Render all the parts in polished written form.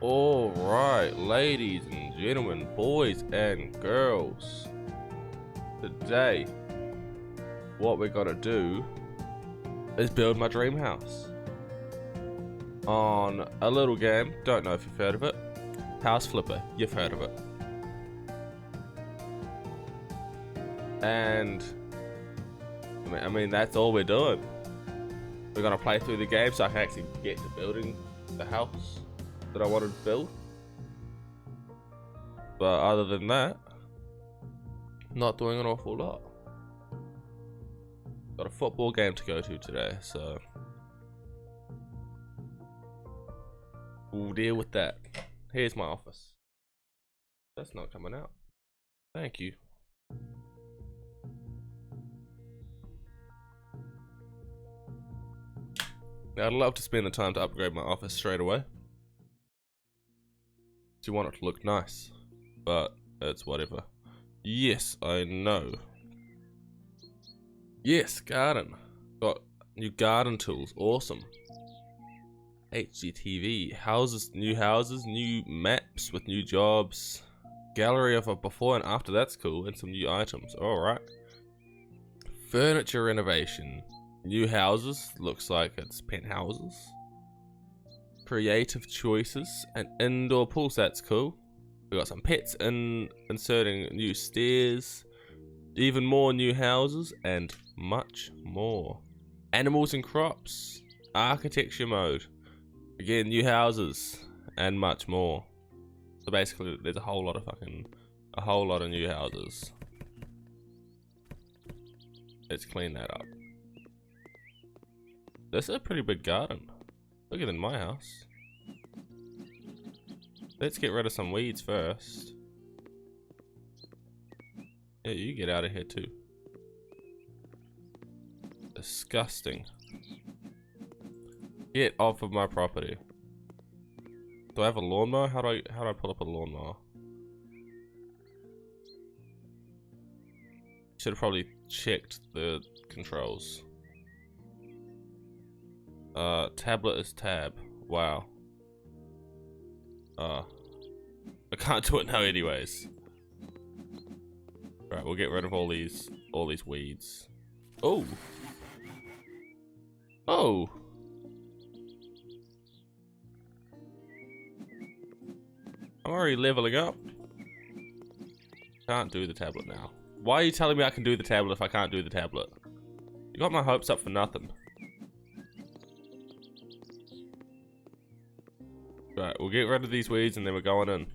Alright, ladies and gentlemen, boys and girls. Today, what we're gonna do is build my dream house. On a little game, don't know if you've heard of it. House Flipper, you've heard of it. And, I mean that's all we're doing. We're gonna play through the game so I can actually get to building the house that I wanted to build. But other than that, not doing an awful lot. Got a football game to go to today, so we'll deal with that. Here's my office. That's not coming out. Thank you. Now, I'd love to spend the time to upgrade my office straight away. You want it to look nice, but it's whatever. Yes, I know. Yes, garden. Got new garden tools. Awesome. HGTV. Houses, new maps with new jobs. Gallery of a before and after. That's cool. And some new items. Alright. Furniture renovation. New houses. Looks like it's penthouses. Creative choices. An indoor pool. So that's cool. We got some pets inserting new stairs. Even more new houses and much more. Animals and crops. Architecture mode. Again, new houses and much more. So basically, there's a whole lot of new houses. Let's clean that up. This is a pretty big garden. Bigger than my house. Let's get rid of some weeds first. Yeah, you get out of here too. Disgusting. Get off of my property. Do I have a lawnmower? How do I pull up a lawnmower? Should have probably checked the controls. Tablet is tab. Wow. I can't do it now anyways. Right, we'll get rid of all these weeds. Oh. Oh. I'm already leveling up. Can't do the tablet now. Why are you telling me I can do the tablet if I can't do the tablet? You got my hopes up for nothing. Right, we'll get rid of these weeds and then we're going in.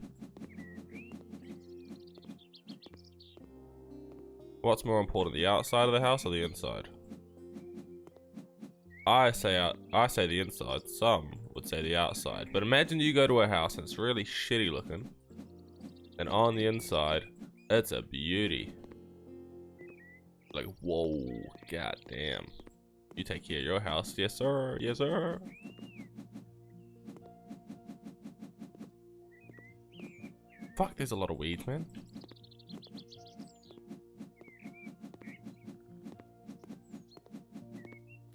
What's more important, the outside of the house or the inside? I say the inside. Some would say the outside. But imagine you go to a house and it's really shitty looking, and on the inside, it's a beauty. Like, whoa, goddamn. You take care of your house, yes sir, yes sir. Fuck, there's a lot of weeds, man.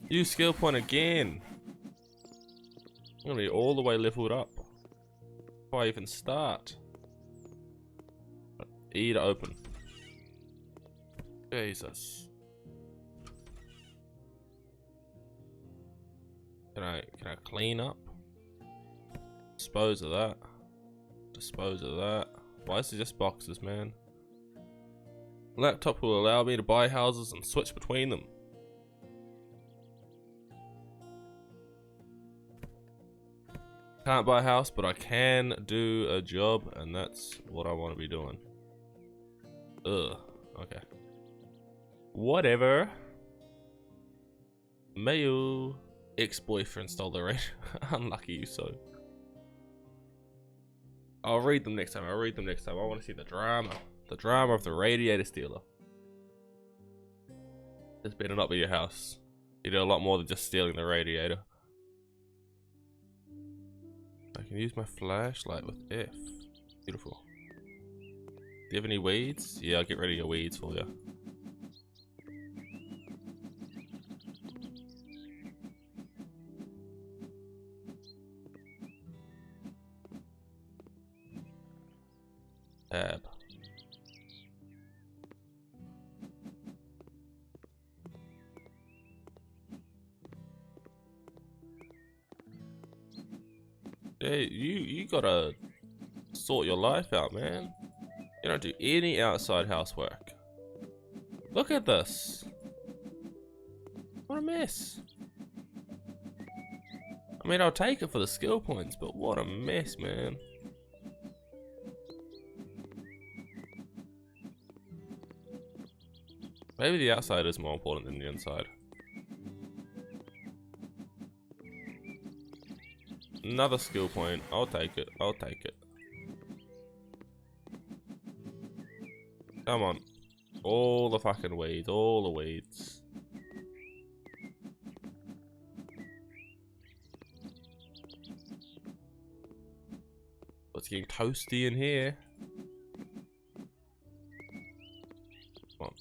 Use skill point again. I'm gonna be all the way leveled up before I even start. E to open. Jesus. Can I clean up? Dispose of that. Dispose of that. Why is it just boxes, man? Laptop will allow me to buy houses and switch between them. Can't buy a house, but I can do a job, and that's what I want to be doing. Ugh. Okay. Whatever. Mayo. Ex-boyfriend stole the radio. Unlucky you so. I'll read them next time. I want to see the drama. The drama of the radiator stealer. This better not be your house. You do a lot more than just stealing the radiator. I can use my flashlight with F. Beautiful. Do you have any weeds? Yeah, I'll get rid of your weeds for you. Tab. Hey, you gotta sort your life out, man. You don't do any outside housework. Look at this. What a mess. I mean, I'll take it for the skill points, but what a mess, man. Maybe the outside is more important than the inside. Another skill point. I'll take it. I'll take it. Come on. All the fucking weeds. All the weeds. It's getting toasty in here. Come on.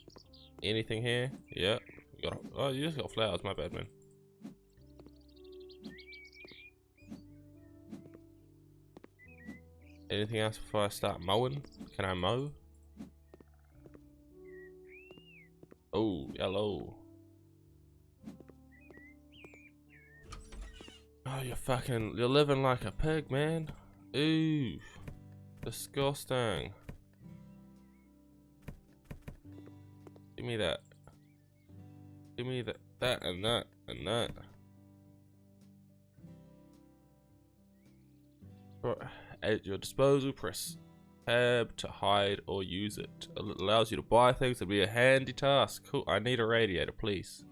Anything here? Yeah. You got, oh, you just got flowers. My bad, man. Anything else before I start mowing? Can I mow? Oh, yellow. Oh, you're living like a pig, man. Ooh, disgusting. Give me that. Give me that and that and that. At your disposal, press tab to hide or use it. It allows you to buy things to be a handy task. Cool. I need a radiator, please.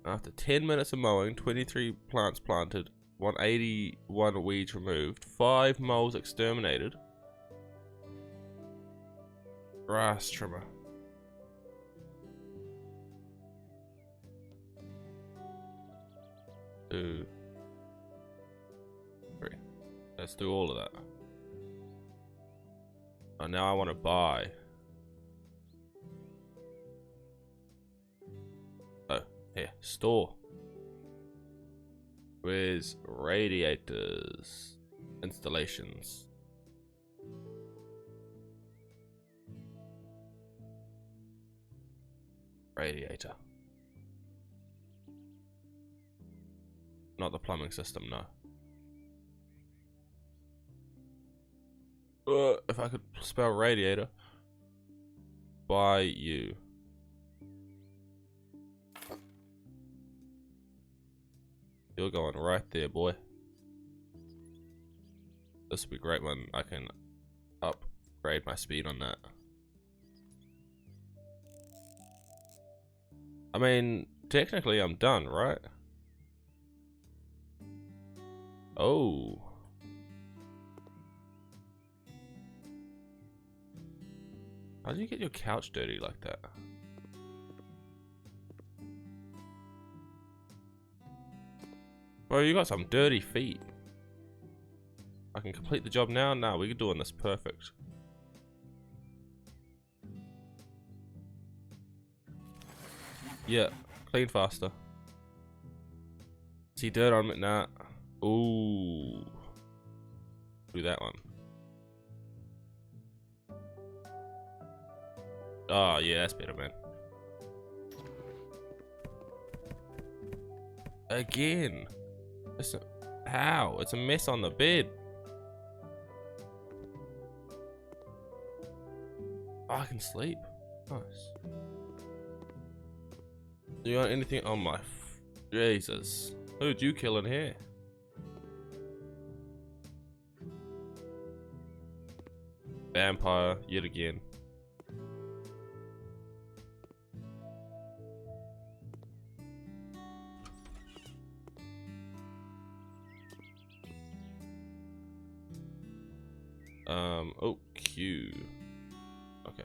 After 10 minutes of mowing, 23 plants planted, 181 weeds removed, 5 moles exterminated. Grass trimmer. Two, 3. Let's do all of that. Oh, now I want to buy. Oh, here, store. Where's radiators? Installations. Radiator. Not the plumbing system, no. If I could spell radiator. By you. You're going right there, boy. This will be great when I can upgrade my speed on that. I mean, technically I'm done, right? Oh. How do you get your couch dirty like that? Bro, you got some dirty feet. I can complete the job now? Nah, we're doing this perfect. Yeah, clean faster. See dirt on it? Nah. Ooh. Do that one. Oh, yeah, that's better, man. Again. How? It's a mess on the bed. Oh, I can sleep. Nice. Do you want anything on my... Jesus. Who'd you kill in here? Vampire, yet again. Oh, Q. Okay.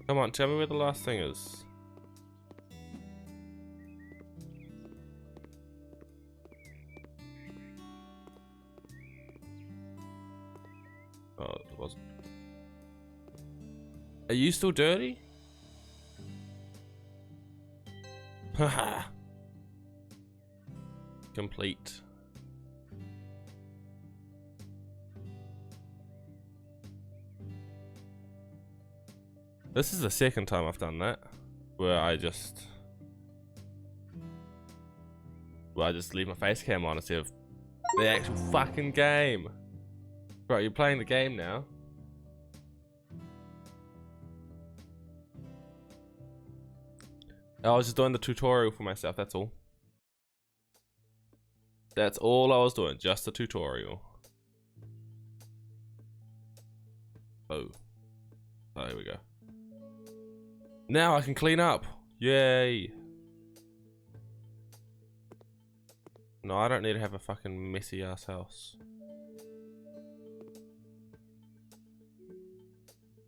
Come on, tell me where the last thing is. Oh, it wasn't. Are you still dirty? Haha. Complete. This is the second time I've done that, where I just leave my face cam on instead of the actual fucking game. Right, you're playing the game now. I was just doing the tutorial for myself, that's all. That's all I was doing, just a tutorial. Oh. Oh, here we go. Now I can clean up. Yay. No, I don't need to have a fucking messy ass house.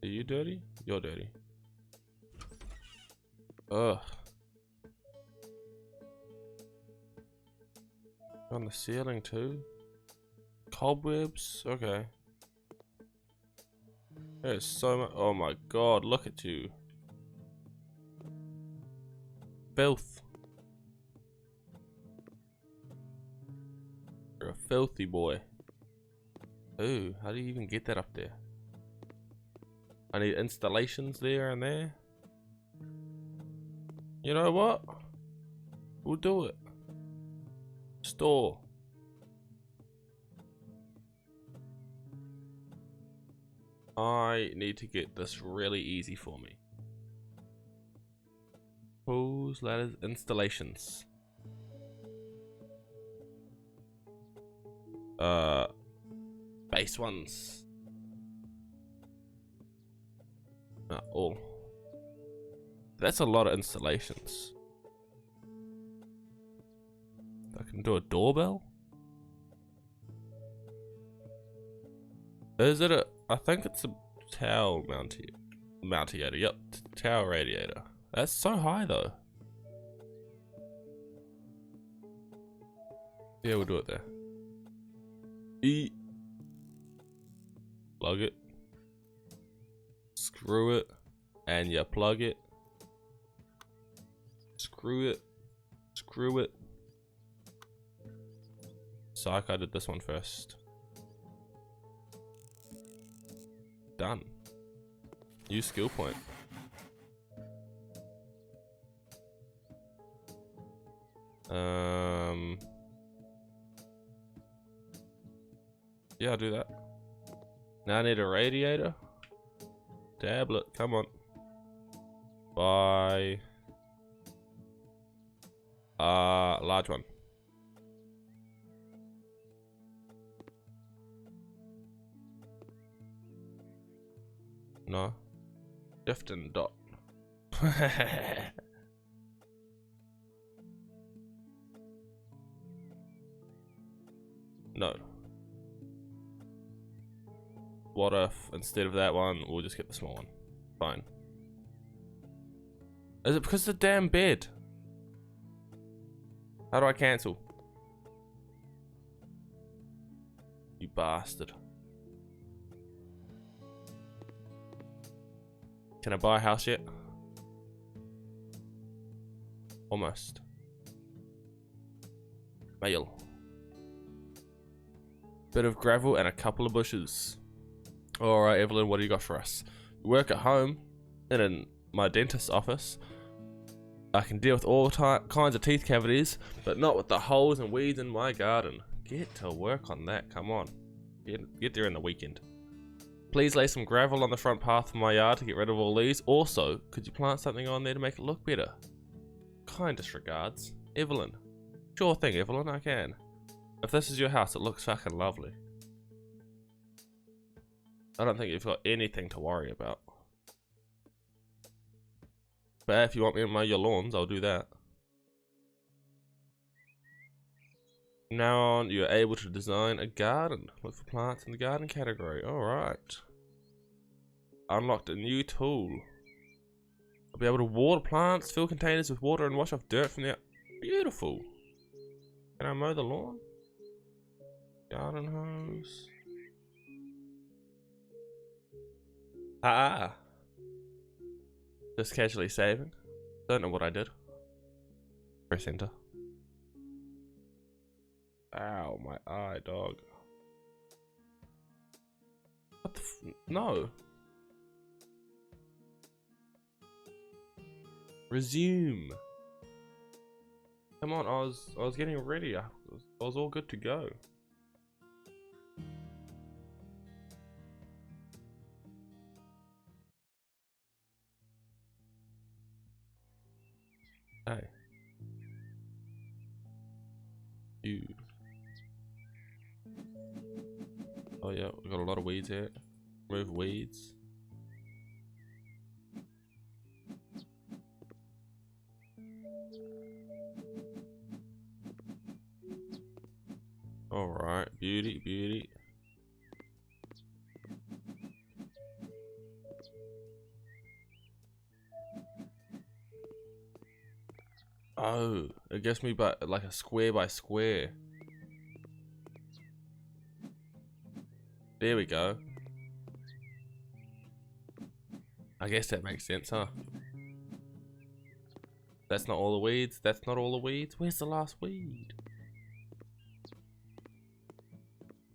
Are you dirty? You're dirty. Ugh. On the ceiling too? Cobwebs? Okay. There's so much. Oh my god, look at you. Filth. You're a filthy boy. Ooh, how do you even get that up there? I need installations there and there. You know what? We'll do it. Store. I need to get this really easy for me. Pools, ladders, installations. Base ones. All. That's a lot of installations. I can do a doorbell? Is it a... I think it's a towel mountiator. Yep, towel radiator. That's so high though. Yeah, we'll do it there. Plug it. Screw it. And you plug it. Screw it. Screw it. Psych, I did this one first. Done. New skill point. Yeah, I'll do that. Now I need a radiator. Tablet, come on. Buy large one. No. Shift and dot. No. What if instead of that one, we'll just get the small one? Fine. Is it because of the damn bed? How do I cancel? You bastard. Can I buy a house yet? Almost. Mail. Bit of gravel and a couple of bushes. Alright, Evelyn, what do you got for us? You work at home, in my dentist's office. I can deal with all kinds of teeth cavities, but not with the holes and weeds in my garden. Get to work on that, come on. Get there in the weekend. Please lay some gravel on the front path of my yard to get rid of all these. Also, could you plant something on there to make it look better? Kindest regards, Evelyn. Sure thing, Evelyn, I can. If this is your house, it looks fucking lovely. I don't think you've got anything to worry about. But if you want me to mow your lawns, I'll do that. Now on, you're able to design a garden. Look for plants in the garden category. Alright. Unlocked a new tool. I'll be able to water plants, fill containers with water, and wash off dirt from the... Beautiful. Can I mow the lawn? Garden hose. Ah. Just casually saving. Don't know what I did. Press enter. Ow, my eye, dog. What the no. Resume. Come on, I was getting ready. I was all good to go. Hey. You. Oh yeah, we got a lot of weeds here. Remove weeds. Alright, beauty, beauty. Oh, it gives me but like a square by square. There we go. I guess that makes sense, huh? That's not all the weeds. That's not all the weeds. Where's the last weed?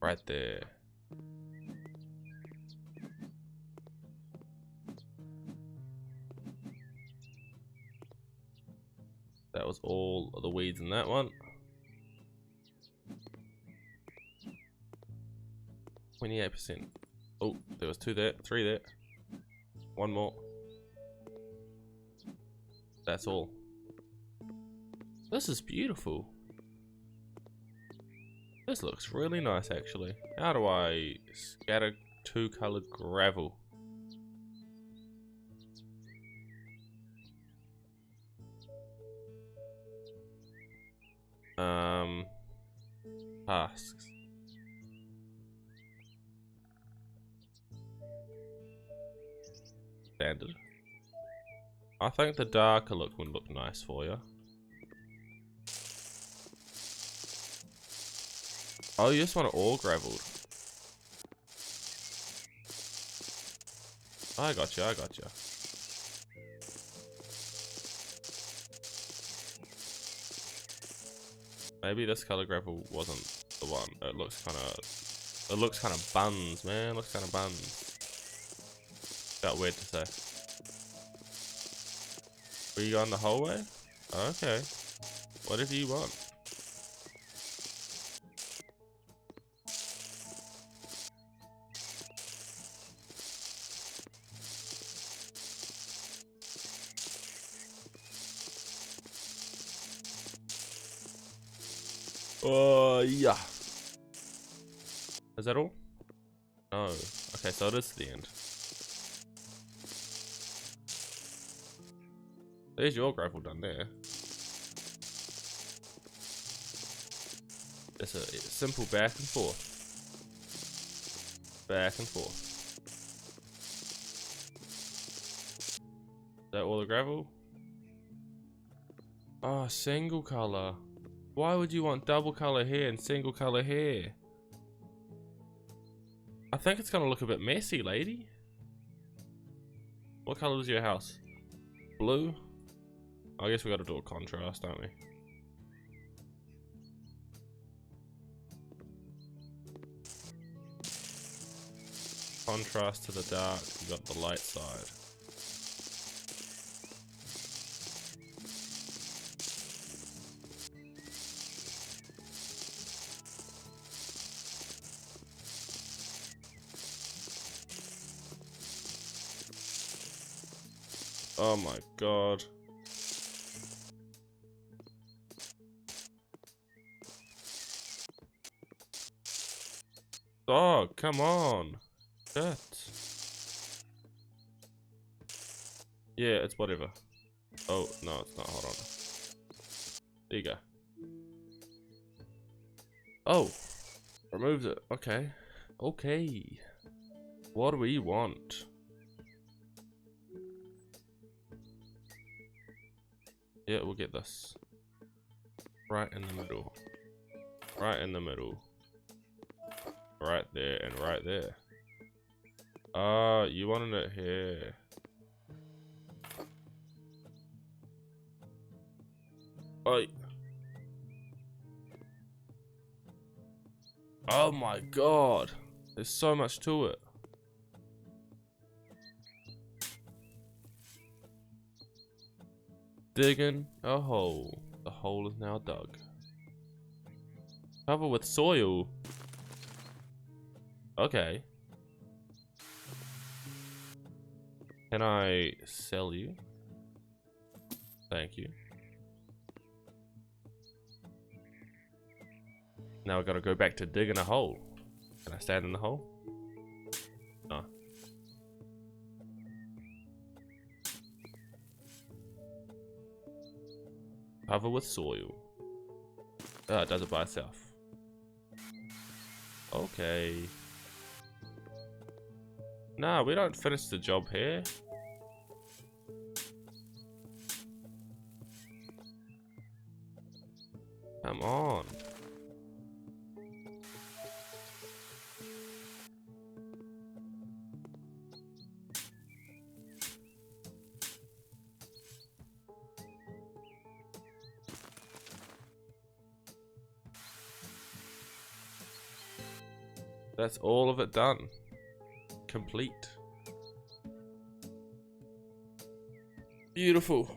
Right there. That was all of the weeds in that one. 28%. Oh, there was 2 there, 3 there. 1 more. That's all. This is beautiful. This looks really nice actually. How do I scatter 2-colored gravel? Tasks. Standard. I think the darker look would look nice for you. Oh, you just want it all graveled. I got you, I got you. Maybe this color gravel wasn't the one. It looks kind of buns, man. It looks kind of buns. Felt weird to say. Were you going the whole way? Okay. Whatever you want. Oh, yeah. Is that all? No. Okay, so it is the end. There's your gravel done there. It's a simple back and forth. Back and forth. Is that all the gravel? Oh, single color. Why would you want double color here and single color here? I think it's gonna look a bit messy, lady. What color is your house? Blue? I guess we gotta do a contrast, don't we? Contrast to the dark, you got the light side. Oh my god. Oh, come on. Shit. Yeah, it's whatever. Oh, no, it's not. Hold on. There you go. Oh. Removed it. Okay. Okay. What do we want? Yeah, we'll get this. Right in the middle. Right in the middle. Right there and right there. You wanted it here. Oi. Oh my god. There's so much to it. Digging a hole. The hole is now dug. Cover with soil. Okay. Can I sell you? Thank you. Now I gotta go back to digging a hole. Can I stand in the hole? No. Cover with soil. Ah, it does it by itself. Okay. Nah, we don't finish the job here. Come on. That's all of it done. Complete. Beautiful.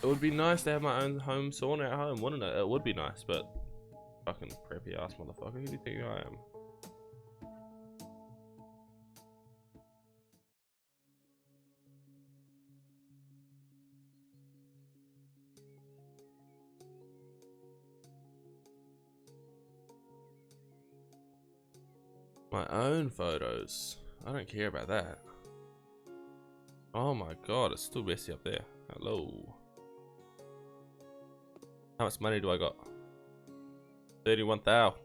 It would be nice to have my own home sauna at home, wouldn't it? It would be nice, but fucking preppy ass motherfucker, who do you think I am? My own photos. I don't care about that. Oh my god, it's still messy up there. Hello. How much money do I got? 31,000.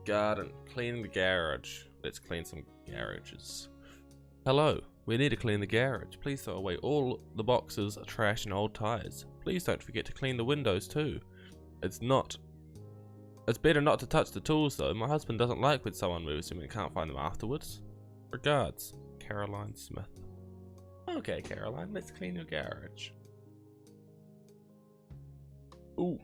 Garden. Cleaning the garage. Let's clean some garages. Hello. We need to clean the garage. Please throw away all the boxes, trash and old tires. Please don't forget to clean the windows too. It's better not to touch the tools though. My husband doesn't like when someone moves him and can't find them afterwards. Regards, Caroline Smith. Okay, Caroline, let's clean your garage. Ooh.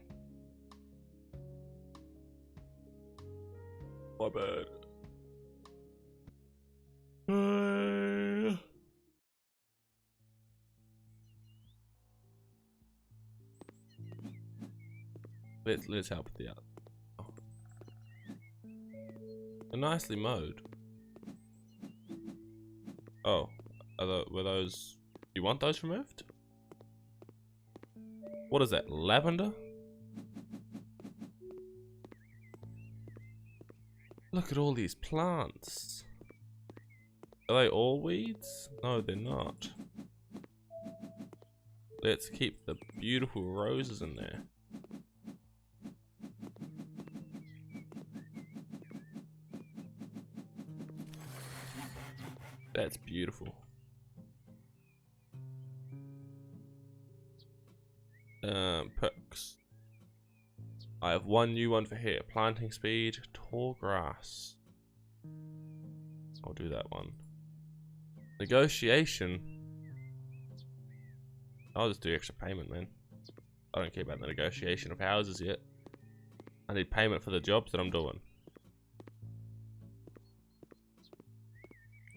My bad. Let's help with the other. Oh. They're nicely mowed. Oh, were those? You want those removed? What is that? Lavender? Look at all these plants. Are they all weeds? No, they're not. Let's keep the beautiful roses in there. That's beautiful. Perks. I have one new one for here. Planting speed, tall grass. I'll do that one. Negotiation. I'll just do extra payment, man. I don't care about the negotiation of houses yet. I need payment for the jobs that I'm doing.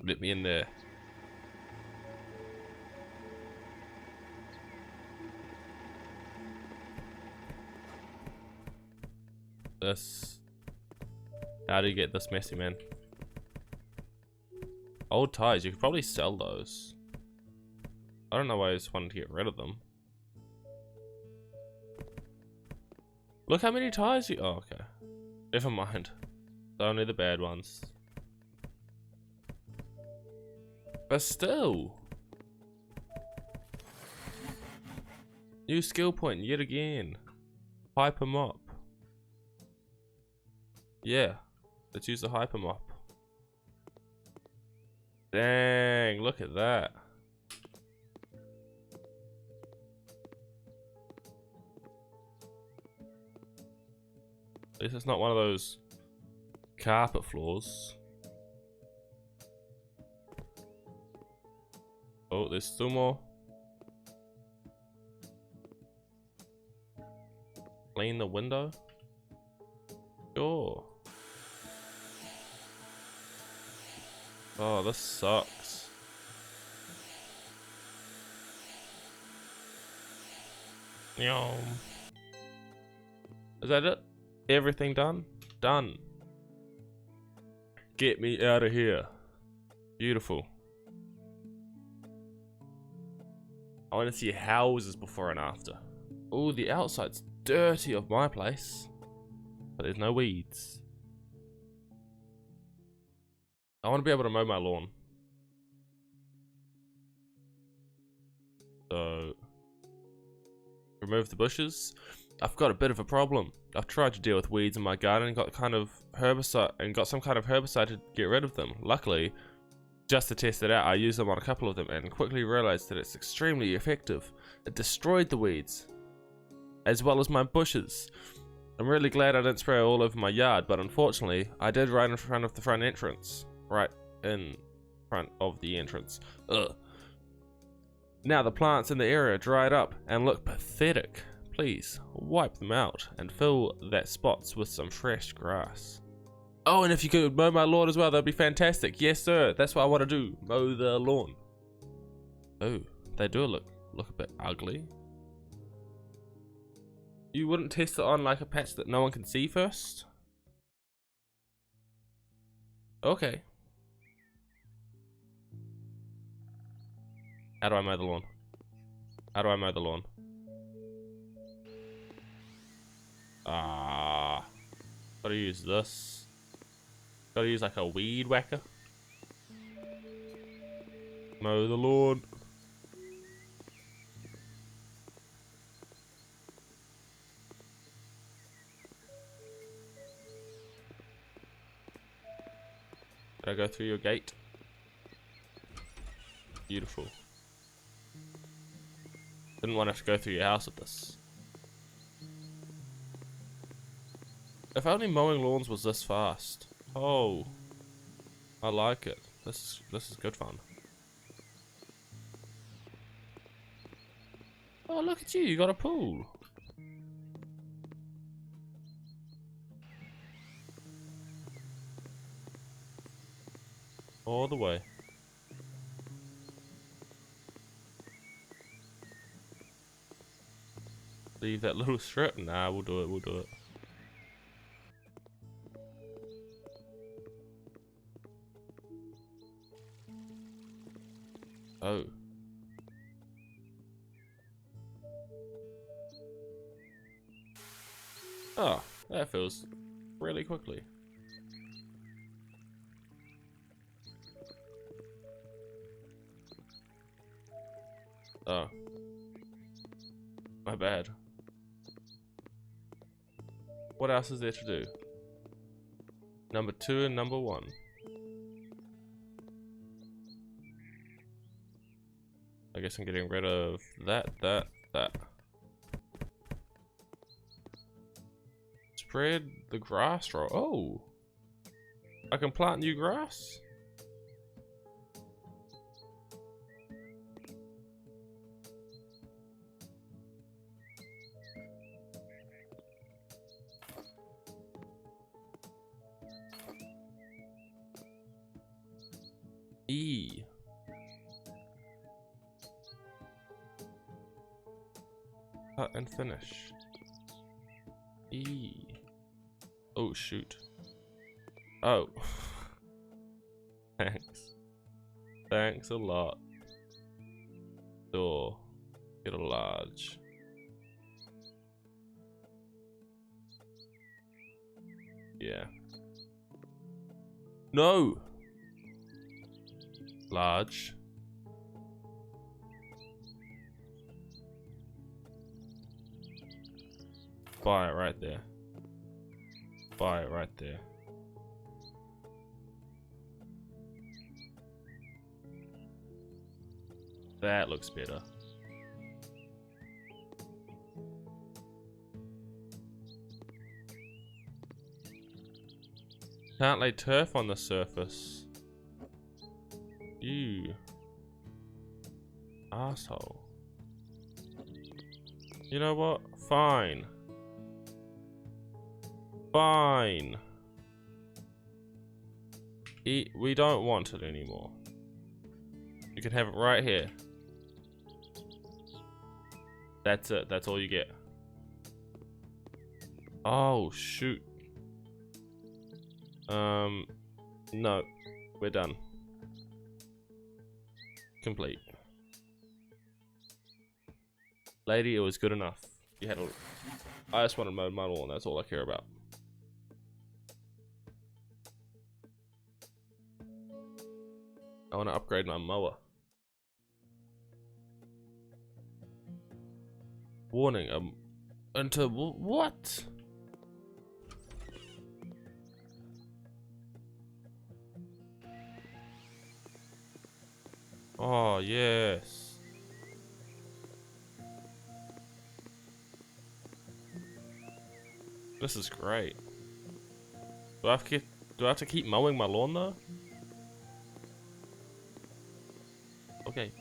Let me in there. This. How do you get this messy, man? Old tires, you could probably sell those. I don't know why I just wanted to get rid of them. Look how many tires you. Oh, okay. Never mind. Only the bad ones. But still. New skill point yet again. Hyper mop. Yeah. Let's use the hyper mop. Dang, look at that. At least it's not one of those carpet floors. Oh, there's still more. Clean the window. Sure. Oh, this sucks. Yum. Is that it? Everything done? Done. Get me out of here. Beautiful. I want to see houses before and after. Oh, the outside's dirty of my place. But there's no weeds. I want to be able to mow my lawn. So, remove the bushes. I've got a bit of a problem. I've tried to deal with weeds in my garden and got some kind of herbicide to get rid of them. Luckily, just to test it out, I used them on a couple of them and quickly realized that it's extremely effective. It destroyed the weeds, as well as my bushes. I'm really glad I didn't spray all over my yard, but unfortunately, I did right in front of the front entrance. Right in front of the entrance. Ugh. Now the plants in the area dried up and look pathetic. Please, wipe them out and fill that spots with some fresh grass. Oh, and if you could mow my lawn as well, that'd be fantastic. Yes, sir. That's what I want to do. Mow the lawn. Oh, they do look a bit ugly. You wouldn't test it on like a patch that no one can see first? Okay. How do I mow the lawn? How do I mow the lawn? Gotta use this. Gotta use like a weed whacker. Mow the lawn. Did I go through your gate? Beautiful. Didn't want to have to go through your house with this. If only mowing lawns was this fast. Oh, I like it. This is good fun. Oh, look at you! You got a pool. All the way. Leave that little strip. Nah, we'll do it. We'll do it. Oh. Oh, that feels really quickly. Oh. My bad. What else is there to do? Number 2 and number 1. I guess I'm getting rid of that. Spread the grass row. Oh! I can plant new grass? E. Cut and finish. E. Oh shoot. Oh. Thanks. Thanks a lot. Door. Get a large. Yeah. No! Large. Buy it right there. Buy it right there. That looks better. Can't lay turf on the surface. You asshole. You know what? Fine. Fine. We don't want it anymore. You can have it right here. That's it. That's all you get. Oh, shoot. No. We're done. Complete. Lady, it was good enough. You had a... I just want to mow my lawn. That's all I care about. I want to upgrade my mower. Warning, into what? Oh, yes. This is great. Do I have to keep mowing my lawn though? Okay.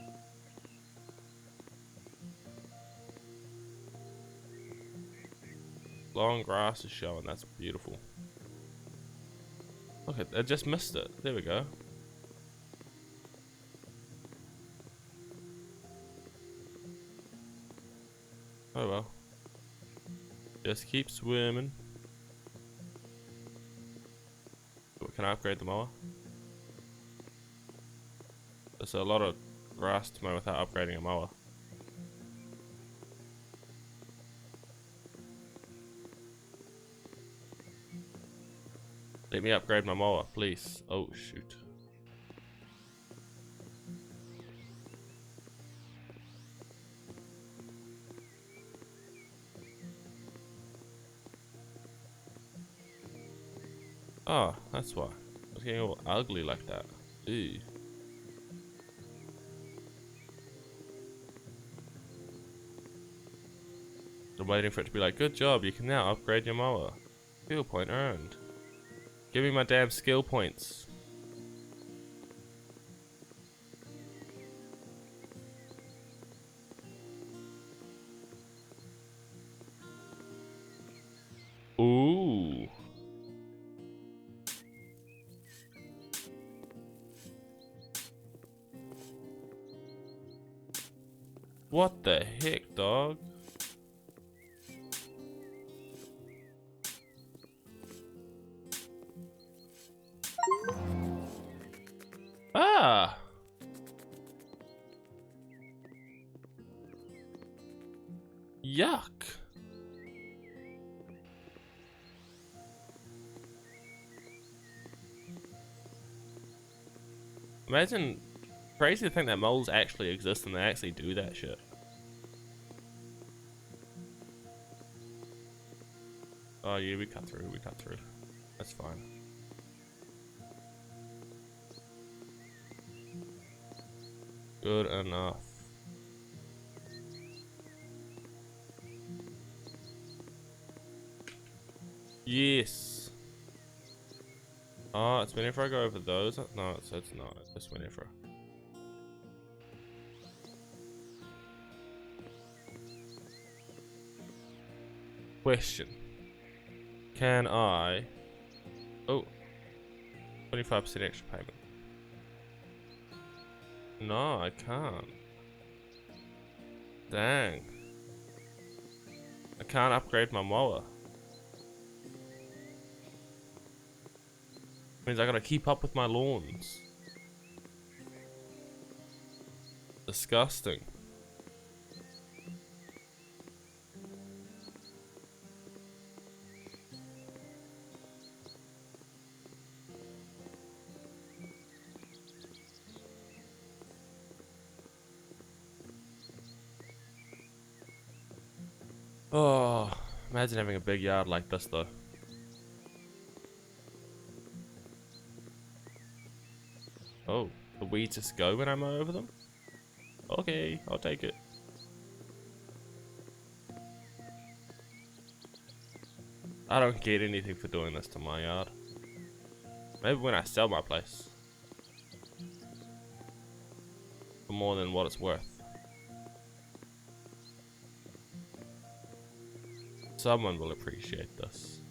Long grass is showing. That's beautiful. Okay, I just missed it. There we go. Oh well. Just keep swimming. Can I upgrade the mower? There's a lot of grass to mow without upgrading a mower. Let me upgrade my mower, please. Oh, shoot. Oh, that's why. It's getting all ugly like that. Ew. I'm waiting for it to be like, good job, you can now upgrade your mower. Skill point earned. Give me my damn skill points. Ooh. What the heck, dog? Ah! Yuck! Imagine, crazy to think that moles actually exist and they actually do that shit. Oh yeah, we cut through, That's fine. Good enough. Yes. Oh, it's whenever I go over those. No, it's not. It's just whenever. Question. Can I... Oh. 25% extra payment. No, I can't. Dang. I can't upgrade my mower. Means I gotta keep up with my lawns. Disgusting. Oh, imagine having a big yard like this though. Oh, the weeds just go when I mow over them? Okay, I'll take it. I don't get anything for doing this to my yard. Maybe when I sell my place. For more than what it's worth. Someone will appreciate this.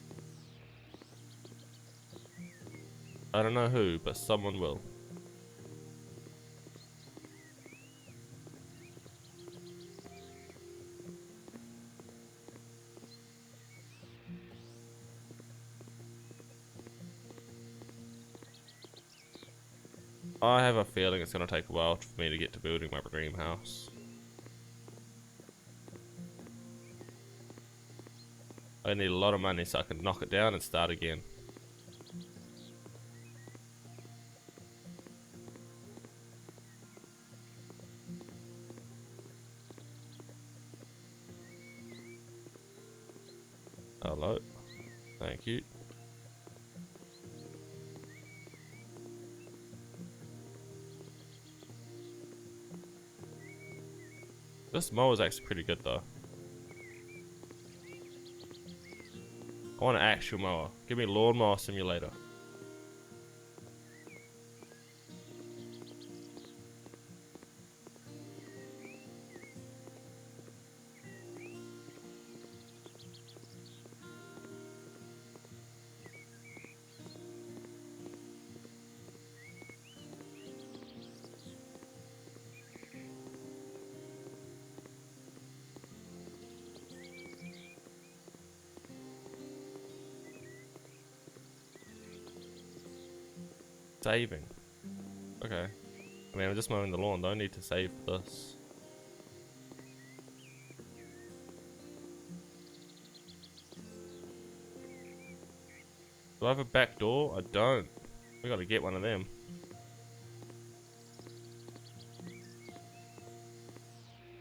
I don't know who, but someone will. I have a feeling it's going to take a while for me to get to building my dream house. I need a lot of money so I can knock it down and start again. Hello. Thank you. This mower is actually pretty good though. I want an actual mower. Give me a lawnmower simulator. Saving. Okay. I mean, I'm just mowing the lawn. Don't need to save this. Do I have a back door? I don't. We gotta get one of them.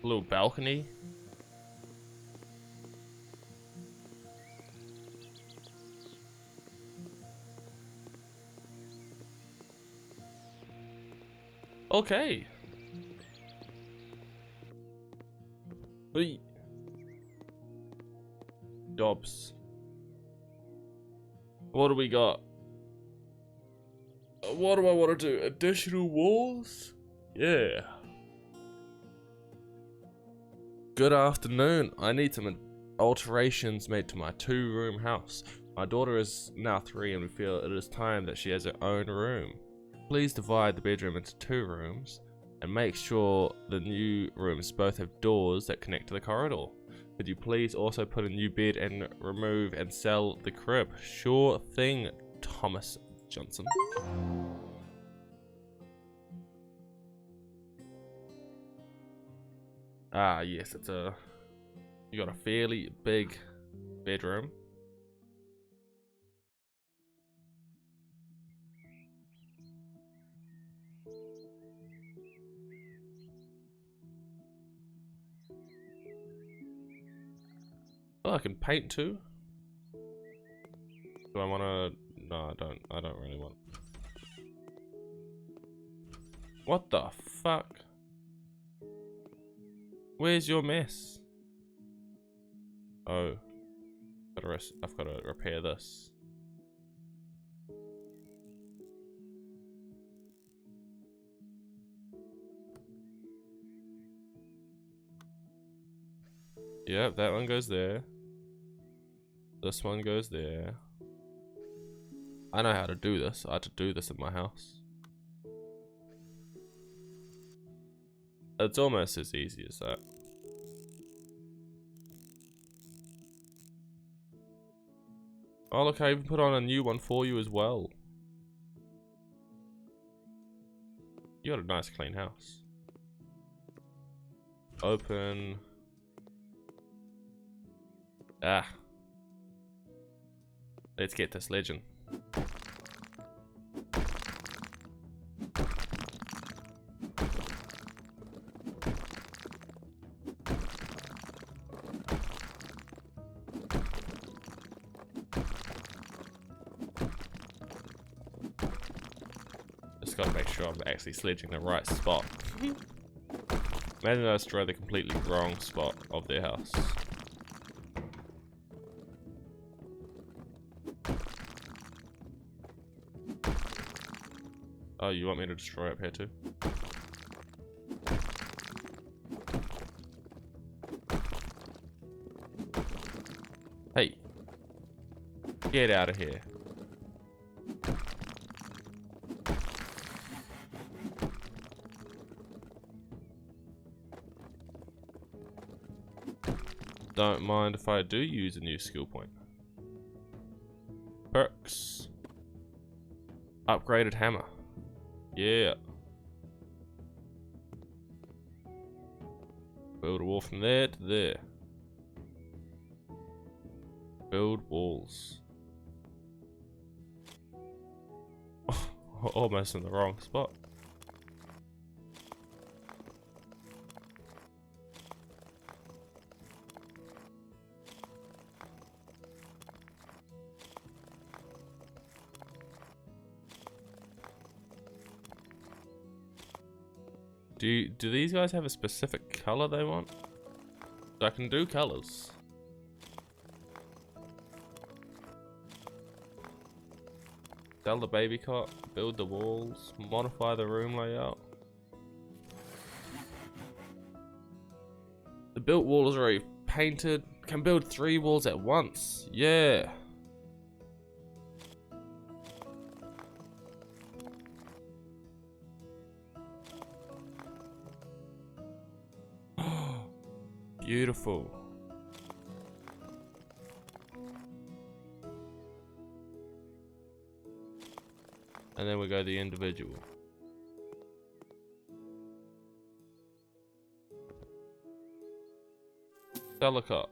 A little balcony. Okay. Hey. Jobs. What do we got? What do I want to do? Additional walls? Yeah. Good afternoon. I need some alterations made to my 2-room house. My daughter is now 3 and we feel it is time that she has her own room. Please divide the bedroom into 2 rooms and make sure the new rooms both have doors that connect to the corridor. Could you please also put a new bed and remove and sell the crib? Sure thing, Thomas Johnson. Ah, yes, it's a... You got a fairly big bedroom. Oh, I can paint too. Do I want to? No, I don't really want. What the fuck? Where's your mess? Oh, I've got to repair this. Yep, that one goes there. This one goes there. I know how to do this. I had to do this in my house. It's almost as easy as that. Oh look, I even put on a new one for you as well. You got a nice clean house. Open. Ah. Let's get this legend. Just gotta make sure I'm actually sledging the right spot. Imagine I destroy the completely wrong spot of their house. Oh, you want me to destroy up here too? Hey. Get out of here. Don't mind if I do use a new skill point. Perks. Upgraded hammer. Yeah. Build a wall from there to there. Build walls. Almost in the wrong spot. Do these guys have a specific color they want? I can do colors. Sell the baby cot, build the walls, modify the room layout. The built wall is already painted. Can build 3 walls at once. Yeah. Beautiful. And then we go the individual. Delicate.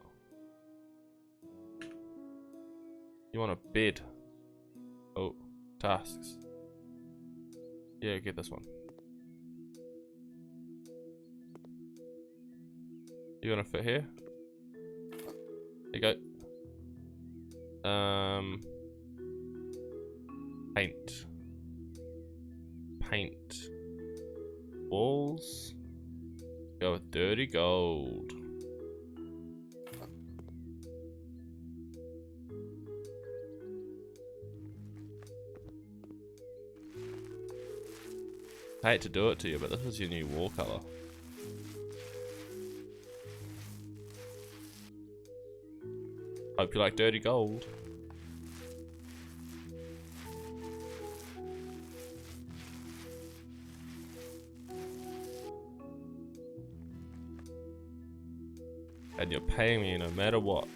You want a bed? Oh, tasks. Yeah, get this one. You gonna fit here? There you go. Paint. Paint. Walls. Go with dirty gold. I hate to do it to you, but this is your new wall color. Hope you like dirty gold. And you're paying me no matter what.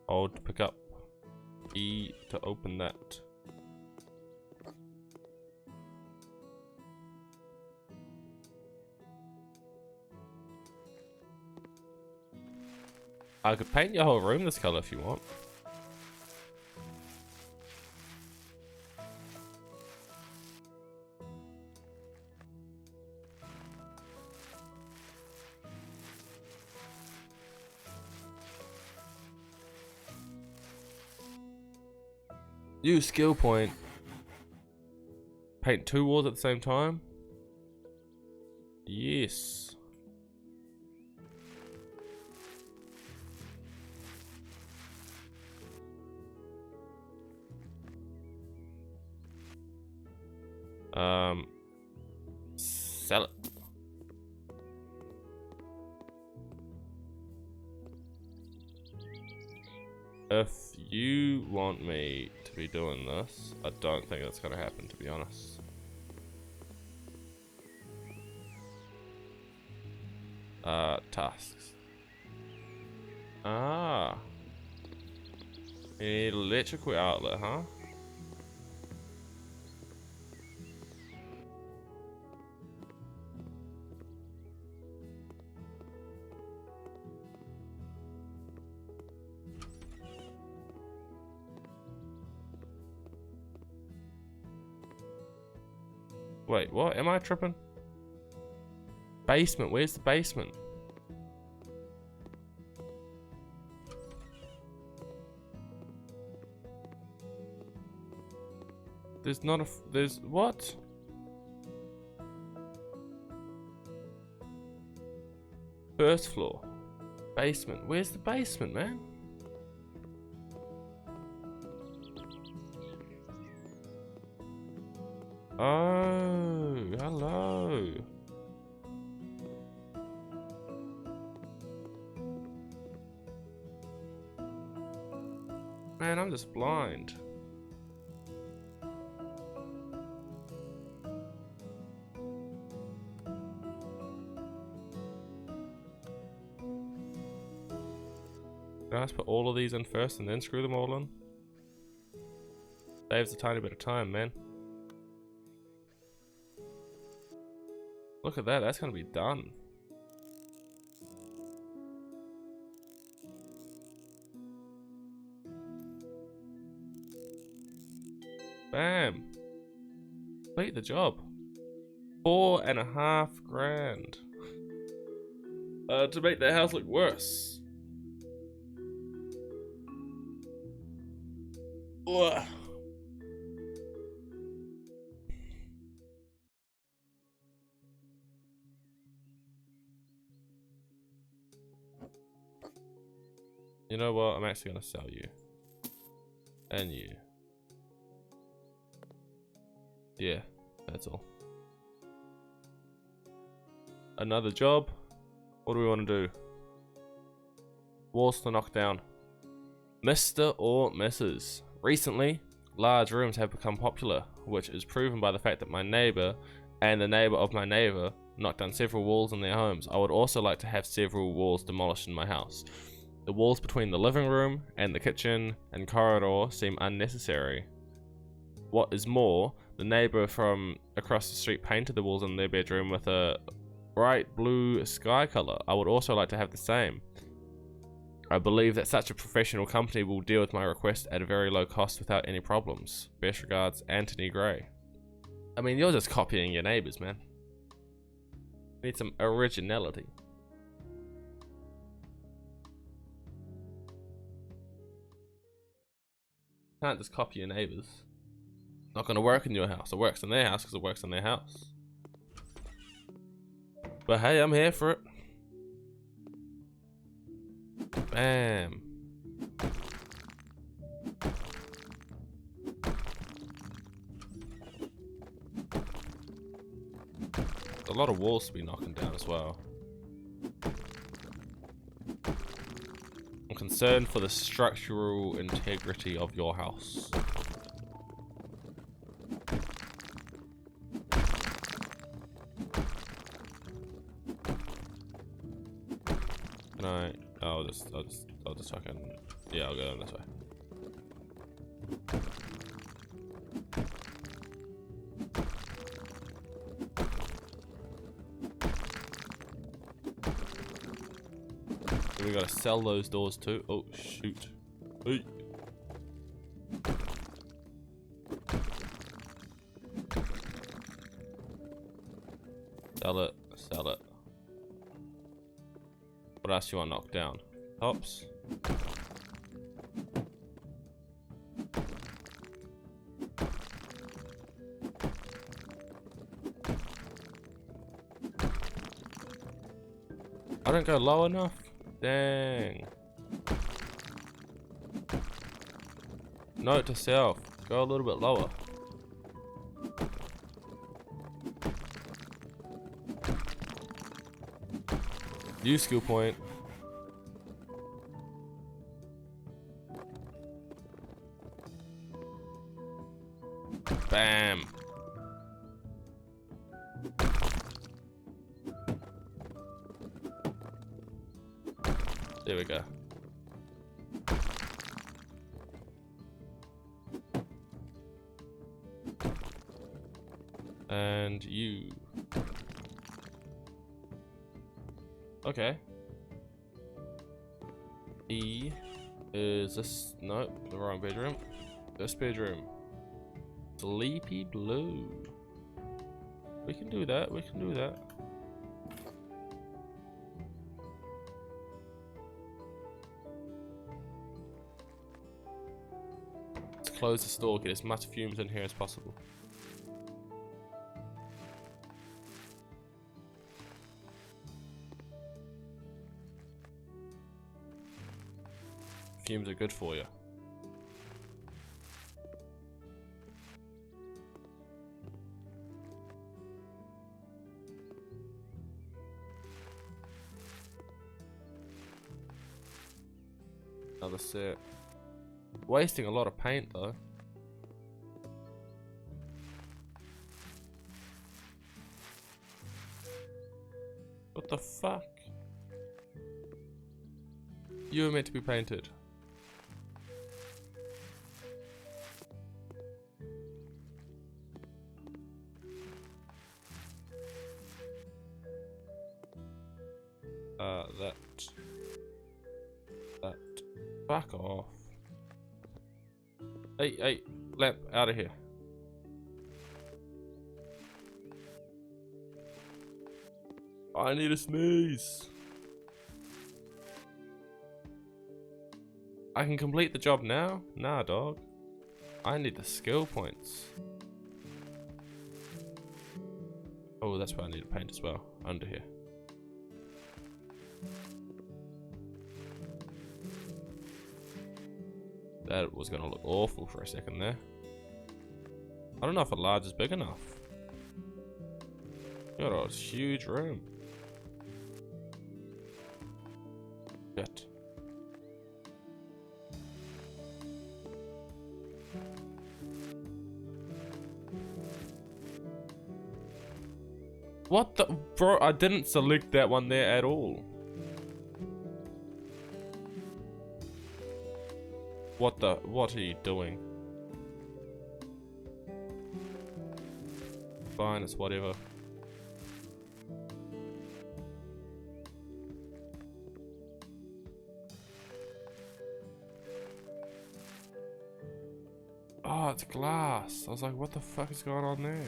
Hold to pick up. E to open that. I could paint your whole room this color if you want. Use skill point. Paint 2 walls at the same time. Yes. Sell it. If you want me to be doing this, I don't think that's gonna happen, to be honest. Tasks. Ah. You need electrical outlet, huh? Wait, what? Am I tripping? Basement, where's the basement? There's not a there's what? First floor. Basement. Where's the basement, man? Oh, hello. Man, I'm just blind. Can I just put all of these in first and then screw them all in? Saves a tiny bit of time, man. Look at that, that's gonna be done. Bam. Complete the job. 4.5 grand. To make the house look worse. Ugh. You know what? I'm actually gonna sell you. And you. Yeah, that's all. Another job. What do we want to do? Walls to knock down. Mr. or Mrs. Recently, large rooms have become popular, which is proven by the fact that my neighbor and the neighbor of my neighbor knocked down several walls in their homes. I would also like to have several walls demolished in my house. The walls between the living room and the kitchen and corridor seem unnecessary. What is more, the neighbor from across the street painted the walls in their bedroom with a bright blue sky color. I would also like to have the same. I believe that such a professional company will deal with my request at a very low cost without any problems. Best regards, Anthony Gray. I mean, you're just copying your neighbors, man. You need some originality. Can't just copy your neighbors. Not gonna work in your house. It works in their house because it works in their house. But hey, I'm here for it. Bam. There's a lot of walls to be knocking down as well. I'm concerned for the structural integrity of your house. Can I? I'll just fucking, yeah, I'll go this way. We gotta sell those doors too. Oh shoot. Hey. Sell it, sell it. What else do you want to knock down? Tops. I don't go low enough? Dang. Note to self, go a little bit lower. New skill point. Bam. There we go. And you. Okay. E is this, nope, the wrong bedroom. This bedroom. Sleepy blue. We can do that, we can do that. Let's close the store, get as much fumes in here as possible. Fumes are good for you. Another set. Wasting a lot of paint though. What the fuck? You were meant to be painted. That. Fuck off. Hey, lamp, out of here. I need a sneeze. I can complete the job now? Nah, dog. I need the skill points. Oh, that's why I need to paint as well. Under here. That was gonna look awful for a second there. I don't know if a large is big enough. You got a huge room. Shit. What the? Bro, I didn't select that one there at all. What are you doing? Fine, it's whatever. Oh, it's glass. I was like, what the fuck is going on there?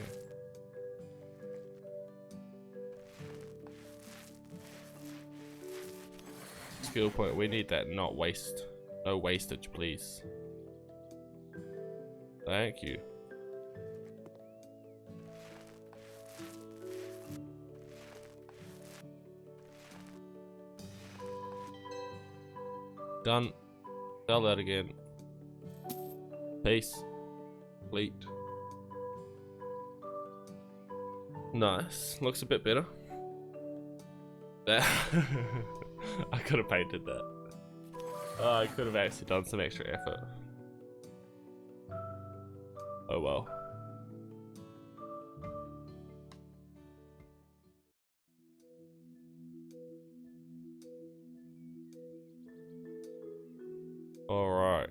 Skill point, we need that, not waste. No wastage, please. Thank you. Done. Sell that again. Peace. Complete. Nice. Looks a bit better. I could have painted that. Oh, I could have actually done some extra effort. Oh well. Alright.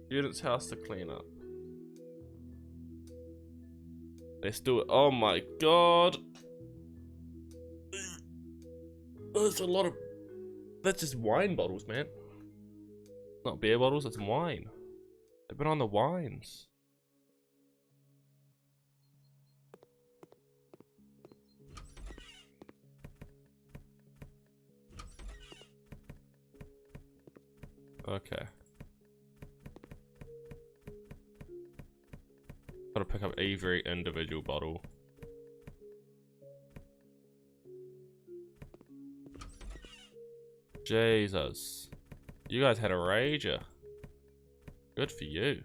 Student's house to clean up. Let's do it. Oh my god. There's a lot of... That's just wine bottles, man. Not beer bottles, it's wine. They've been on the wines. Okay. Gotta pick up every individual bottle. Jesus. You guys had a rager. Good for you.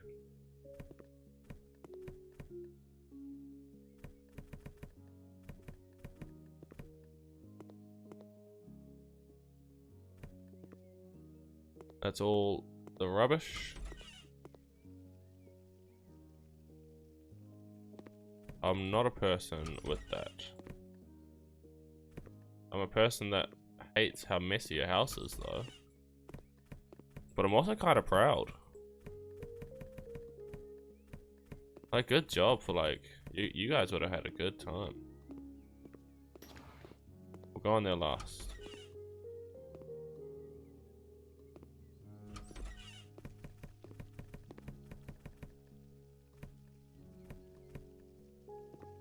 That's all the rubbish. I'm not a person with that. I'm a person that hates how messy your house is though. But I'm also kind of proud. Like, good job for like, you guys would have had a good time. We'll go on there last.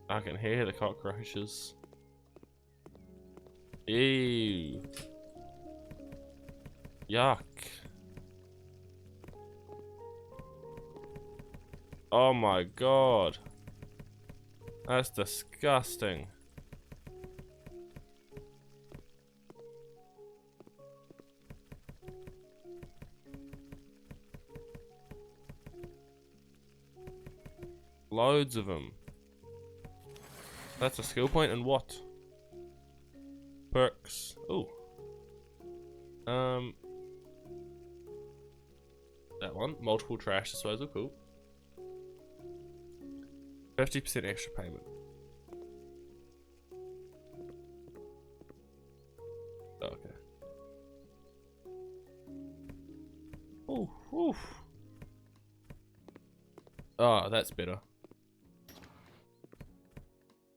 I can hear the cockroaches. Ew. Yuck. Oh my god. That's disgusting. Loads of them. That's a skill point and what? Perks. Ooh. That one. Multiple trash disposal. Cool. 50% extra payment. Okay. Ooh, oof. Oh, that's better.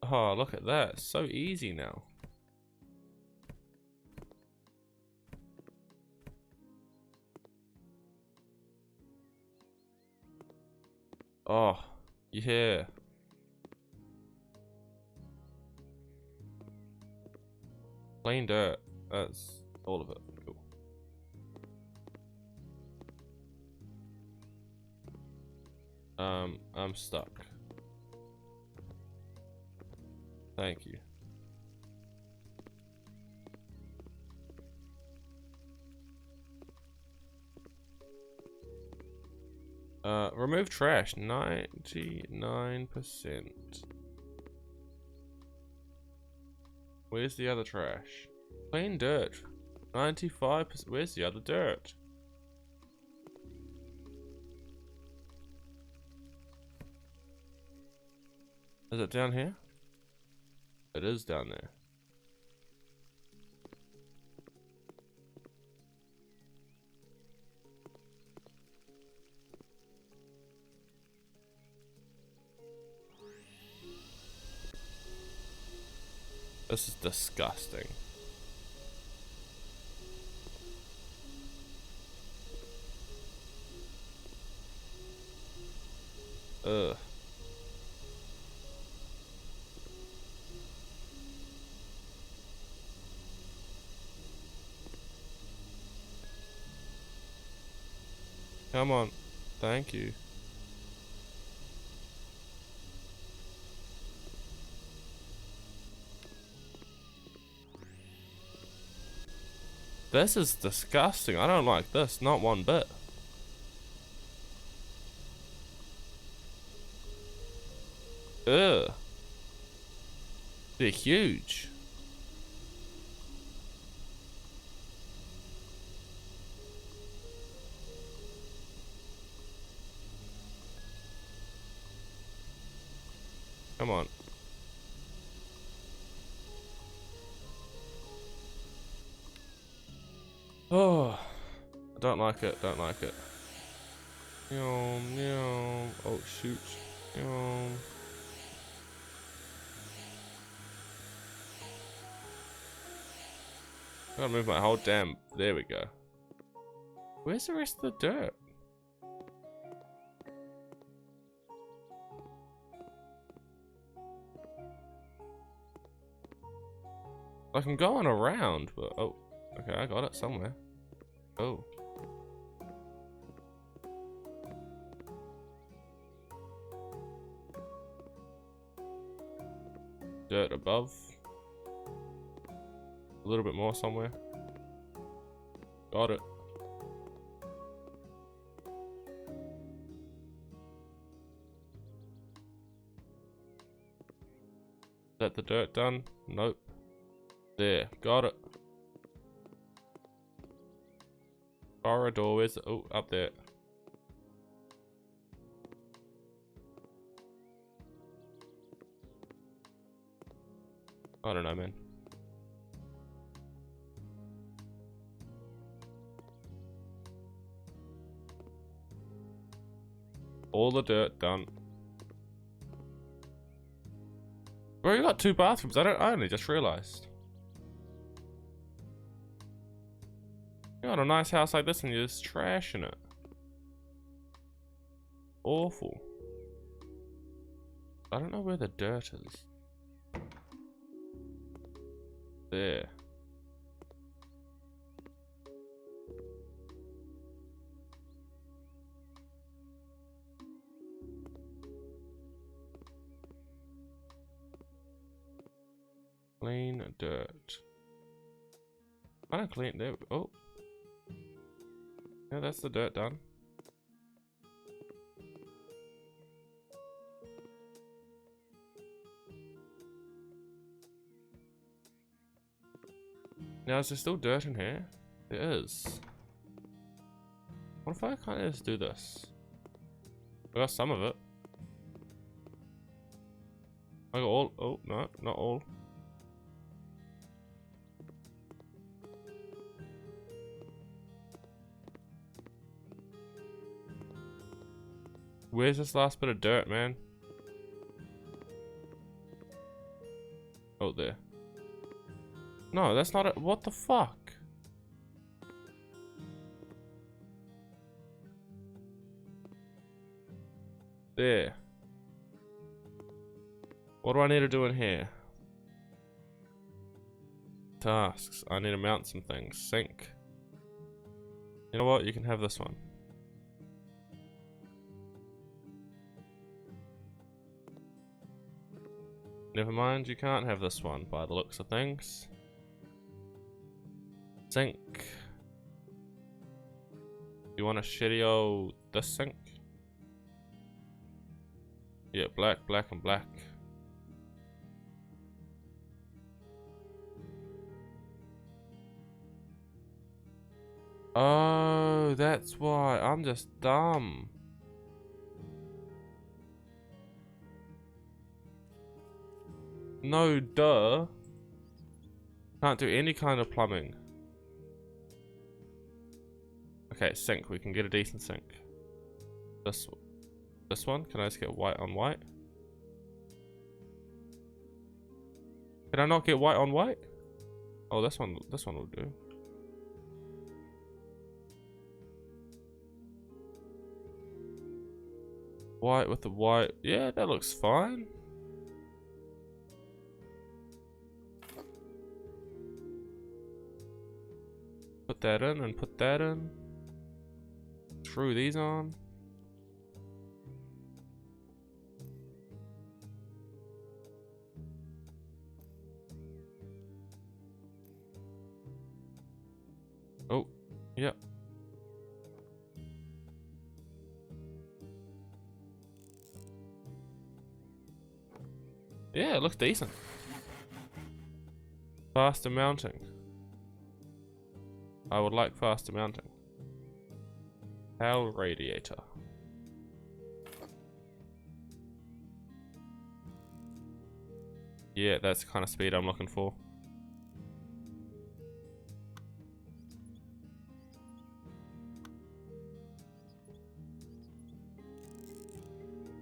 Oh, look at that. It's so easy now. Oh, yeah. Plain dirt. That's all of it. Cool. I'm stuck. Thank you. Remove trash, 99%. Where's the other trash? Plain dirt, 95%. Where's the other dirt? Is it down here? It is down there. This is disgusting. Ugh. Come on. Thank you. This is disgusting. I don't like this, not one bit. Ugh. They're huge. Come on. Oh, I don't like it, don't like it. Meow. Oh, shoot. Meow. Gotta move my whole damn. There we go. Where's the rest of the dirt? Like I'm going around, but oh, okay, I got it somewhere. Oh. Dirt above. A little bit more somewhere. Got it. Is that the dirt done? Nope. There, got it. Corridor, where's it? Oh, up there. I don't know, man. All the dirt done. Bro, you got 2 bathrooms. I only just realized. You got a nice house like this and you're just trashing it. Awful. I don't know where the dirt is. There. Clean dirt. I don't clean there. Oh. Yeah, that's the dirt done. Now, is there still dirt in here? There is. What if I kind of just do this? I got some of it. I got all. Oh, no, not all. Where's this last bit of dirt, man? Oh, there. No, that's not it. What the fuck? There. What do I need to do in here? Tasks. I need to mount some things. Sink. You know what? You can have this one. Never mind, you can't have this one by the looks of things. Sink. You want a shitty old this sink? Yeah, black, black, and black. Oh, that's why. I'm just dumb. No, duh. Can't do any kind of plumbing. Okay, sink. We can get a decent sink. This one? Can I just get white on white? Can I not get white on white? Oh, this one will do. White with the white. Yeah, that looks fine. Put that in and put that in. Screw these on. Oh, yeah. Yeah, it looks decent. Faster mounting. I would like faster mounting. Power radiator. Yeah, that's the kind of speed I'm looking for.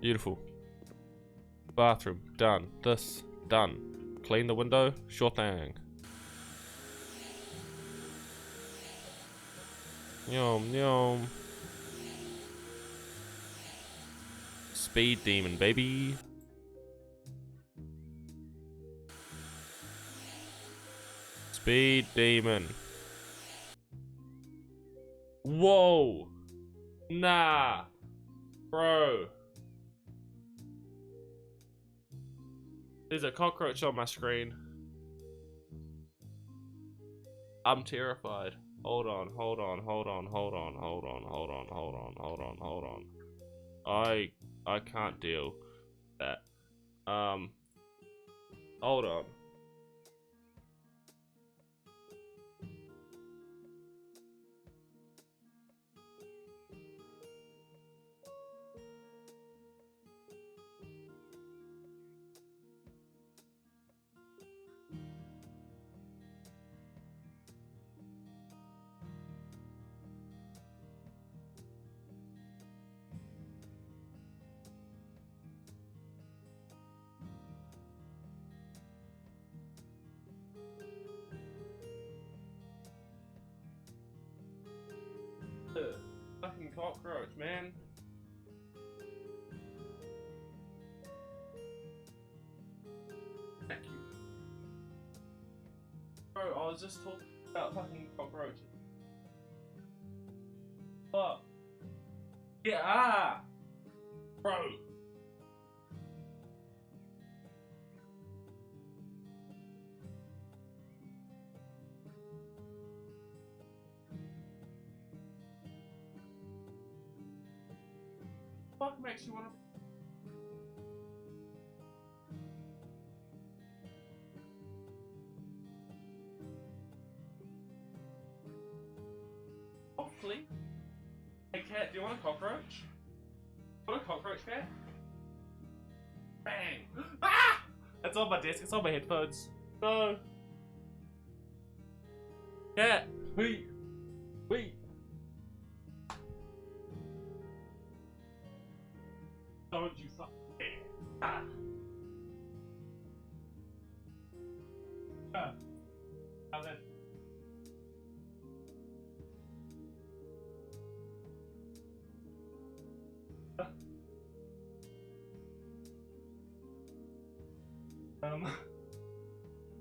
Beautiful. Bathroom, done. This, done. Clean the window, sure thing. Yum, yum. Speed demon, baby. Speed demon. Whoa. Nah. Bro. There's a cockroach on my screen. I'm terrified. Hold on, hold on, hold on, hold on, hold on, hold on, hold on, hold on, hold on. I can't deal with that. Hold on. Fucking cockroach, man. Thank you. Bro, I was just talking about fucking cockroaches. Fuck. Yeah, ah! Bro. Fuck makes you wanna... quickly. Hey cat, do you want a cockroach? Want a cockroach, cat? Bang! Ah! It's on my desk, it's on my headphones. No! Cat! Wait! Wait! Don't you suck. Ah! Ah! How's that?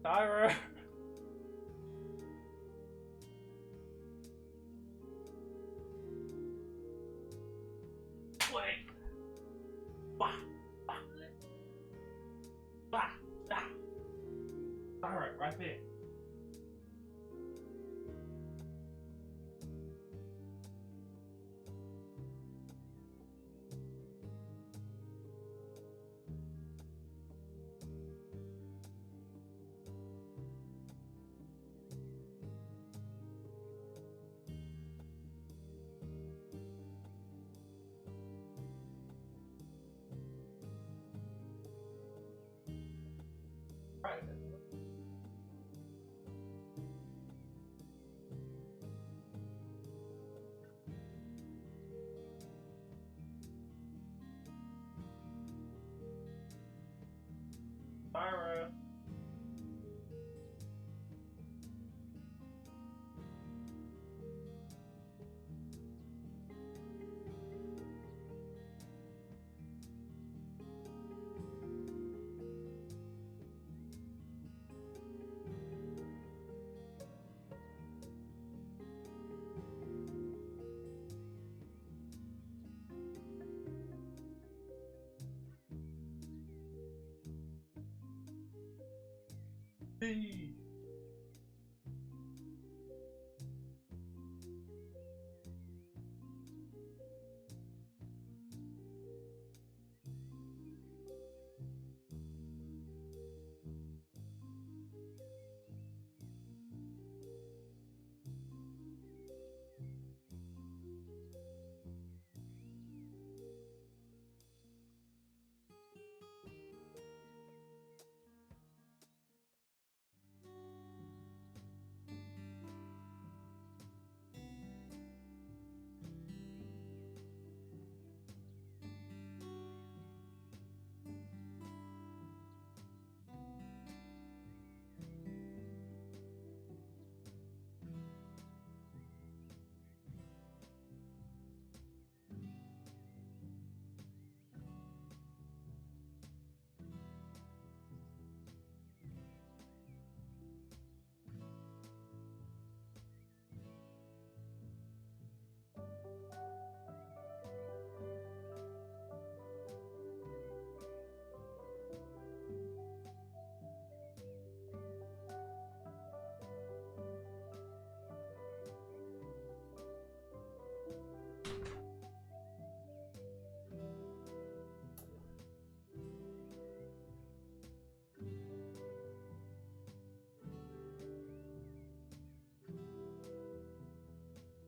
Tyra. Wait. Bah. Bah. Bah. Bah. Alright, right there. Right. Tyra. Hey.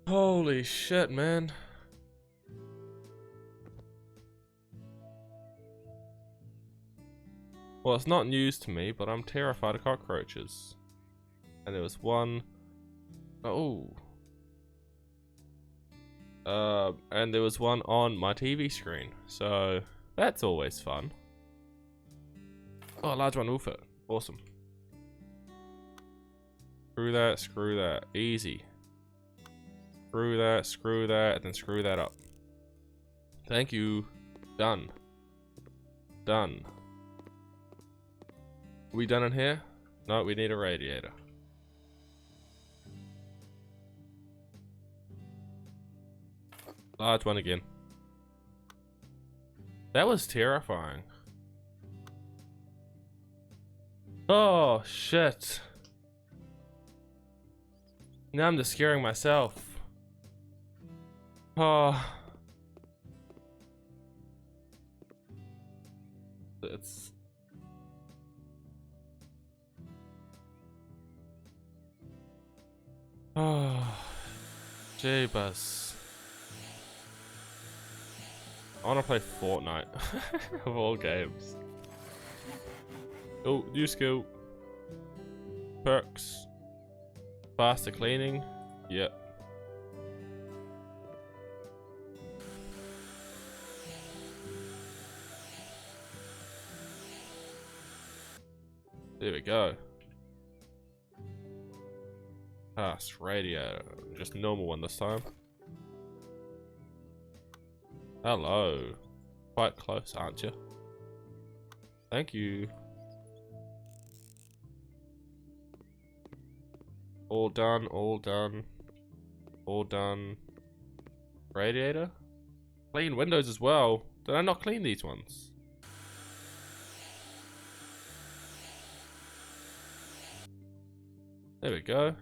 Holy shit, man. Well, it's not news to me, but I'm terrified of cockroaches. And there was one... Oh. And there was one on my TV screen. So, that's always fun. Oh, a large one will fit. Awesome. Screw that. Easy. Screw that, and then screw that up. Thank you. Done. Done. We done in here? No, we need a radiator. Large one again. That was terrifying. Oh, shit. Now I'm just scaring myself. Oh. It's... Oh. Jeebus. I wanna play Fortnite of all games. Oh, new skill. Perks. Faster cleaning. Yep. There we go. Fast radio. Just normal one this time. Hello. Quite close, aren't you? Thank you. All done, all done. All done. Radiator? Clean windows as well. Did I not clean these ones? There we go.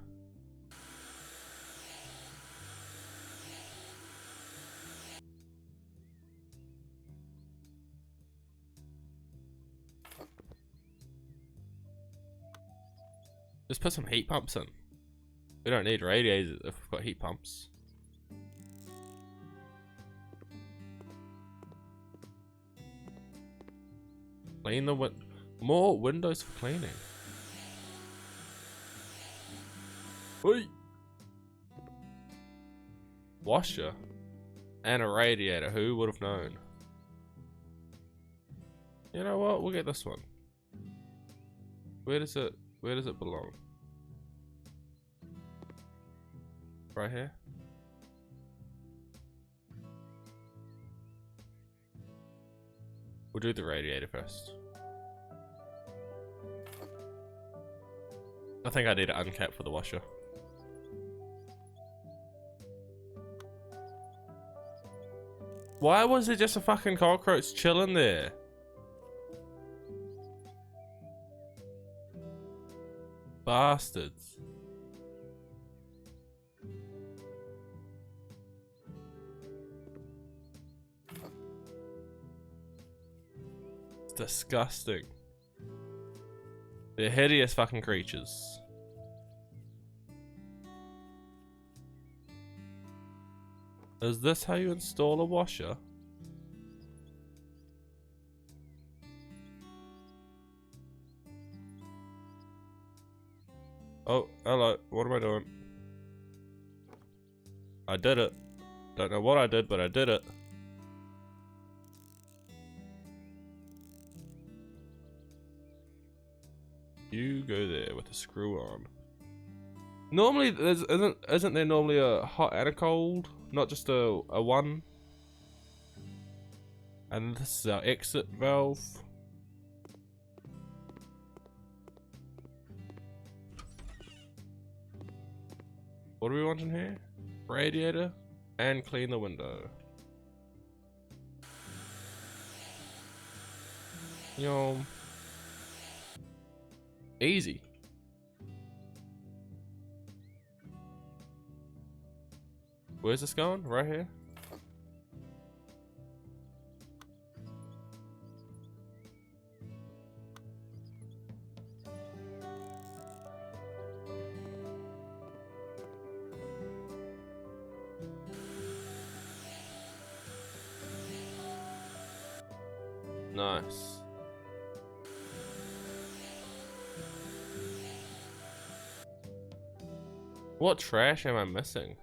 Just put some heat pumps in. We don't need radiators if we've got heat pumps. Clean the more windows for cleaning. Oi! Washer and a radiator. Who would have known? You know what? We'll get this one. Where does it belong? Right here. We'll do the radiator first. I think I need an uncap for the washer. Why was there just a fucking cockroach chilling there? Bastards. It's disgusting. They're hideous fucking creatures. Is this how you install a washer? Oh, hello. What am I doing? I did it. Don't know what I did, but I did it. You go there with a screw on. Normally, isn't there normally a hot and a cold, not just a one? And this is our exit valve. What do we want in here? Radiator and clean the window. Yum. Easy. Where's this going? Right here? Nice. What trash am I missing?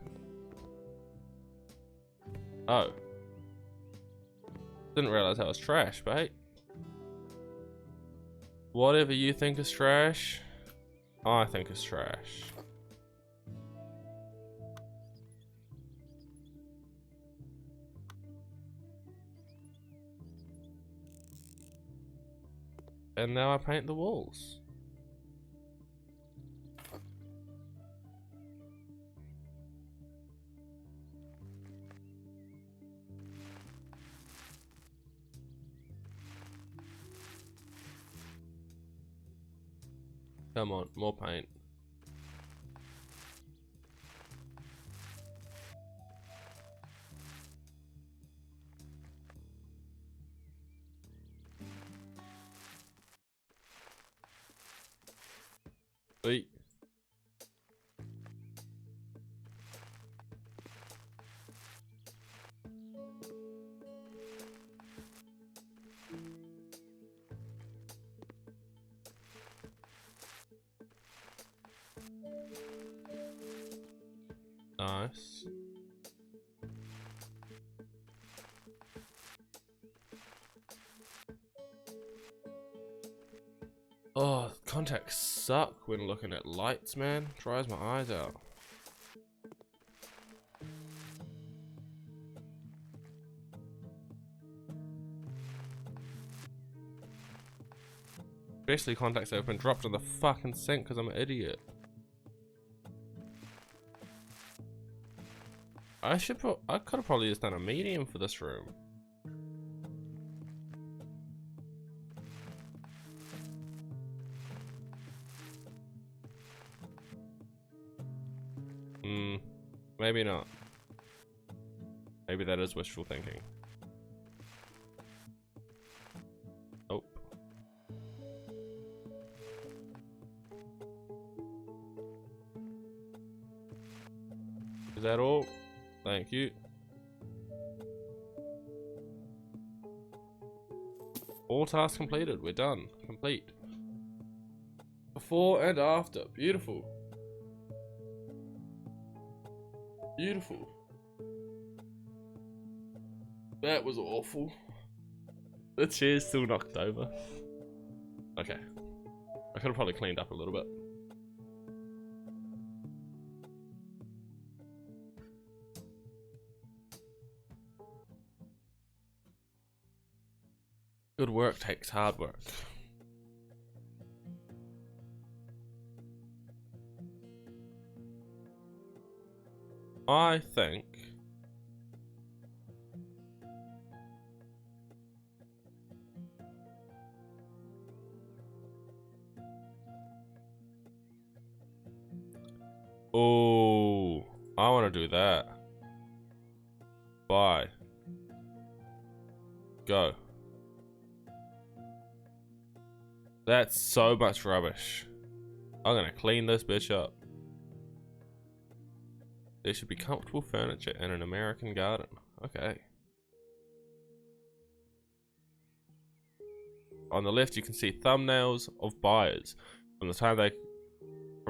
Oh. Didn't realize that was trash, but hey. Whatever you think is trash, I think is trash. And now I paint the walls. Come on, more paint. Wait. Nice. Oh, contacts suck when looking at lights, man. Dries my eyes out. Especially contacts that have been dropped in the fucking sink because I'm an idiot. I could have probably just done a medium for this room. Maybe not. Maybe that is wishful thinking. Oh. Is that all? Thank you. All tasks completed. We're done. Complete. Before and after. Beautiful. Beautiful. That was awful. The chair's still knocked over. Okay. I could have probably cleaned up a little bit. Good work takes hard work. I think oh, I want to do that. Bye. Go. That's so much rubbish. I'm gonna clean this bitch up. There should be comfortable furniture in an American garden. Okay. On the left, you can see thumbnails of buyers. From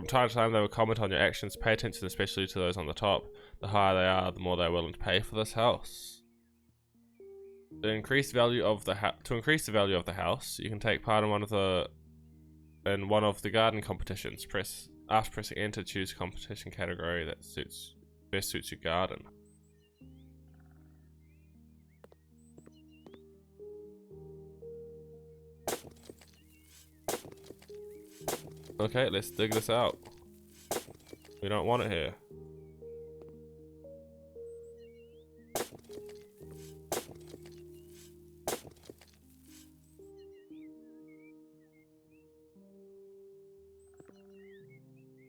time to time, they will comment on your actions. Pay attention, especially to those on the top. The higher they are, the more they're willing to pay for this house. To increase the value of the house, you can take part in one of the garden competitions. After pressing enter, choose a competition category that best suits your garden. Okay, let's dig this out. We don't want it here.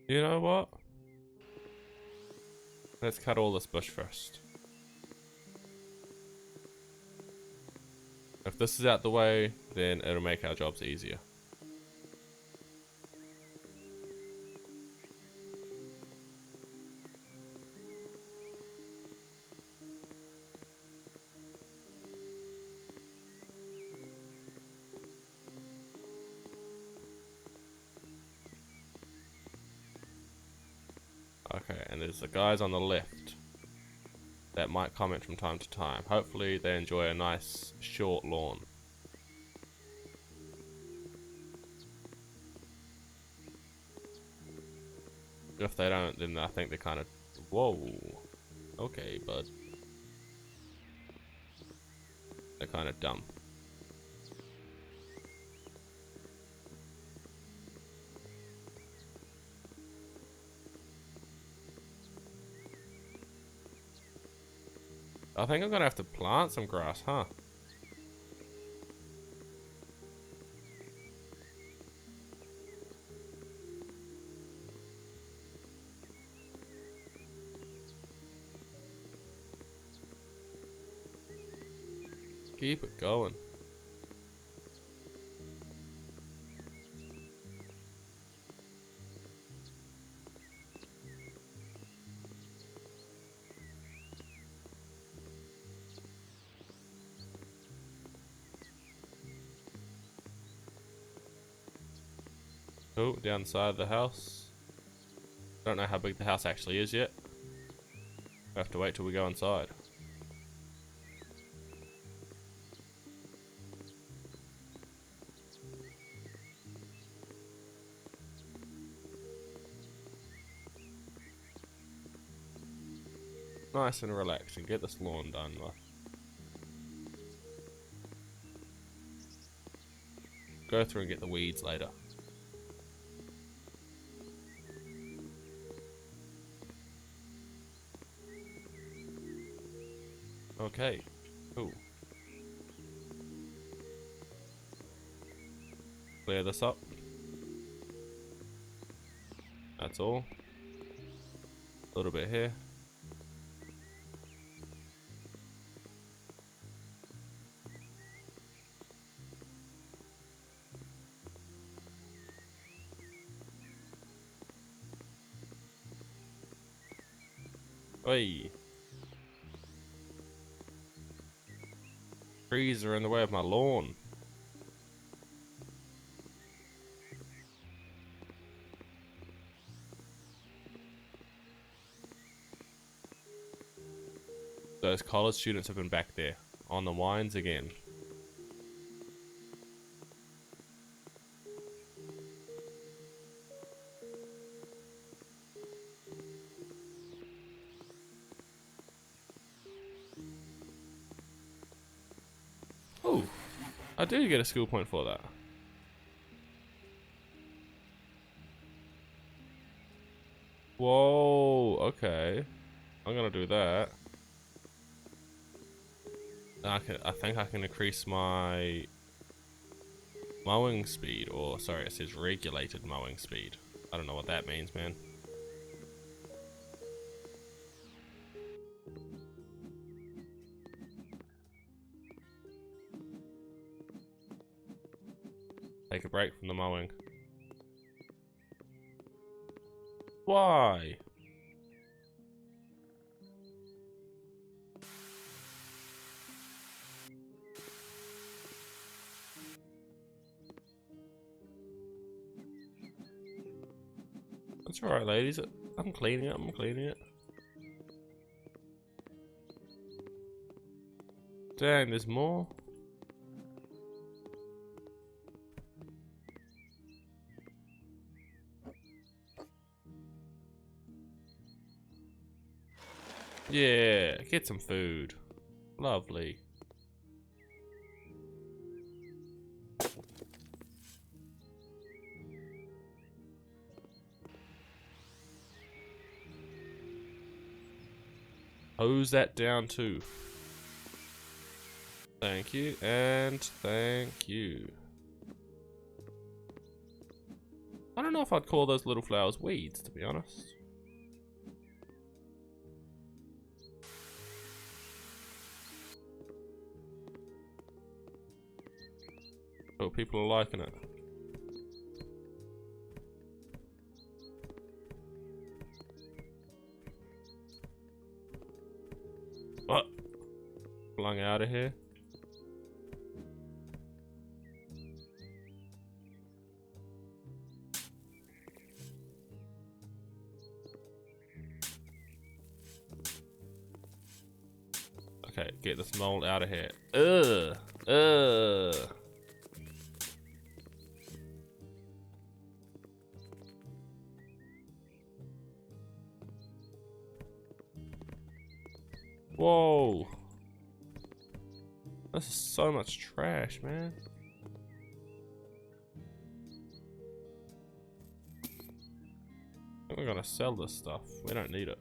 You know what? Let's cut all this bush first. If this is out the way, then it'll make our jobs easier. Okay, and there's the guys on the left that might comment from time to time. Hopefully they enjoy a nice short lawn. If they don't, then I think they're kind of, whoa, okay, bud. They're kind of dumb. I think I'm gonna have to plant some grass, huh? Keep it going. Oh, down the side of the house. Don't know how big the house actually is yet. We have to wait till we go inside. Nice and relaxing. Get this lawn done, though. Go through and get the weeds later. Okay, cool. Clear this up. That's all. A little bit here. Oi. Trees are in the way of my lawn. Those college students have been back there on the wines again. Oh, I do get a skill point for that. Whoa, okay. I'm gonna do that. I think I can increase my mowing speed, or sorry, it says regulated mowing speed. I don't know what that means, man. Take a break from the mowing. Why? That's alright, ladies. I'm cleaning it, I'm cleaning it. Dang, there's more? Yeah, get some food. Lovely. Hose that down too. Thank you, and thank you. I don't know if I'd call those little flowers weeds, to be honest. Oh, people are liking it. What? Flung out of here. Okay, get this mold out of here. Ugh. Ugh. Whoa. This is so much trash, man. I think we're gonna sell this stuff. We don't need it.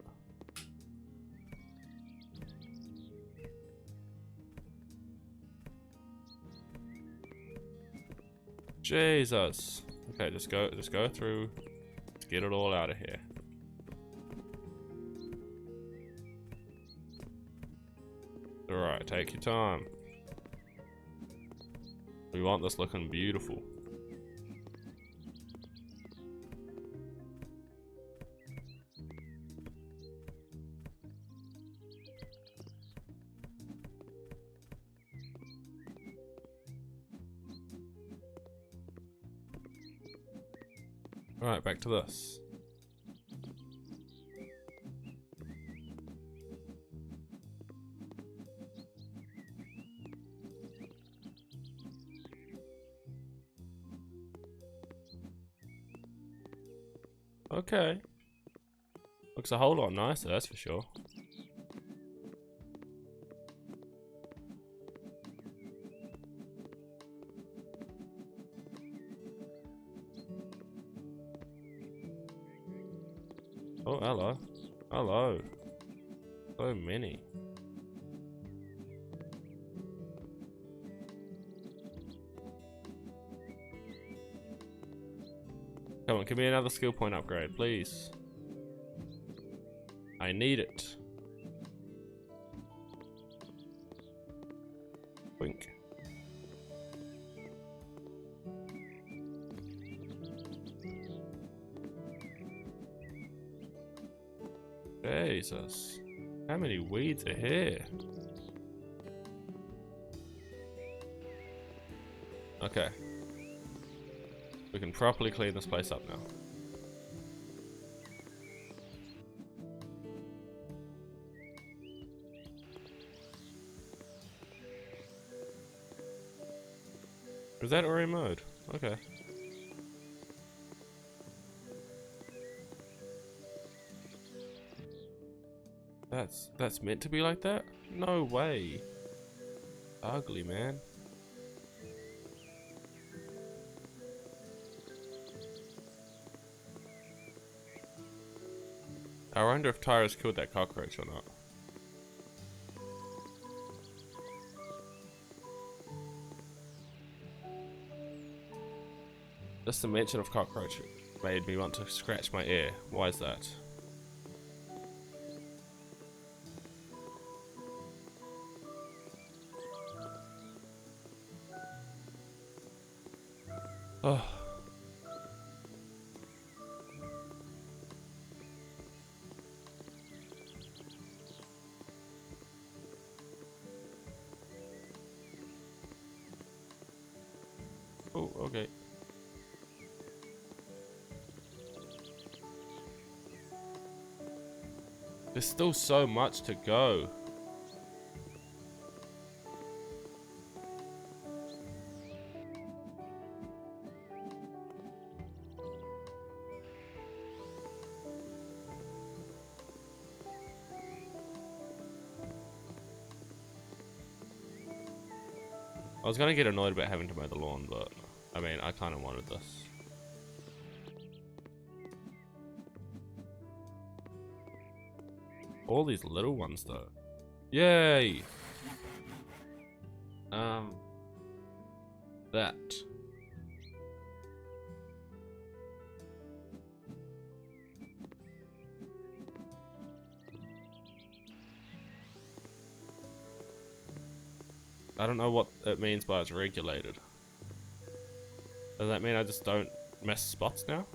Jesus. Okay, just go through. Let's get it all out of here. Alright, take your time. We want this looking beautiful. Alright, back to this. Okay. Looks a whole lot nicer, that's for sure. Oh, hello. Hello. So many. Come on, give me another skill point upgrade, please. I need it. Wink. Jesus. How many weeds are here? Okay. We can properly clean this place up now. Is that already mowed? Okay. That's meant to be like that? No way. Ugly, man. I wonder if Tyra's killed that cockroach or not. Just the mention of cockroach made me want to scratch my ear. Why is that? Oh. Oh, okay. There's still so much to go. I was gonna get annoyed about having to mow the lawn, but I mean, I kind of wanted this. All these little ones, though. Yay! That. I don't know what it means by it's regulated. Does that mean I just don't miss spots now?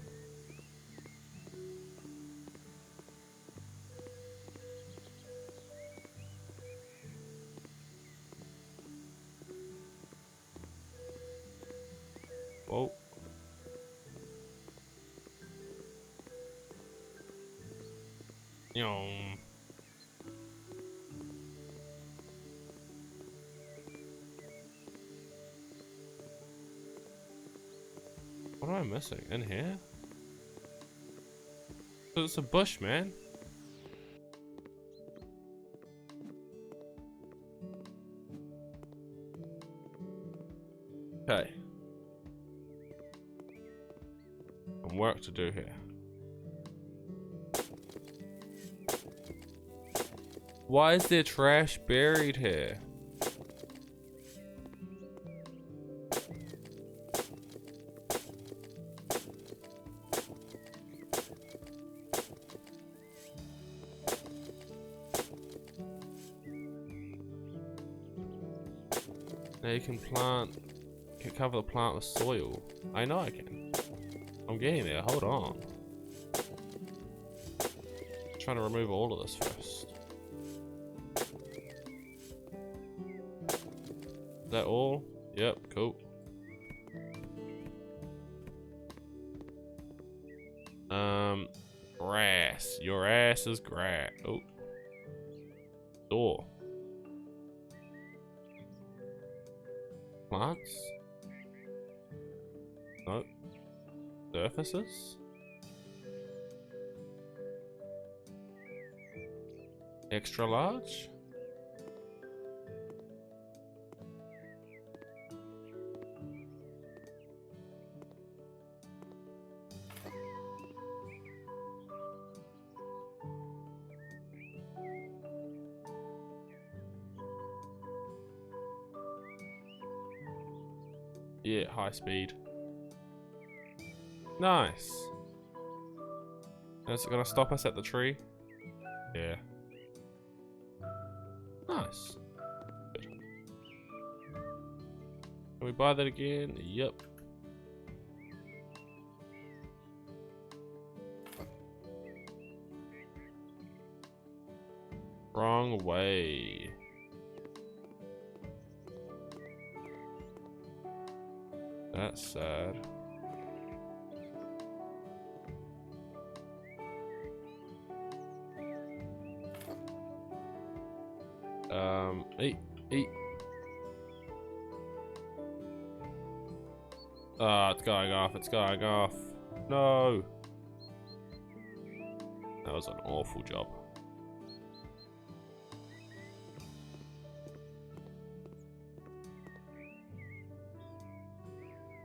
Whoa. Yum. What am I missing? In here? It's a bush, man. Okay. Some work to do here. Why is there trash buried here? Now you can cover the plant with soil. I know I can. I'm getting there, hold on. Trying to remove all of this first. Is that all? Yep, cool. Grass. Your ass is grass. Oh. Door. Plants? Nope. Surfaces? Extra large? Yeah, high speed. Nice. Is it gonna stop us at the tree? Yeah. Nice. Good. Can we buy that again? Yep. Wrong way. That's sad. Eat. Ah, it's going off, it's going off. No. That was an awful job.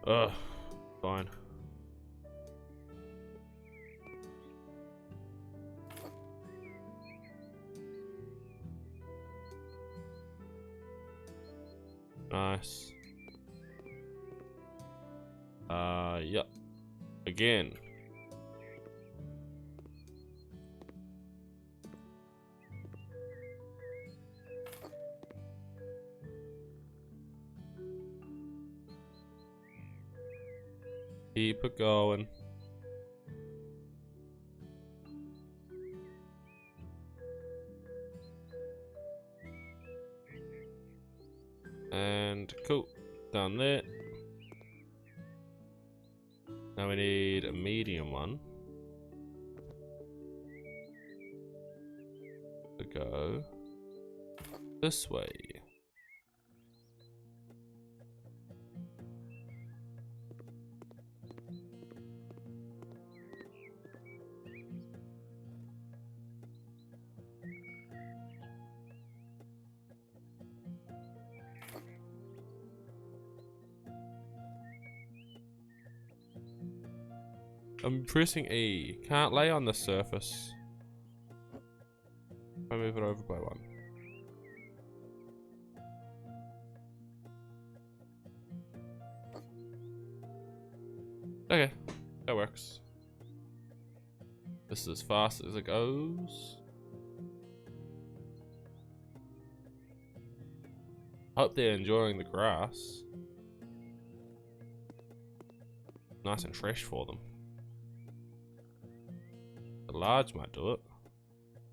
Ugh, fine. Nice. Yep. Again. Keep it going. And cool. Done there. Now we need a medium one to go this way. I'm pressing E. Can't lay on the surface. I move it over by one. Okay, that works. This is as fast as it goes. Hope they're enjoying the grass. Nice and fresh for them. The large might do it.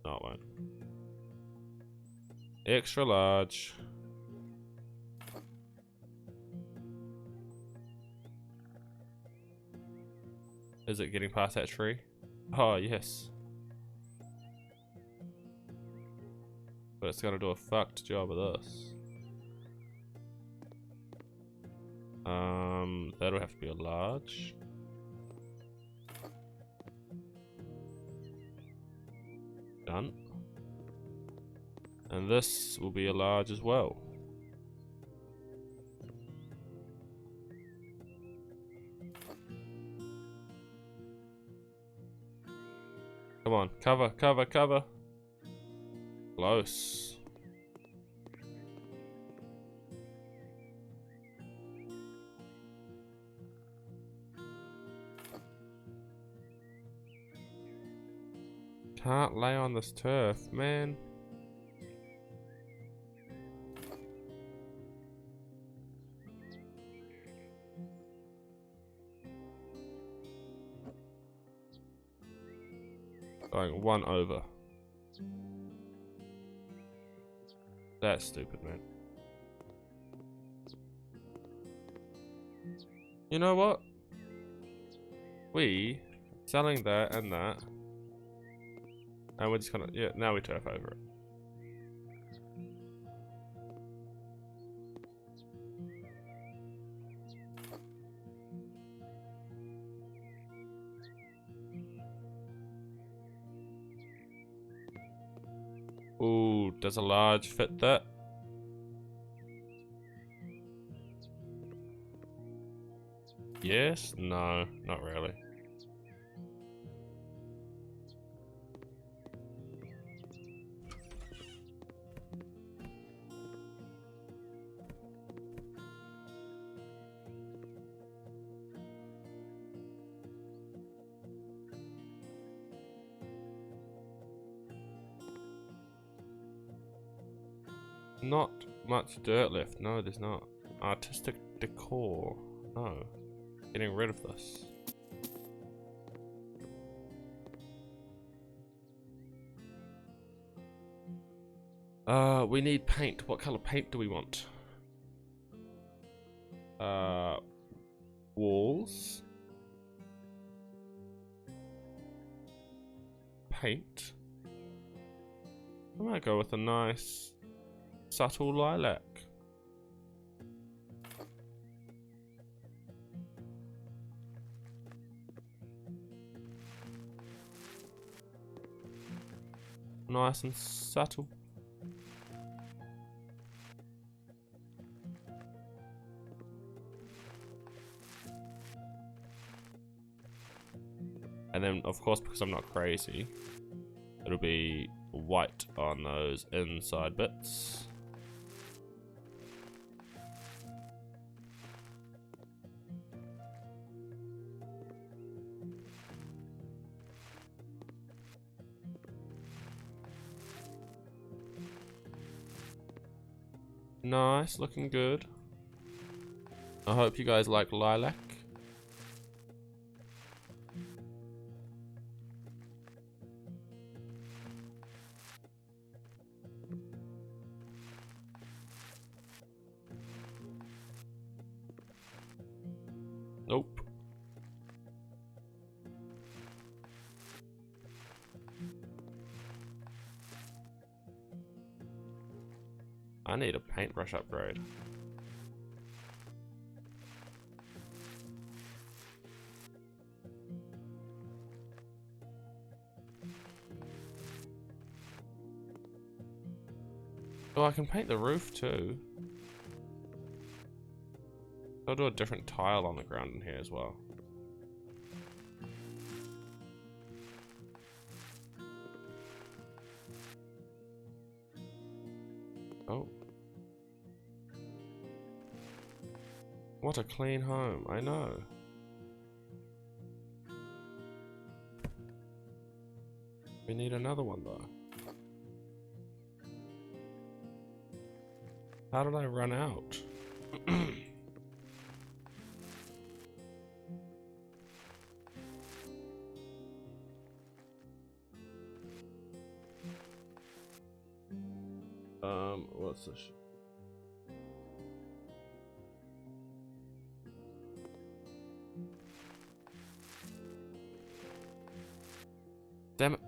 No, it won't. Extra large. Is it getting past that tree? Oh, yes. But it's gonna do a fucked job of this. That'll have to be a large. Done. And this will be a large as well. Come on, cover, cover, cover. Close. Can't lay on this turf, man. Going one over. That's stupid, man. You know what? We selling that and that. And we're just gonna, yeah, now we turf over it. Ooh. Ooh, does a large fit that? Yes? No, not really. Not much dirt left. No, there's not. Artistic decor. No. Getting rid of this. We need paint. What color paint do we want? Walls. Paint. I might go with a nice subtle lilac. Nice and subtle. And then, of course, because I'm not crazy, it'll be white on those inside bits. Nice, looking good. I hope you guys like lilac. Nope. I need a paintbrush upgrade. Oh, I can paint the roof too. I'll do a different tile on the ground in here as well. Oh. What a clean home, I know. We need another one though. How did I run out? What's this? Damn it.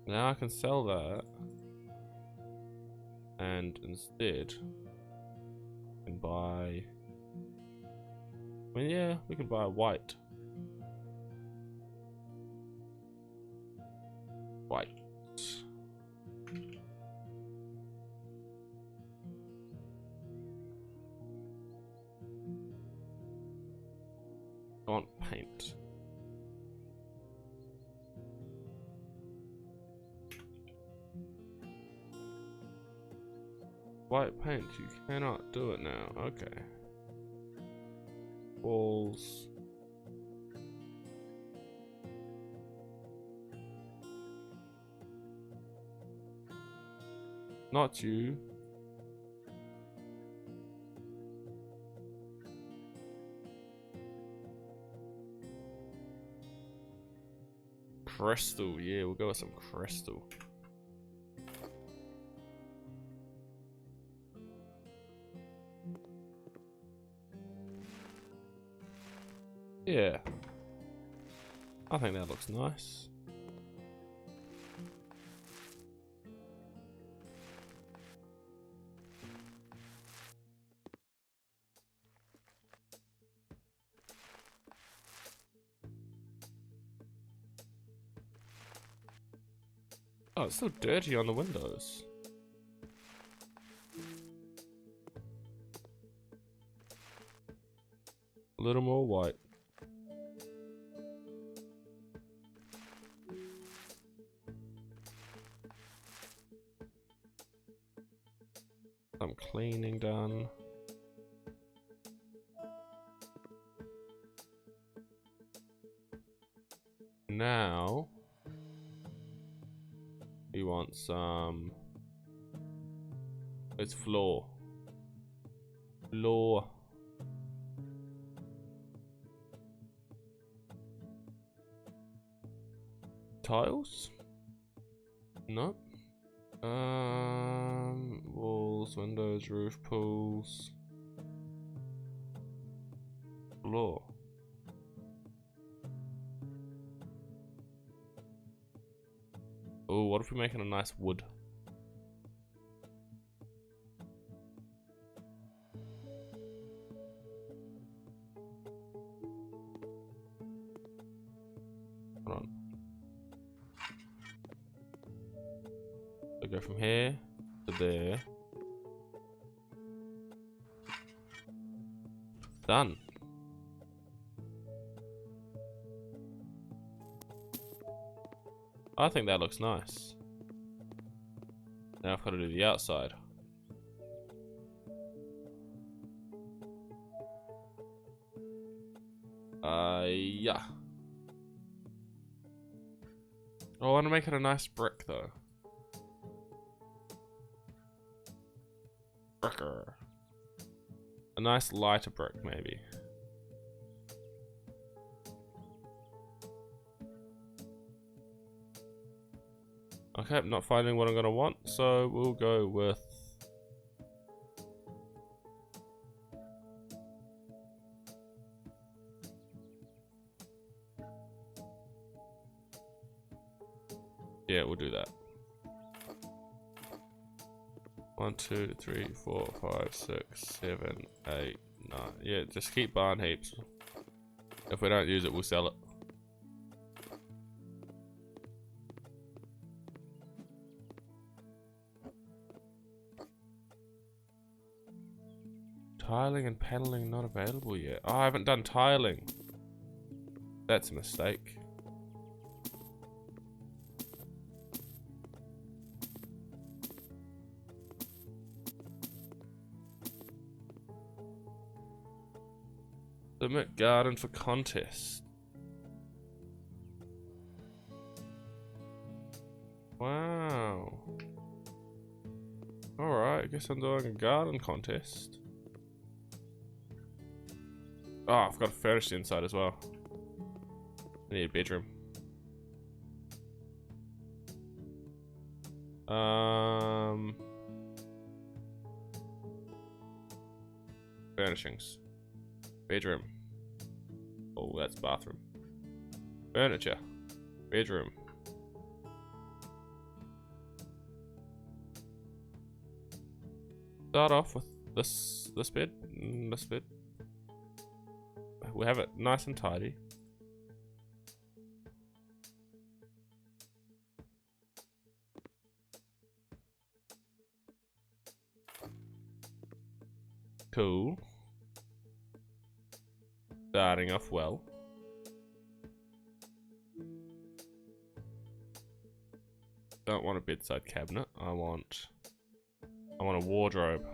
Now I can sell that. And instead, we can buy. Well, yeah, we can buy white. White. I want paint. White paint, you cannot do it now. Okay. Walls. Not you. Crystal, yeah, we'll go with some crystal. Yeah. I think that looks nice. Oh, it's still dirty on the windows. A little more white. Some cleaning done. Now we want some. It's floor. Tiles? No. Walls, windows, roof, pools. Floor. Oh, what if we make it a nice wood? Hold on. So go from here to there. Done. I think that looks nice. Now I've got to do the outside. Yeah. Oh, I want to make it a nice brick though. Bricker. A nice lighter brick maybe. Okay, I'm not finding what I'm gonna want, so we'll go with yeah, we'll do that. 1, 2, 3, 4, 5, 6, 7, 8, 9. Yeah, just keep barn heaps. If we don't use it, we'll sell it. Tiling and paneling not available yet. Oh, I haven't done tiling. That's a mistake. Submit garden for contest. Wow. Alright, I guess I'm doing a garden contest. Oh, I've got to furnish the inside as well. I need a bedroom. Furnishings. Bedroom. Oh, that's bathroom. Furniture. Bedroom. Start off with this bed. This bed. We have it nice and tidy. Cool. Starting off well. Don't want a bedside cabinet. I want a wardrobe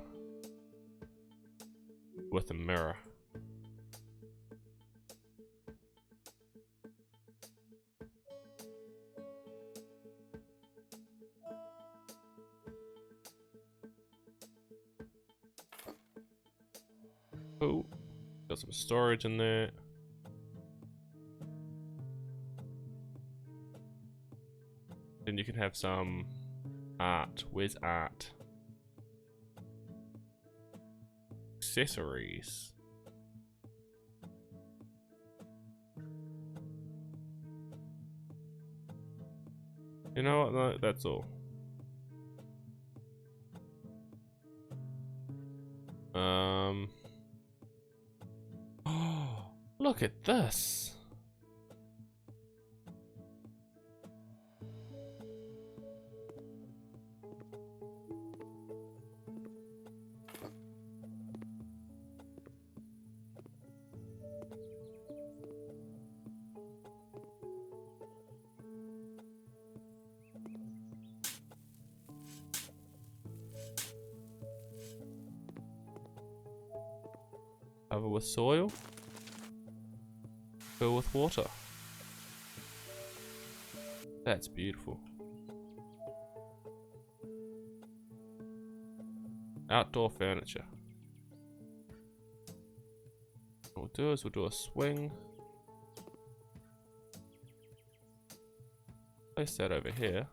with a mirror. Cool. Got some storage in there. Then you can have some art. Where's art? Accessories. You know what? No, that's all. Oh, look at this. Cover with soil. Fill with water. That's beautiful. Outdoor furniture. What we'll do is we'll do a swing. Place that over here.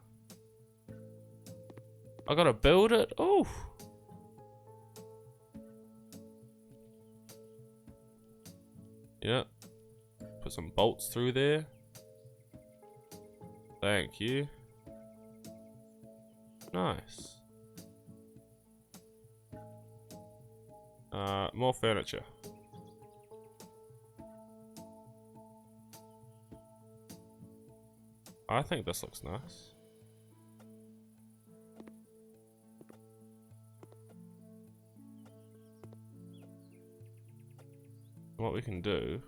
I gotta build it. Oh. Yeah. Put some bolts through there. Thank you. Nice. More furniture. I think this looks nice. What we can do,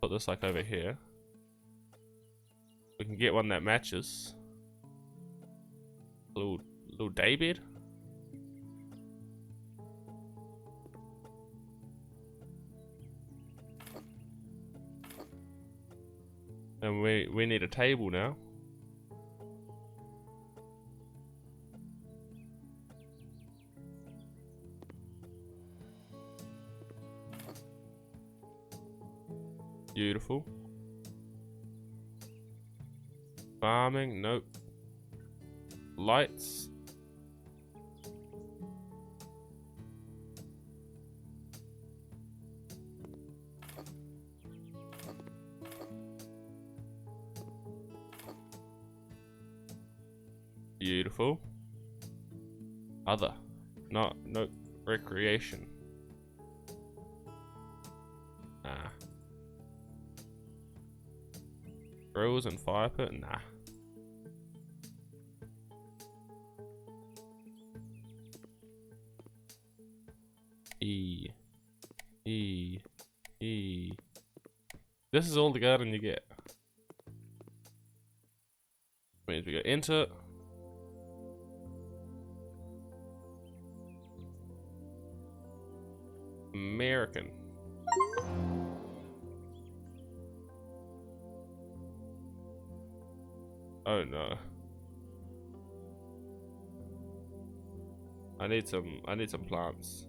put this like over here. We can get one that matches. Little day bed. And we need a table now. Beautiful. Farming, nope. Lights. Beautiful. Other. No, recreation. Nah. Grills and fire pit? Nah. E. This is all the garden you get. Means we go enter. American. Oh no. I need some plants.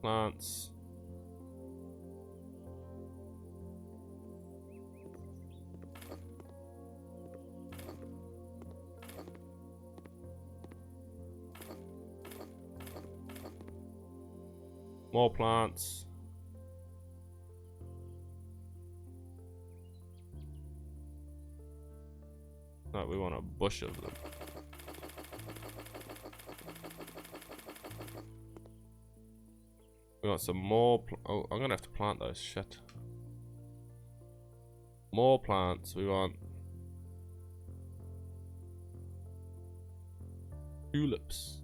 Plants. More plants. No, we want a bush of them. We want some more. Oh, I'm gonna have to plant those. Shit. More plants. We want tulips.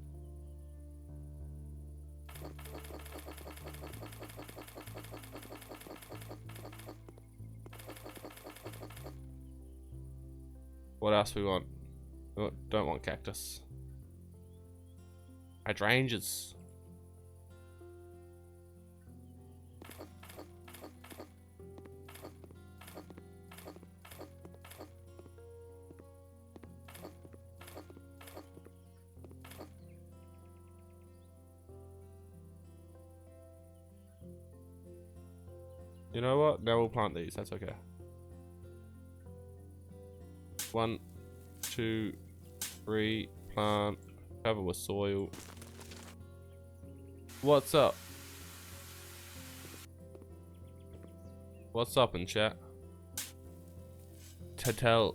What else we want? We don't want cactus. Hydrangeas. You know what? Now we'll plant these. That's okay. 1, 2, 3, plant, cover with soil. What's up? What's up in chat? Tadels.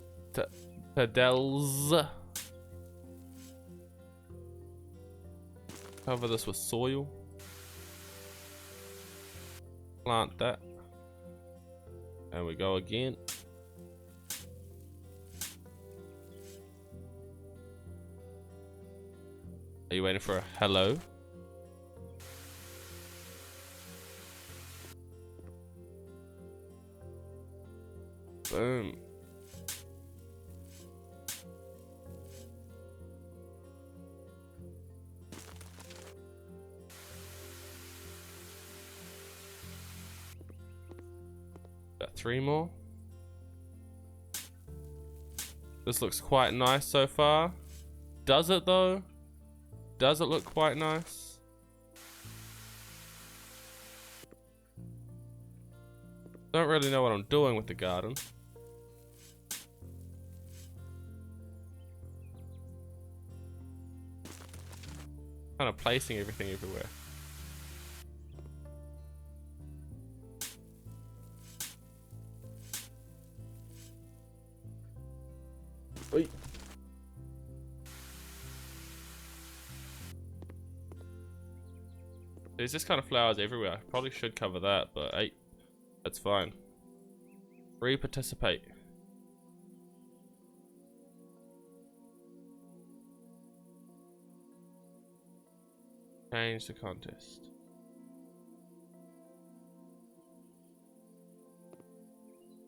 Cover this with soil. Plant that. And we go again. Are you waiting for a hello? Boom. 3 more. This looks quite nice so far. Does it though? Does it look quite nice? Don't really know what I'm doing with the garden. Kind of placing everything everywhere. Oi. There's just kind of flowers everywhere. I probably should cover that, but hey, that's fine. Free participate. Change the contest.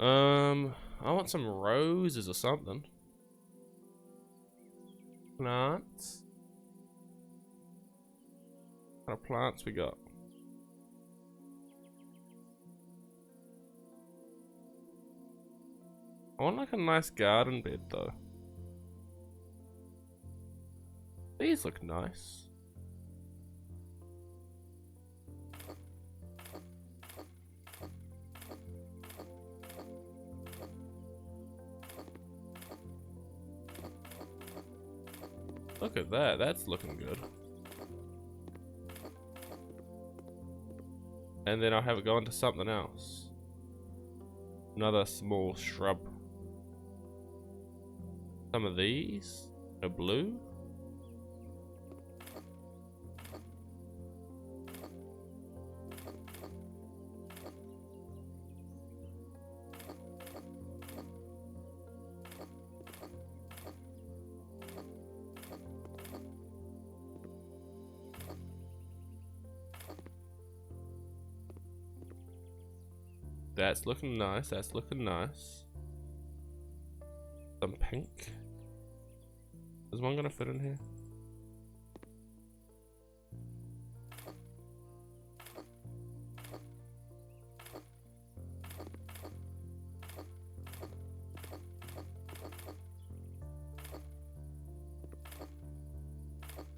I want some roses or something. Plants. What kind of plants we got? I want like a nice garden bed though. These look nice. Look at that, that's looking good. And then I'll have it go into something else. Another small shrub. Some of these are blue. That's looking nice, that's looking nice. Some pink. Is one gonna fit in here?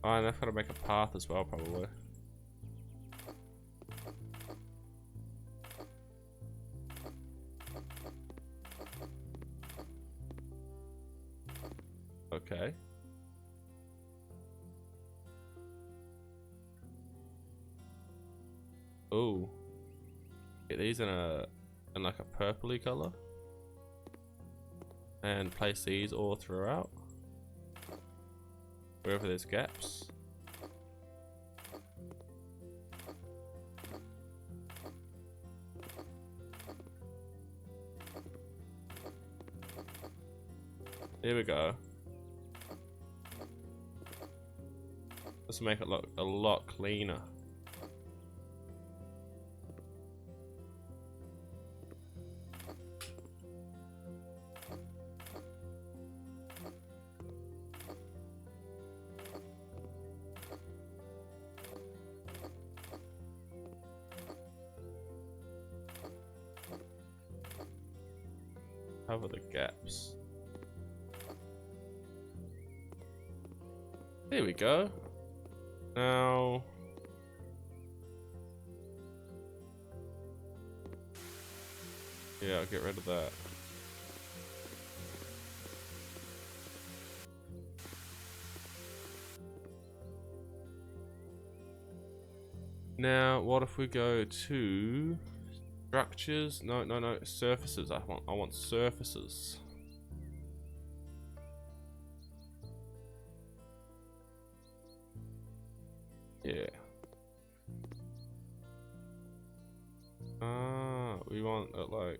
Oh, and I've got to make a path as well, probably. Okay. Oh. Get these in like a purpley color. And place these all throughout. Wherever there's gaps. There we go. This will make it look a lot cleaner. Cover the gaps. There we go. Now, yeah, I'll get rid of that. Now, what if we go to structures? No, no, no, surfaces. I want surfaces. Yeah. Ah, we want it like.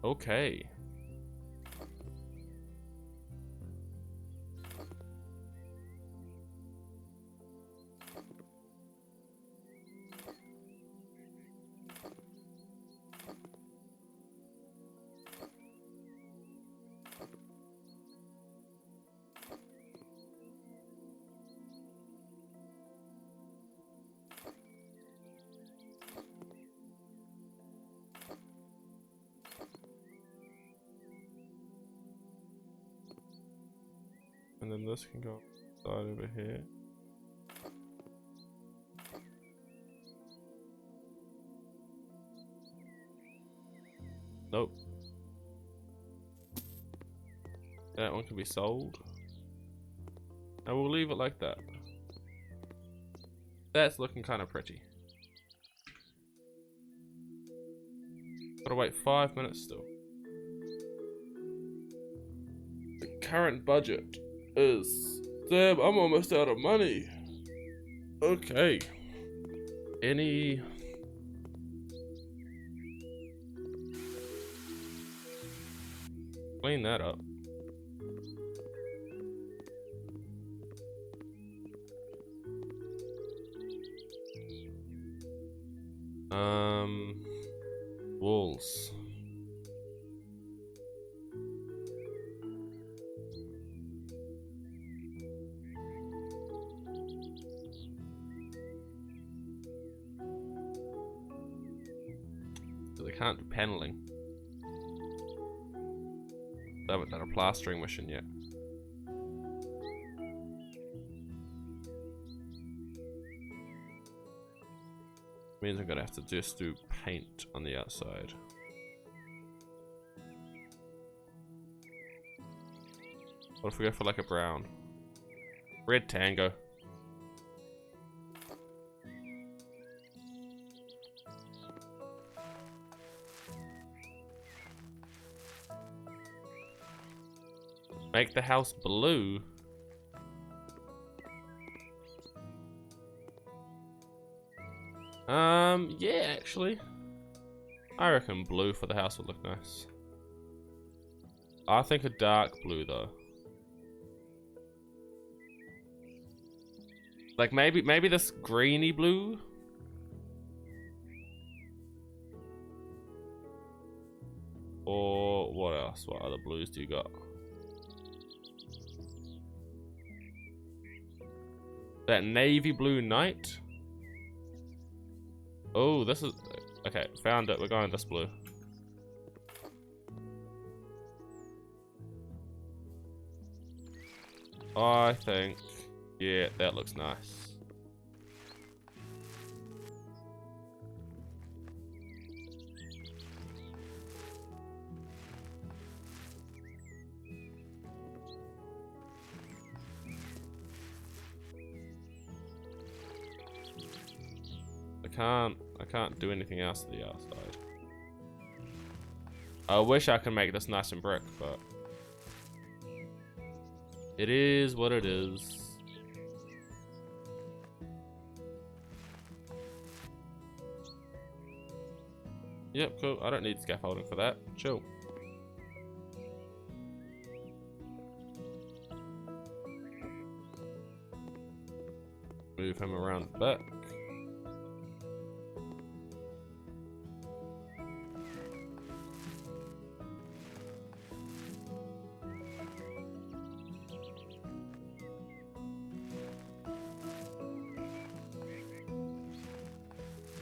Okay. And then this can go side over here. Nope. That one can be sold. And we'll leave it like that. That's looking kind of pretty. Gotta wait 5 minutes still. The current budget is... Damn, I'm almost out of money. Okay. Any... Clean that up. Walls. So they can't do paneling. They haven't done a plastering mission yet. Means I'm gonna have to just do paint on the outside. What if we go for like a brown? Red tango. Make the house blue. Yeah, actually. I reckon blue for the house would look nice. I think a dark blue though. Like maybe this greeny blue. Or what else? What other blues do you got? That navy blue night. Oh, this is... Okay, found it. We're going this blue. I think... Yeah, that looks nice. I can't do anything else to the outside. I wish I could make this nice and brick, but it is what it is. Yep, cool. I don't need scaffolding for that. Chill. Move him around the back.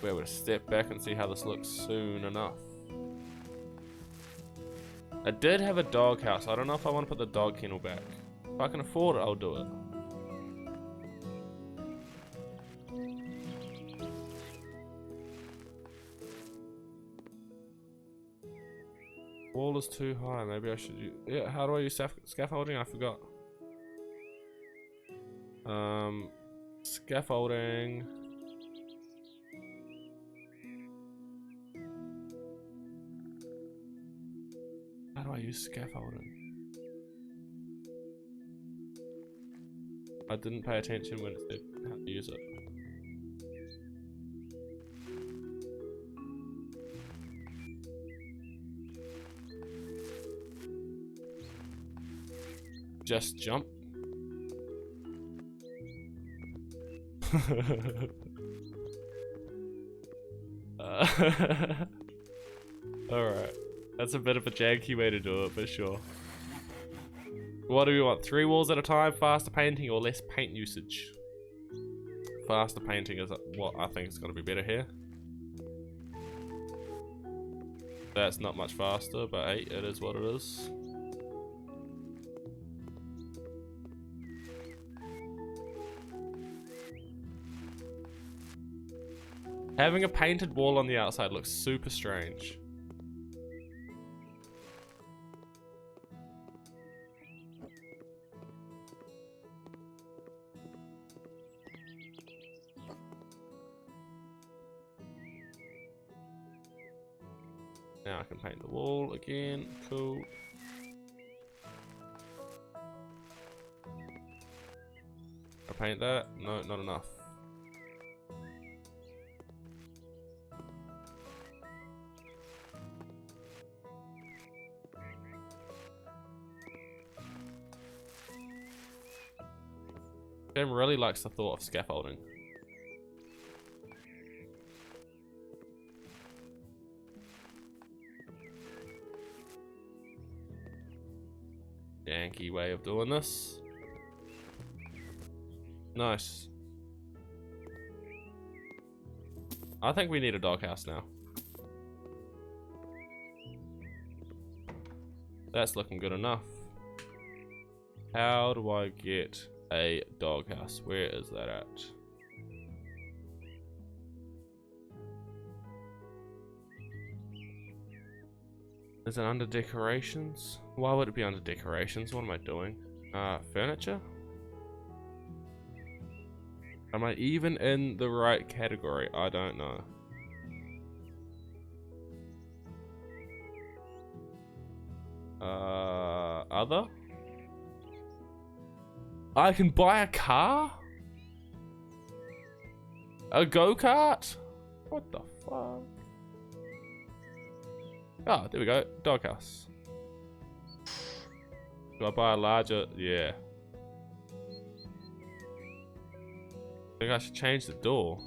Be able to step back and see how this looks soon enough. I did have a dog house. I don't know if I want to put the dog kennel back. If I can afford it, I'll do it. Wall is too high. Maybe I should use... Yeah, how do I use scaffolding? I forgot. Scaffolding... How do I use scaffolding? I didn't pay attention when it said how to use it. Just jump. Alright. That's a bit of a janky way to do it, but sure. What do we want? 3 walls at a time, faster painting, or less paint usage? Faster painting is what I think is going to be better here. That's not much faster, but hey, it is what it is. Having a painted wall on the outside looks super strange. Now I can paint the wall again. Cool. I paint that? No, not enough. Ben really likes the thought of scaffolding. Yankee way of doing this. Nice. I think we need a doghouse now. That's looking good enough. How do I get a doghouse? Where is that at? Is it under decorations? Why would it be under decorations? What am I doing? Furniture? Am I even in the right category? I don't know. Other? I can buy a car? A go-kart? What the fuck? Oh, there we go. Doghouse. Do I buy a larger? Yeah. I think I should change the door.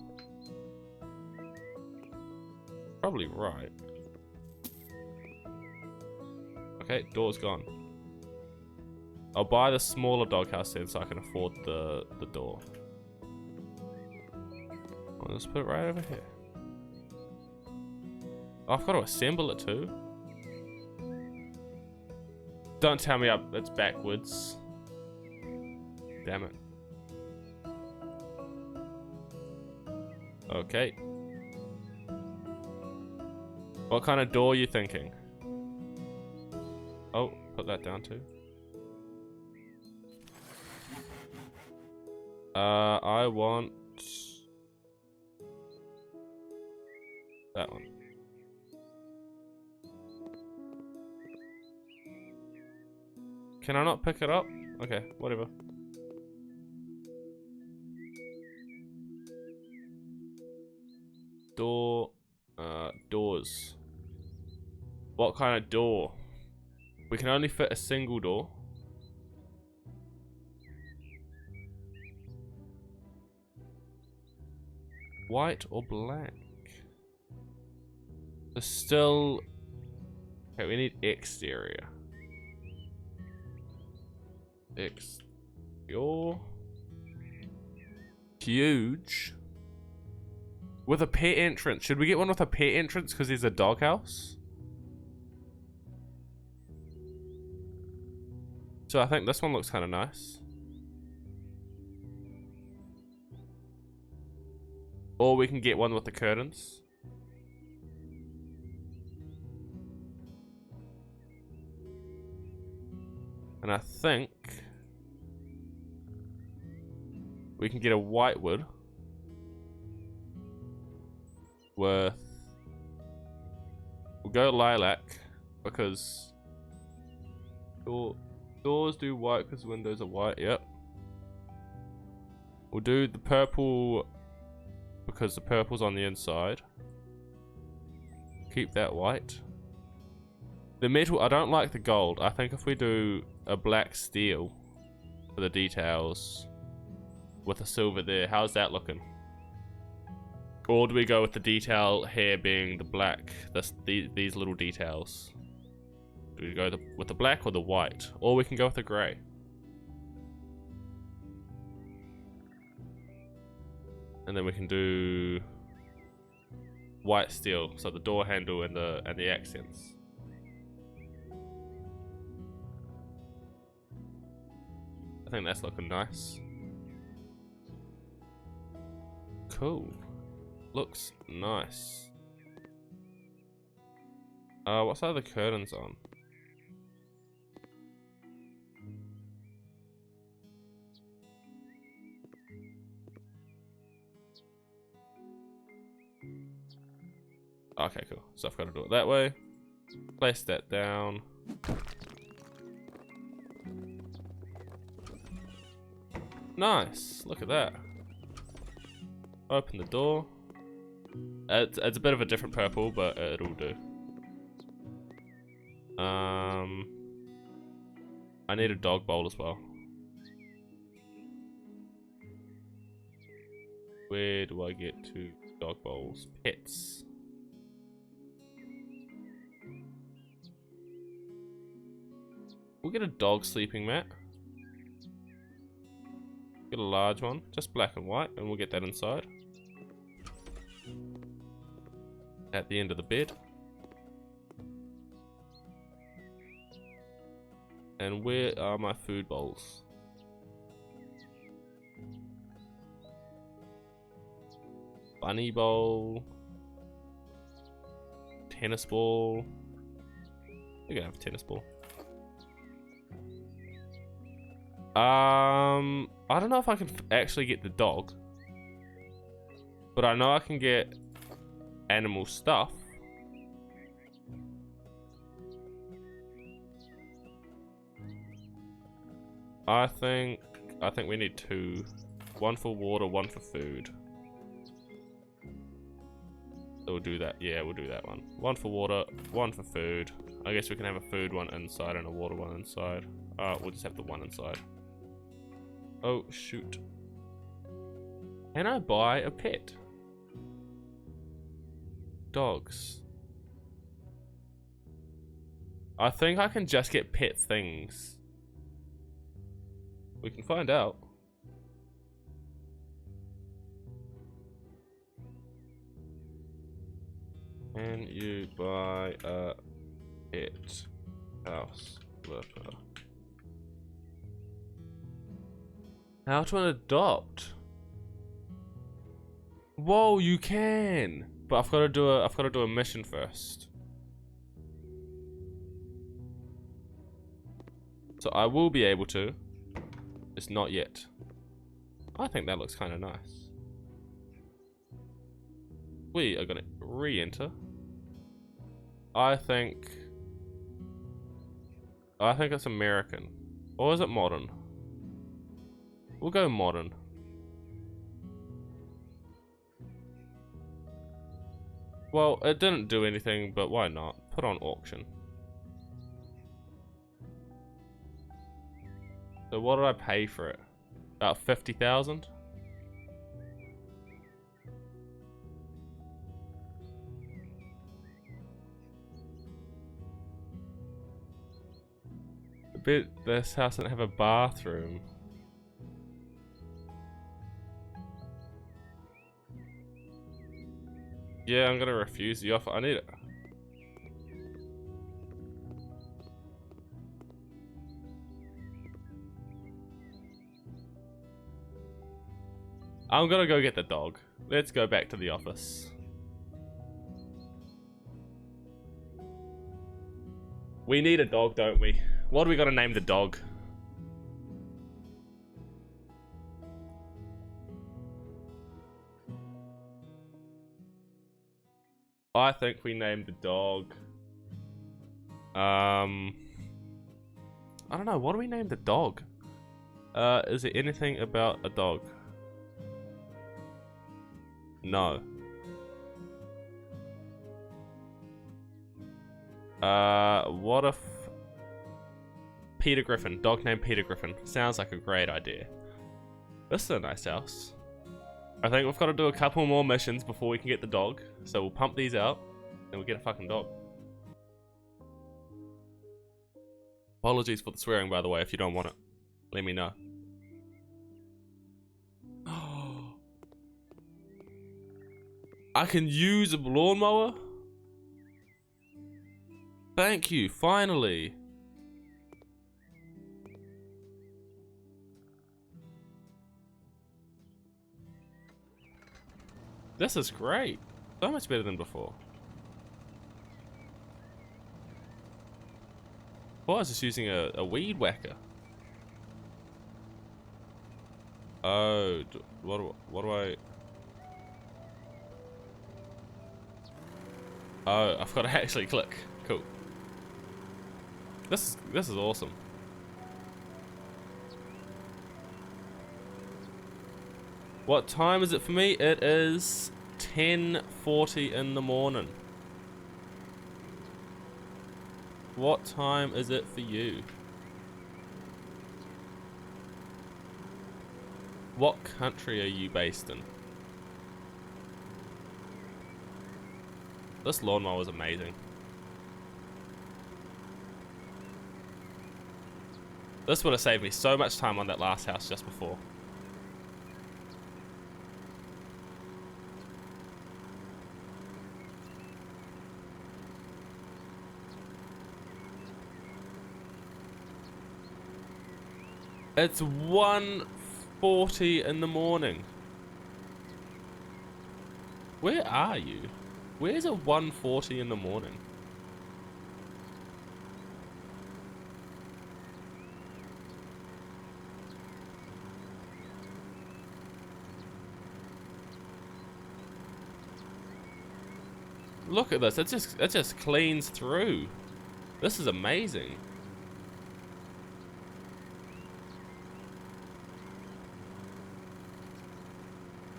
Probably right. Okay, door's gone. I'll buy the smaller doghouse then so I can afford the door. I'll just put it right over here. Oh, I've got to assemble it too. Don't tell me it's backwards. Damn it. Okay. What kind of door are you thinking? Oh, put that down too. I want that one. Can I not pick it up? Okay, whatever. Door, doors. What kind of door? We can only fit a single door. White or black? There's still... Okay, we need exterior. Exterior. Huge. With a pet entrance. Should we get one with a pet entrance because there's a doghouse? So I think this one looks kind of nice. Or we can get one with the curtains. And I think we can get a whitewood with... We'll go lilac because doors do white because windows are white. Yep. We'll do the purple because the purple's on the inside. Keep that white. The metal, I don't like the gold. I think if we do a black steel for the details with a silver there, how's that looking? Or do we go with the detail here being the black, these little details? Do we go with the black or the white? Or we can go with the grey. And then we can do white steel, so the door handle and the accents. I think that's looking nice. Cool. Looks nice. What side are the curtains on? Okay, cool. So I've got to do it that way. Place that down. Nice. Look at that. Open the door. It's a bit of a different purple, but it'll do. I need a dog bowl as well. Where do I get to dog bowls? Pets. We'll get a dog sleeping mat. Get a large one, just black and white, and we'll get that inside. At the end of the bed. And where are my food bowls? Bunny bowl. Tennis ball. We're gonna have a tennis ball. I don't know if I can actually get the dog, but I know I can get animal stuff. I think we need two. One for water, one for food. So we'll do that. Yeah, we'll do that one. One for water, one for food. I guess we can have a food one inside and a water one inside. We'll just have the one inside. Oh, shoot. Can I buy a pet? Dogs. I think I can just get pet things. We can find out. Can you buy a pet house flipper? How to adopt? Whoa, you can! But I've got to do a mission first. So I will be able to. It's not yet. I think that looks kind of nice. We are gonna re-enter. I think it's American. Or is it modern? We'll go modern. Well, it didn't do anything, but why not? Put on auction. So what did I pay for it? About 50,000? This house doesn't have a bathroom. Yeah, I'm gonna refuse the offer. I need it. I'm gonna go get the dog. Let's go back to the office. We need a dog, don't we? What are we gonna name the dog? I think we named the dog. I don't know. What do we name the dog? Is there anything about a dog? No. What if Peter Griffin? Dog named Peter Griffin. Sounds like a great idea. This is a nice house. I think we've got to do a couple more missions before we can get the dog. So we'll pump these out and we'll get a fucking dog. Apologies for the swearing, by the way. If you don't want it, let me know. I can use a lawnmower? Thank you, finally. This is great. So much better than before. Well, I was just using a weed whacker. Oh, what do I... Oh, I've got to actually click. Cool. This is awesome. What time is it for me? It is 10:40 in the morning. What time is it for you? What country are you based in? This lawnmower is amazing. This would have saved me so much time on that last house just before. It's 1:40 in the morning. Where are you? Where's it 1:40 in the morning? Look at this. It just cleans through. This is amazing.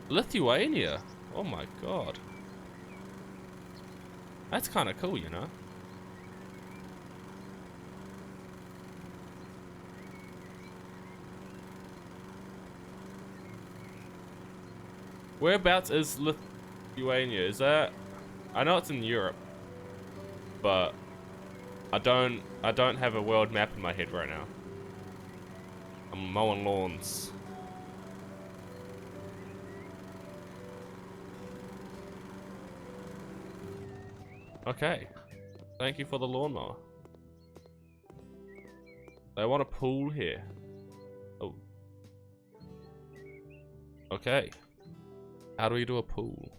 Lithuania. Oh my god. That's kind of cool, you know. Whereabouts is Lithuania? Is that... I know it's in Europe, but I don't have a world map in my head right now. I'm mowing lawns. Okay. Thank you for the lawnmower. They want a pool here. Oh. Okay. How do we do a pool?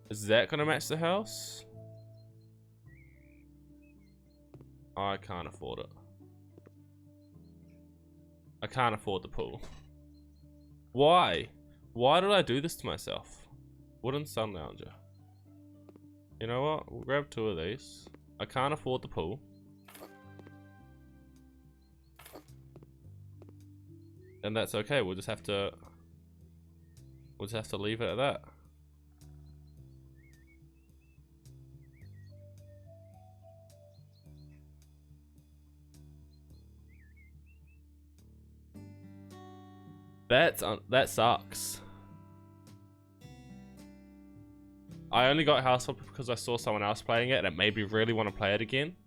Is that gonna match the house? I can't afford it. I can't afford the pool. Why? Why did I do this to myself? Wooden sun lounger. You know what? We'll grab 2 of these. I can't afford the pool. And that's okay. We'll just have to leave it at that. That sucks. I only got House Flipper because I saw someone else playing it and it made me really want to play it again.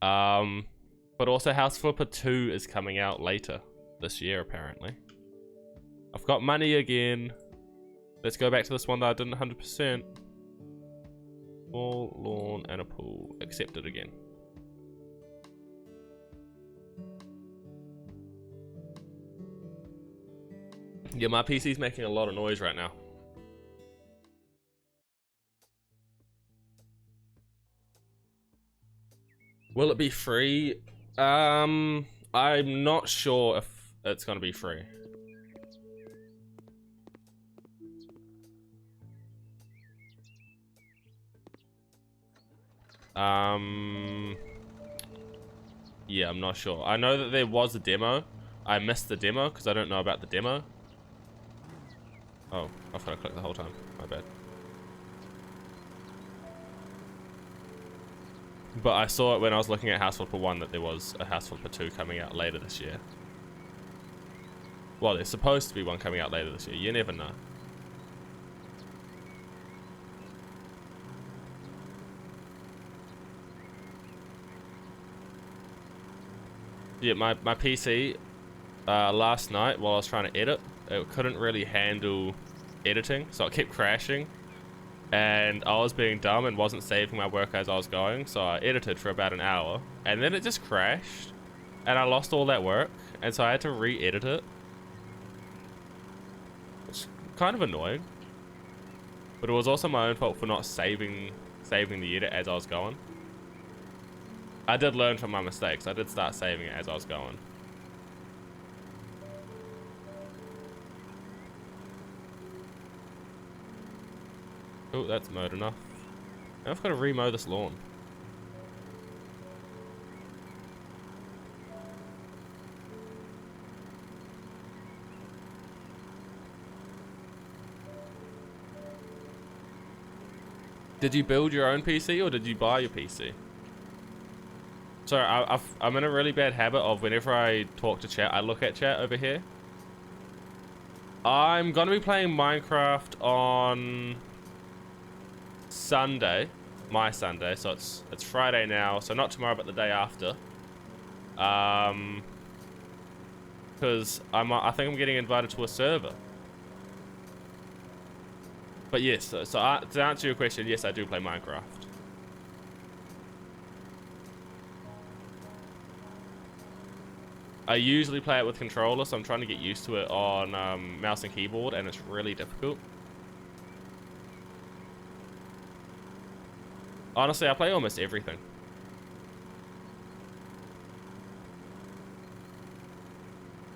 But also House Flipper 2 is coming out later this year apparently. I've got money again. Let's go back to this one that I didn't 100%. Small lawn and a pool. Accepted again. Yeah, my PC's making a lot of noise right now. Will it be free? I'm not sure if it's gonna be free. Yeah, I'm not sure. I know that there was a demo. I missed the demo because I don't know about the demo. Oh, I've got to click the whole time. My bad. But I saw it when I was looking at House Flipper 1 that there was a House Flipper 2 coming out later this year. Well, there's supposed to be one coming out later this year. You never know. Yeah, my PC last night while I was trying to edit, it couldn't really handle editing, so it kept crashing. And I was being dumb and wasn't saving my work as I was going, so I edited for about an hour. And then it just crashed, and I lost all that work, and so I had to re-edit it. kind of annoying. But it was also my own fault for not saving the edit as I was going. I did learn from my mistakes. I did start saving it as I was going. Oh, that's mowed enough. Now I've got to remow this lawn. Did you build your own PC or did you buy your PC? Sorry, I'm in a really bad habit of whenever I talk to chat, I look at chat over here. I'm gonna be playing Minecraft on Sunday, my Sunday, so it's Friday now, so not tomorrow but the day after. Because I think I'm getting invited to a server. But yes, to answer your question, yes, I do play Minecraft. I usually play it with controller, so I'm trying to get used to it on mouse and keyboard, and it's really difficult. Honestly, I play almost everything.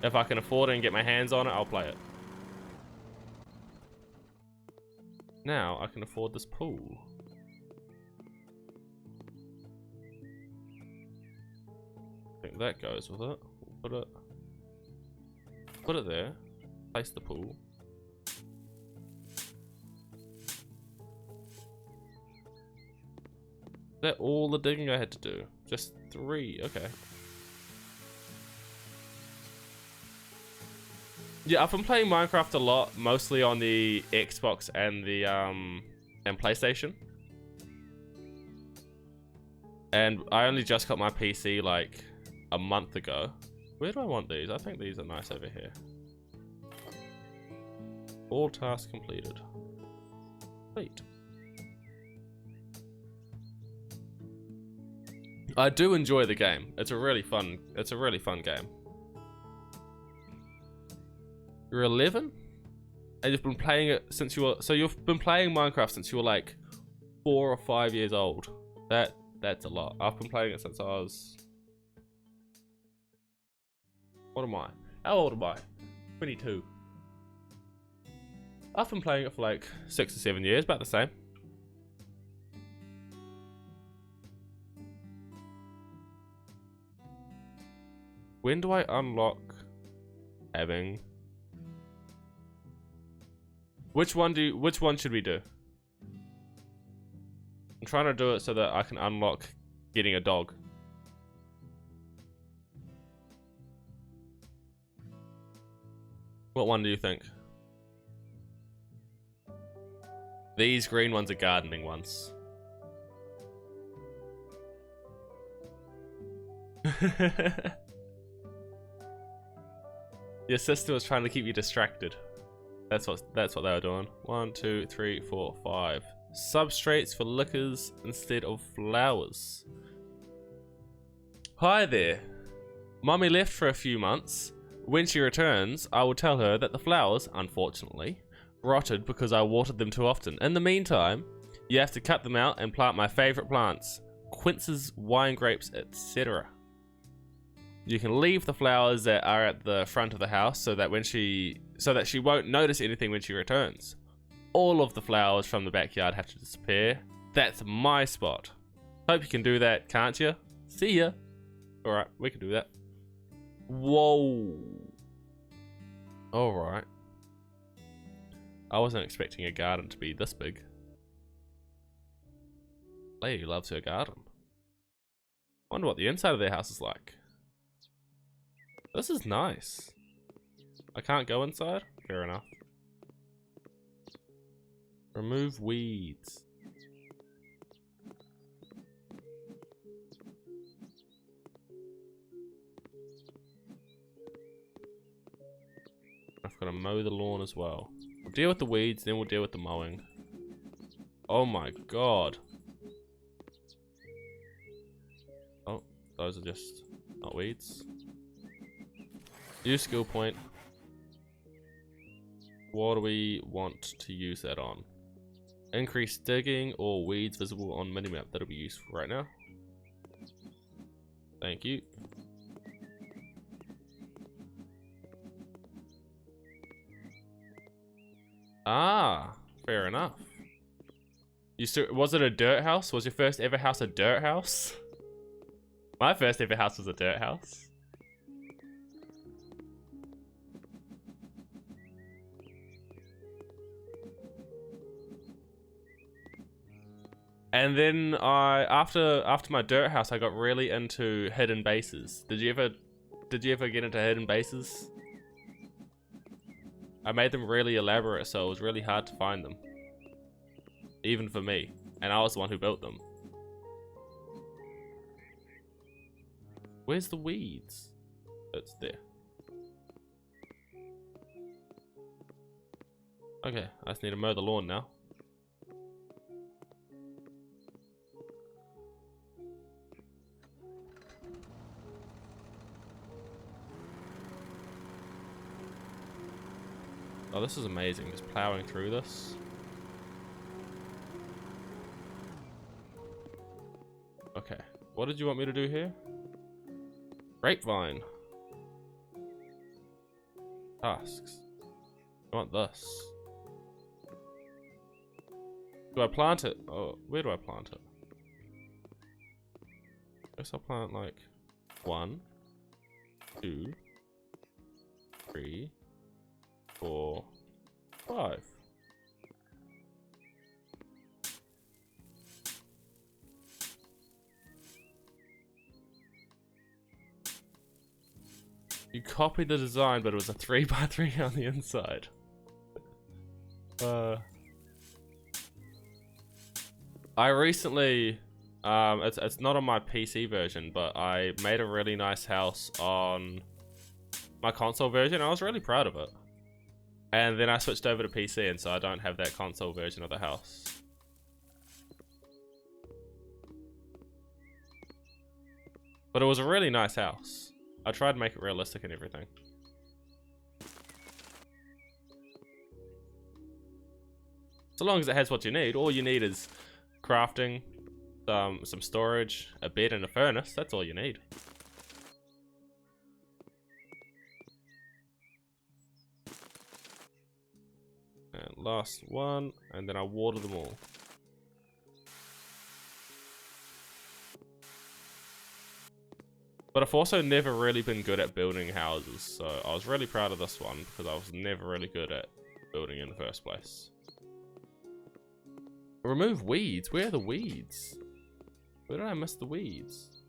If I can afford it and get my hands on it, I'll play it. Now I can afford this pool. I think that goes with it. We'll put it there. Place the pool. Is that all the digging I had to do? Just 3, okay. Yeah, I've been playing Minecraft a lot, mostly on the Xbox and the and PlayStation. And I only just got my PC like a month ago. Where do I want these? I think these are nice over here. All tasks completed. Wait. I do enjoy the game. It's a really fun game. You're 11? And you've been playing it since you were... So you've been playing Minecraft since you were like 4 or 5 years old. That's a lot. I've been playing it since I was... What am I? How old am I? 22. I've been playing it for like 6 or 7 years, about the same. When do I unlock having... Which one should we do? I'm trying to do it so that I can unlock getting a dog. What one do you think? These green ones are gardening ones. Your sister was trying to keep you distracted. That's what they were doing. 1, 2, 3, 4, 5. Substrates for liquors instead of flowers. Hi there. Mummy left for a few months. When she returns, I will tell her that the flowers, unfortunately, rotted because I watered them too often. In the meantime, you have to cut them out and plant my favorite plants. Quinces, wine grapes, etc. You can leave the flowers that are at the front of the house so that she won't notice anything when she returns. All of the flowers from the backyard have to disappear. That's my spot. Hope you can do that, can't you? See ya. Alright, we can do that. Whoa. Alright. I wasn't expecting a garden to be this big. Lady loves her garden. Wonder what the inside of their house is like. This is nice. I can't go inside? Fair enough. Remove weeds. I've got to mow the lawn as well. We'll deal with the weeds, then we'll deal with the mowing. Oh my god. Oh, those are just not weeds. Use skill point. What do we want to use that on? Increase digging or weeds visible on minimap. That'll be useful right now. Thank you. Ah, fair enough. Was it a dirt house? Was your first ever house a dirt house? My first ever house was a dirt house. And then after my dirt house, I got really into hidden bases. Did you ever get into hidden bases? I made them really elaborate, so it was really hard to find them. Even for me. And I was the one who built them. Where's the weeds? It's there. Okay, I just need to mow the lawn now. Oh, this is amazing, just plowing through this. Okay, what did you want me to do here? Grapevine. Tasks. I want this. Do I plant it? Oh, where do I plant it? I guess I'll plant like 1, 2, 3, 4, 5. You copied the design, but it was a 3x3 on the inside. I recently, it's not on my PC version, but I made a really nice house on my console version. I was really proud of it. And then I switched over to PC, and so I don't have that console version of the house. But it was a really nice house. I tried to make it realistic and everything. So long as it has what you need. All you need is crafting, some storage, a bed, and a furnace. That's all you need. And last one, and then I water them all. But I've also never really been good at building houses, so I was really proud of this one because I was never really good at building in the first place. Remove weeds? Where are the weeds? Where did I miss the weeds?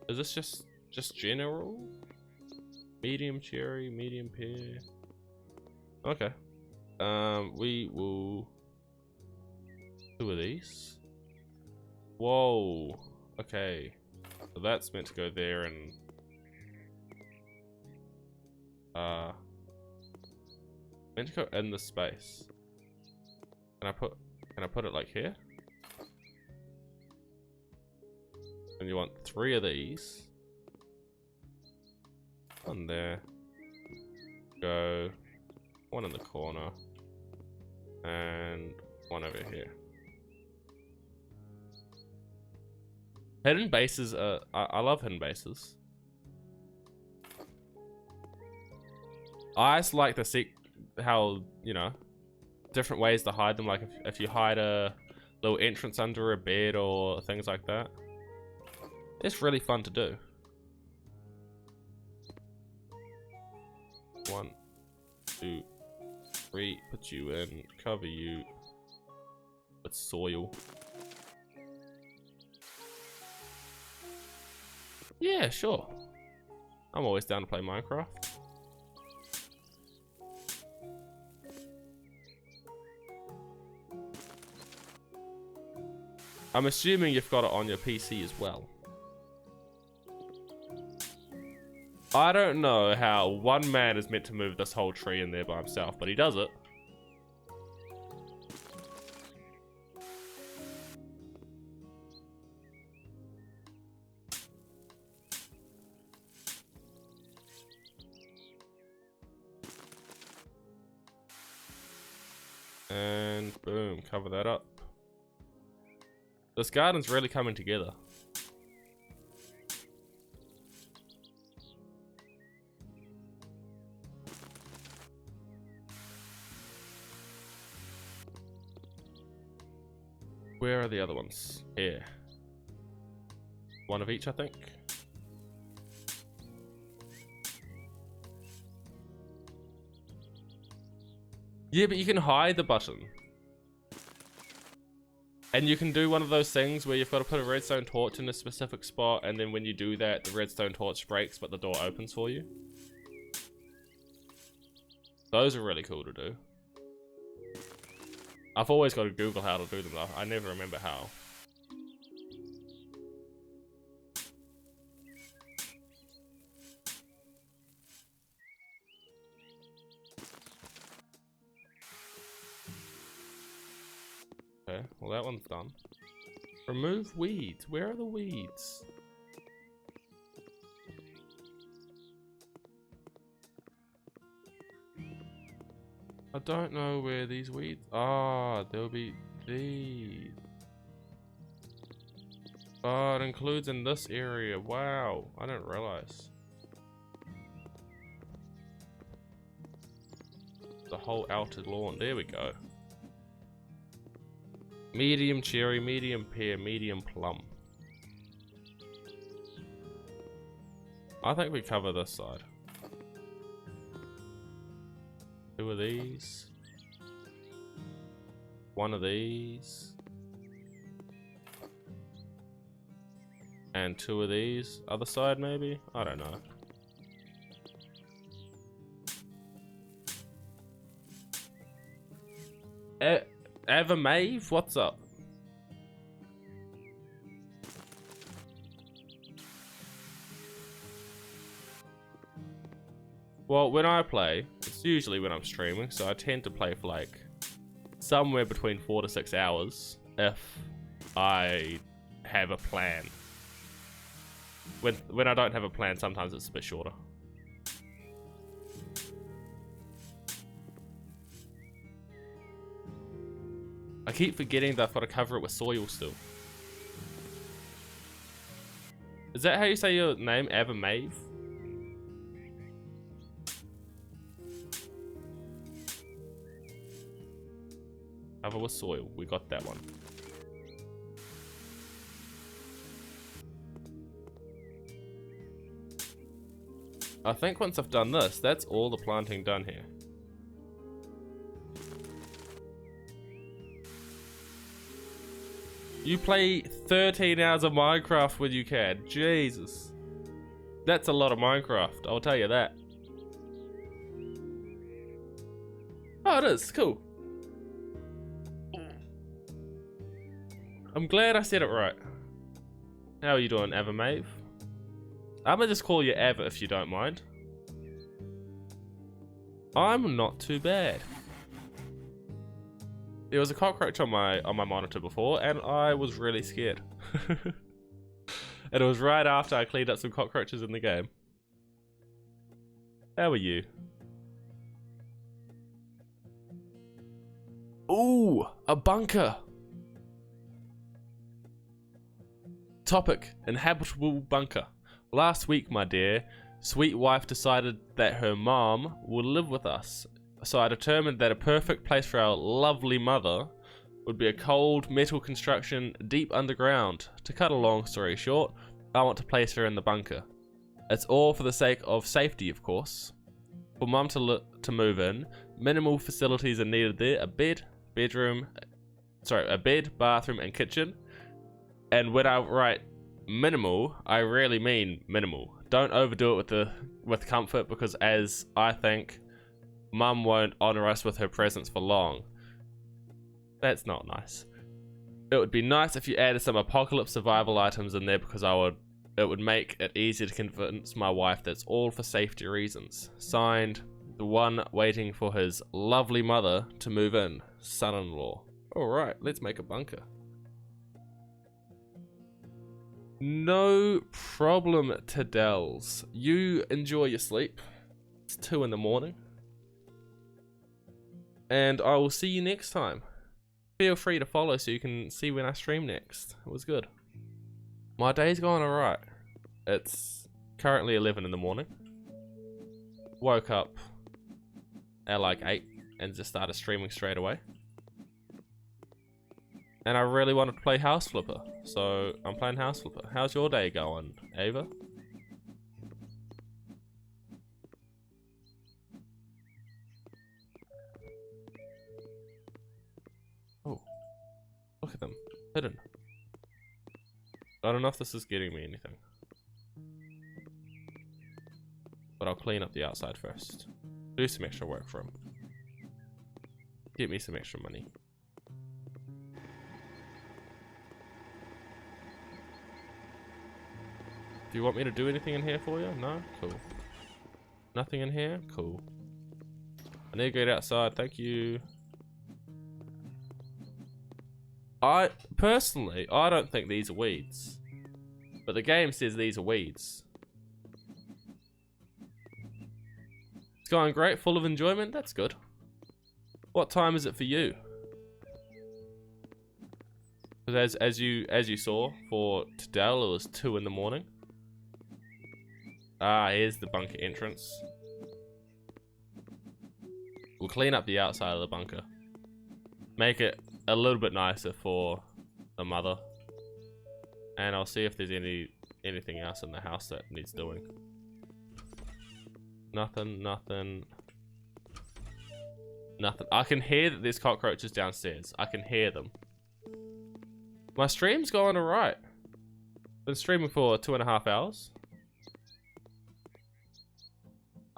Is this just general? Medium cherry, medium pear. Okay. We will... Who are these? Whoa. Okay. So that's meant to go there and... meant to go in the space. Can I put it like here? And you want 3 of these. One there. Go. 1 in the corner. And 1 over here. Hidden bases are... I love hidden bases. I just like to see how, you know, different ways to hide them. Like if you hide a little entrance under a bed or things like that. It's really fun to do. 1, 2, 3. Put you in. Cover you with soil. Yeah, sure. I'm always down to play Minecraft. I'm assuming you've got it on your PC as well. I don't know how one man is meant to move this whole tree in there by himself, but he does it. And boom, cover that up. This garden's really coming together. Where are the other ones? Here. One of each, I think. Yeah, but you can hide the button. And you can do one of those things where you've got to put a redstone torch in a specific spot, and then when you do that, the redstone torch breaks, but the door opens for you. Those are really cool to do. I've always got to Google how to do them though. I never remember how. Okay, well that one's done. Remove weeds. Where are the weeds? I don't know where these weeds are. There'll be these. Oh, it includes in this area. Wow, I didn't realize. The whole outer lawn. There we go. Medium cherry, medium pear, medium plum. I think we cover this side. Two of these. One of these. And two of these. Other side maybe? I don't know. Ava Maeve, what's up? Well, when I play, it's usually when I'm streaming, so I tend to play for like somewhere between 4 to 6 hours if I have a plan. When I don't have a plan, sometimes it's a bit shorter. I keep forgetting that I've got to cover it with soil still. Is that how you say your name, Ava Maeve? Cover with soil. We got that one. I think once I've done this, that's all the planting done here. You play 13 hours of Minecraft when you can. Jesus. That's a lot of Minecraft, I'll tell you that. Oh, it is. Cool. I'm glad I said it right. How are you doing, Ava Maeve? I'm gonna just call you Ava if you don't mind. I'm not too bad. There was a cockroach on my monitor before, and I was really scared. And it was right after I cleaned up some cockroaches in the game. How are you? Ooh, a bunker. Topic: inhabitable bunker. Last week, my dear, sweet wife decided that her mom would live with us. So I determined that a perfect place for our lovely mother would be a cold metal construction deep underground. To cut a long story short, I want to place her in the bunker. It's all for the sake of safety, of course. For mum to move in, minimal facilities are needed there: a bed, bathroom, and kitchen. And when I write minimal, I really mean minimal. Don't overdo it with comfort, because as I think, Mum won't honour us with her presence for long. That's not nice. It would be nice if you added some apocalypse survival items in there, because it would make it easier to convince my wife that's all for safety reasons. Signed, the one waiting for his lovely mother to move in, son-in-law. Alright, let's make a bunker. No problem, Tadels. You enjoy your sleep. It's 2 in the morning. And I will see you next time. Feel free to follow so you can see when I stream next. It was good. My day's going alright. It's currently 11 in the morning. Woke up at like 8 and just started streaming straight away. And I really wanted to play House Flipper, so I'm playing House Flipper. How's your day going, Ava? Oh, look at them, hidden. I don't know if this is getting me anything, but I'll clean up the outside first. Do some extra work for him. Get me some extra money. Do you want me to do anything in here for you? No? Cool. Nothing in here? Cool. I need to get outside, thank you. Personally, I don't think these are weeds. But the game says these are weeds. It's going great, full of enjoyment, that's good. What time is it for you? Because as you saw, for Tadell it was 2 in the morning. Ah, here's the bunker entrance. We'll clean up the outside of the bunker. Make it a little bit nicer for the mother. And I'll see if there's anything else in the house that needs doing. Nothing. I can hear that there's cockroaches downstairs. I can hear them. My stream's going alright. Been streaming for 2.5 hours.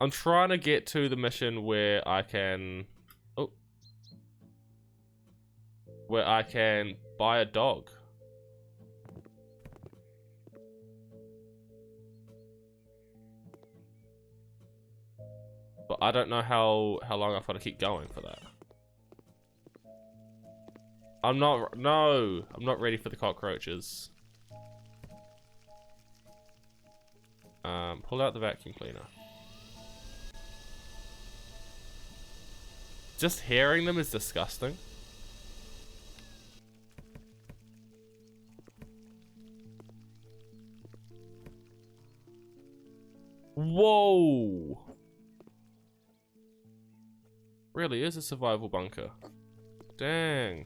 I'm trying to get to the mission where I can... Oh. Where I can buy a dog. But I don't know how long I've got to keep going for that. I'm not ready for the cockroaches. Pull out the vacuum cleaner. Just hearing them is disgusting. Whoa! Really is a survival bunker. Dang.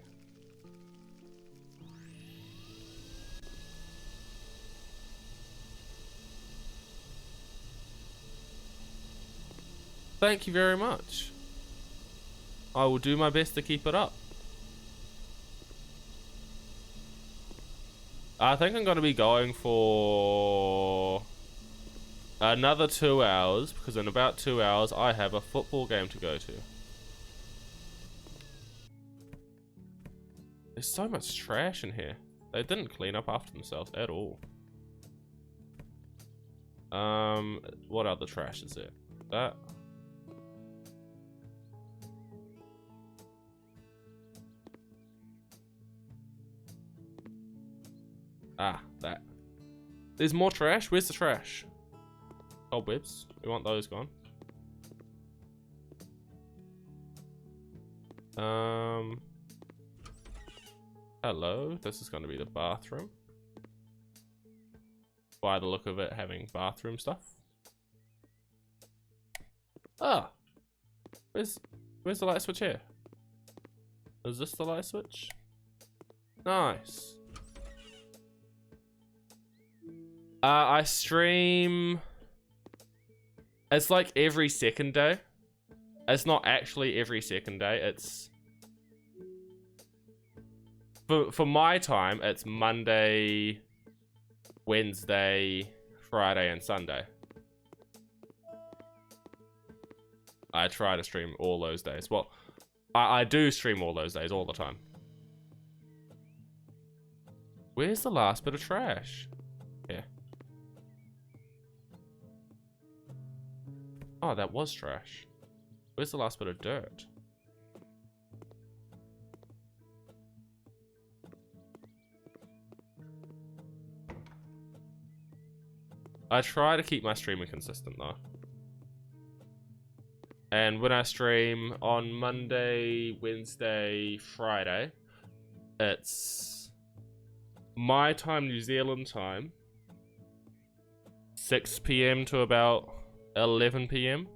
Thank you very much. I will do my best to keep it up. I think I'm going to be going for another 2 hours, because in about 2 hours I have a football game to go to. There's so much trash in here. They didn't clean up after themselves at all. What other trash is there? That. Ah, that. There's more trash? Where's the trash? Cobwebs. We want those gone. Hello. This is going to be the bathroom. By the look of it, having bathroom stuff. Ah. Where's the light switch here? Is this the light switch? Nice. I stream... It's like every second day. It's not actually every second day. It's... For my time, it's Monday, Wednesday, Friday, and Sunday. I try to stream all those days. Well, I do stream all those days all the time. Where's the last bit of trash? Here. Oh, that was trash. Where's the last bit of dirt? I try to keep my streaming consistent though. And when I stream on Monday, Wednesday, Friday, it's my time, New Zealand time, 6 p.m. to about 11 p.m.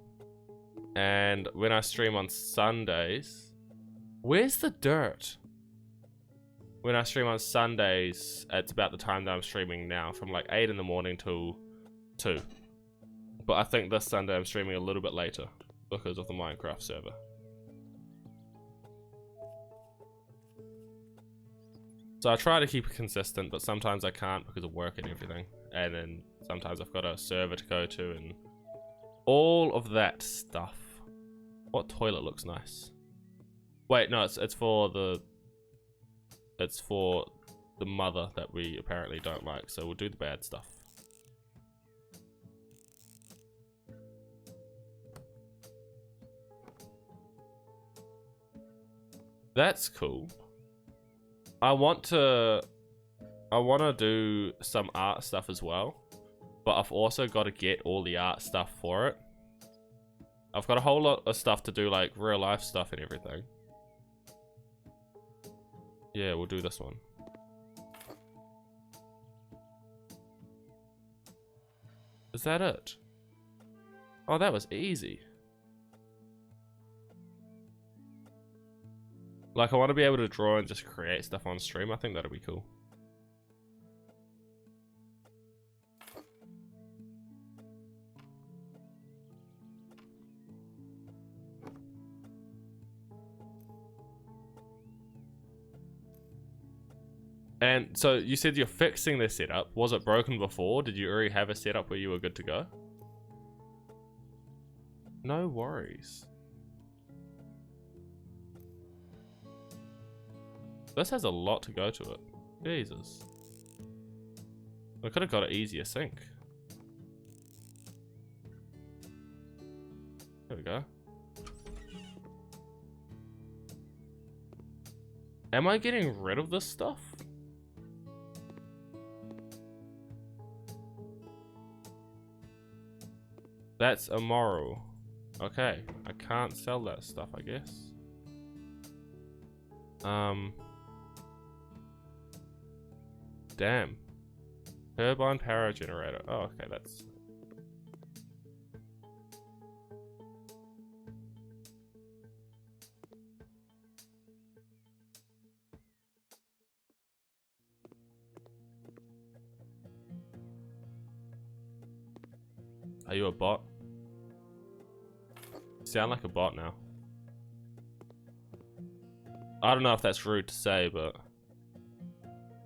And when I stream on Sundays, where's the dirt? When I stream on Sundays, it's about the time that I'm streaming now, from like 8 in the morning till 2. But I think this Sunday I'm streaming a little bit later because of the Minecraft server. So I try to keep it consistent, but sometimes I can't because of work and everything. And then sometimes I've got a server to go to and all of that stuff. What toilet looks nice? Wait, no, it's for the mother that we apparently don't like, so we'll do the bad stuff. That's cool. I want to do some art stuff as well, but I've also got to get all the art stuff for it. I've got a whole lot of stuff to do, like real life stuff and everything. Yeah, we'll do this one. Is that it? Oh, that was easy. Like, I want to be able to draw and just create stuff on stream. I think that'll be cool. And so you said you're fixing the setup. Was it broken before? Did you already have a setup where you were good to go? No worries. This has a lot to go to it. Jesus. I could have got an easier sync. There we go. Am I getting rid of this stuff? That's immoral. Okay, I can't sell that stuff, I guess. Damn. Turbine power generator. Oh, okay, that's... Are you a bot? You sound like a bot now. I don't know if that's rude to say, but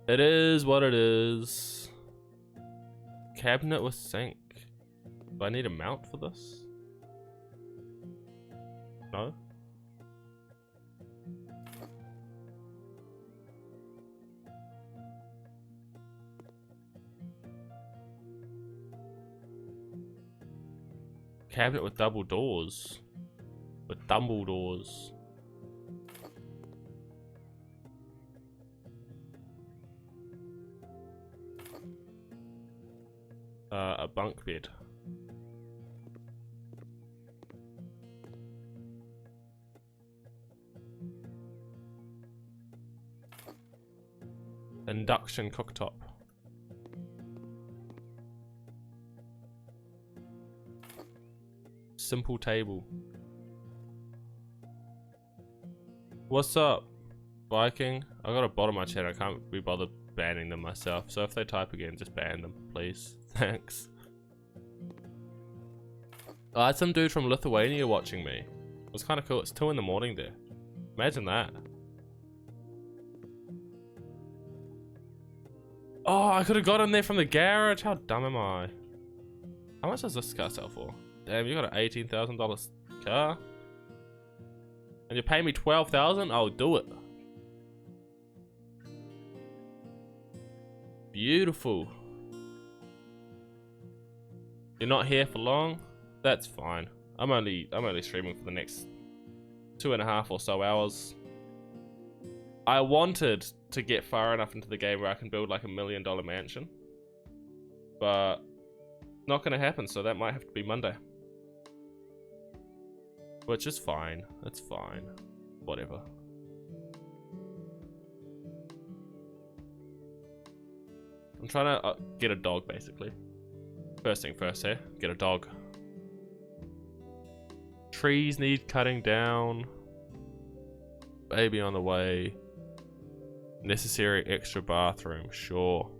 it is what it is. Cabinet with sink. Do I need a mount for this? No? Cabinet with double doors. With double doors. A bunk bed. Induction cooktop. Simple table. What's up, Viking? I got a bot on my chat. I can't be bothered banning them myself. So if they type again, just ban them, please. Thanks. I had some dude from Lithuania watching me. It was kind of cool. It's 2 in the morning there. Imagine that. Oh, I could have got in there from the garage. How dumb am I? How much does this car sell for? Damn, you got an $18,000 car? And you're paying me $12,000? I'll do it. Beautiful. You're not here for long? That's fine. I'm only streaming for the next 2.5 or so hours. I wanted to get far enough into the game where I can build like $1 million mansion, but not gonna happen, so that might have to be Monday. Which is fine. That's fine. Whatever. I'm trying to get a dog, basically. First thing first here. Get a dog. Trees need cutting down. Baby on the way. Necessary extra bathroom. Sure.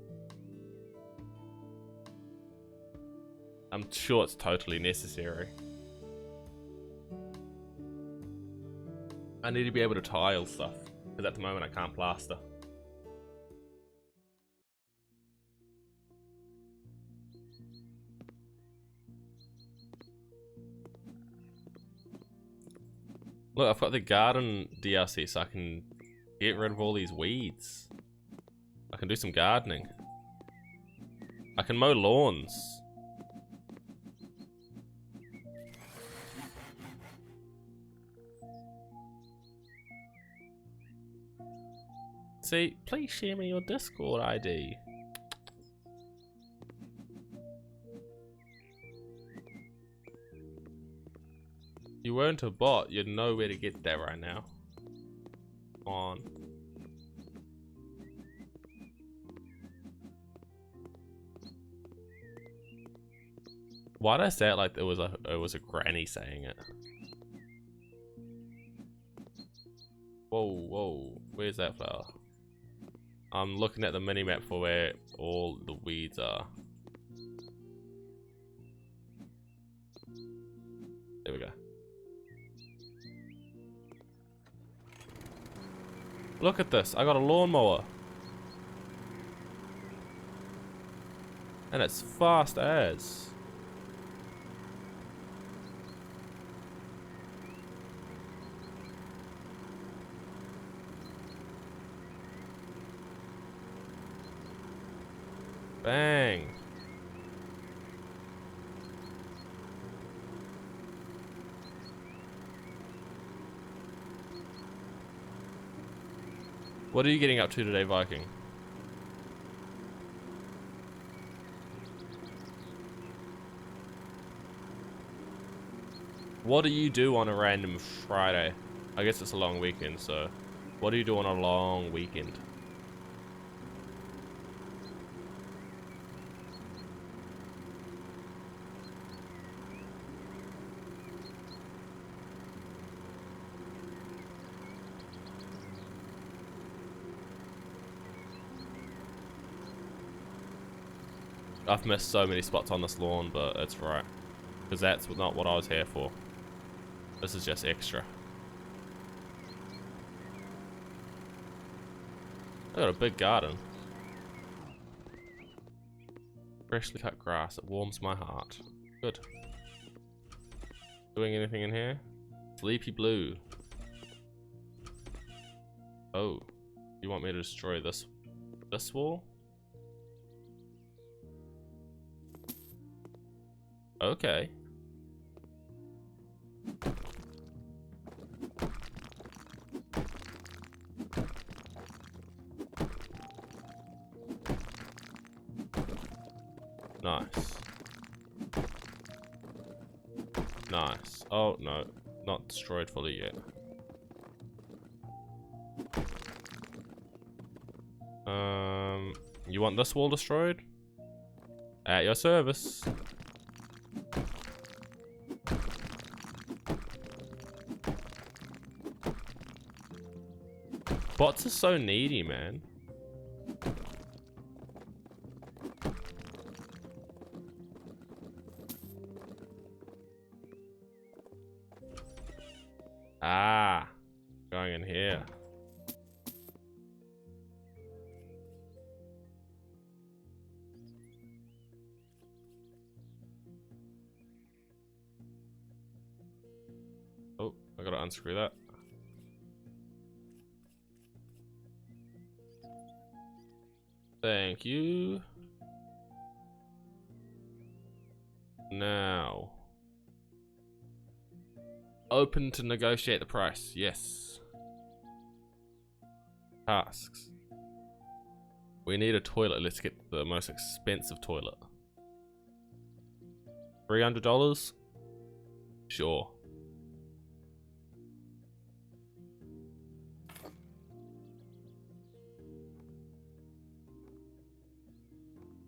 I'm sure it's totally necessary. I need to be able to tile stuff, because at the moment I can't plaster. Look, I've got the garden DLC, so I can get rid of all these weeds. I can do some gardening. I can mow lawns. See, please share me your Discord ID. If you weren't a bot, you'd know where to get there right now. Come on. Why'd I say it like it was a granny saying it? Whoa, whoa, where's that flower? I'm looking at the minimap for where all the weeds are. There we go. Look at this, I got a lawnmower. And it's fast as. Bang. What are you getting up to today, Viking? What do you do on a random Friday? I guess it's a long weekend, so what do you do on a long weekend? I've missed so many spots on this lawn, but it's right. Because that's not what I was here for. This is just extra. I got a big garden. Freshly cut grass, it warms my heart. Good. Doing anything in here? Sleepy blue. Oh, you want me to destroy this wall? Okay. Nice. Nice. Oh, no. Not destroyed fully yet. You want this wall destroyed? At your service. Bots are so needy, man. Ah, going in here. Oh, I gotta unscrew that. Thank you. Now. Open to negotiate the price. Yes. Tasks. We need a toilet. Let's get the most expensive toilet. $300? Sure.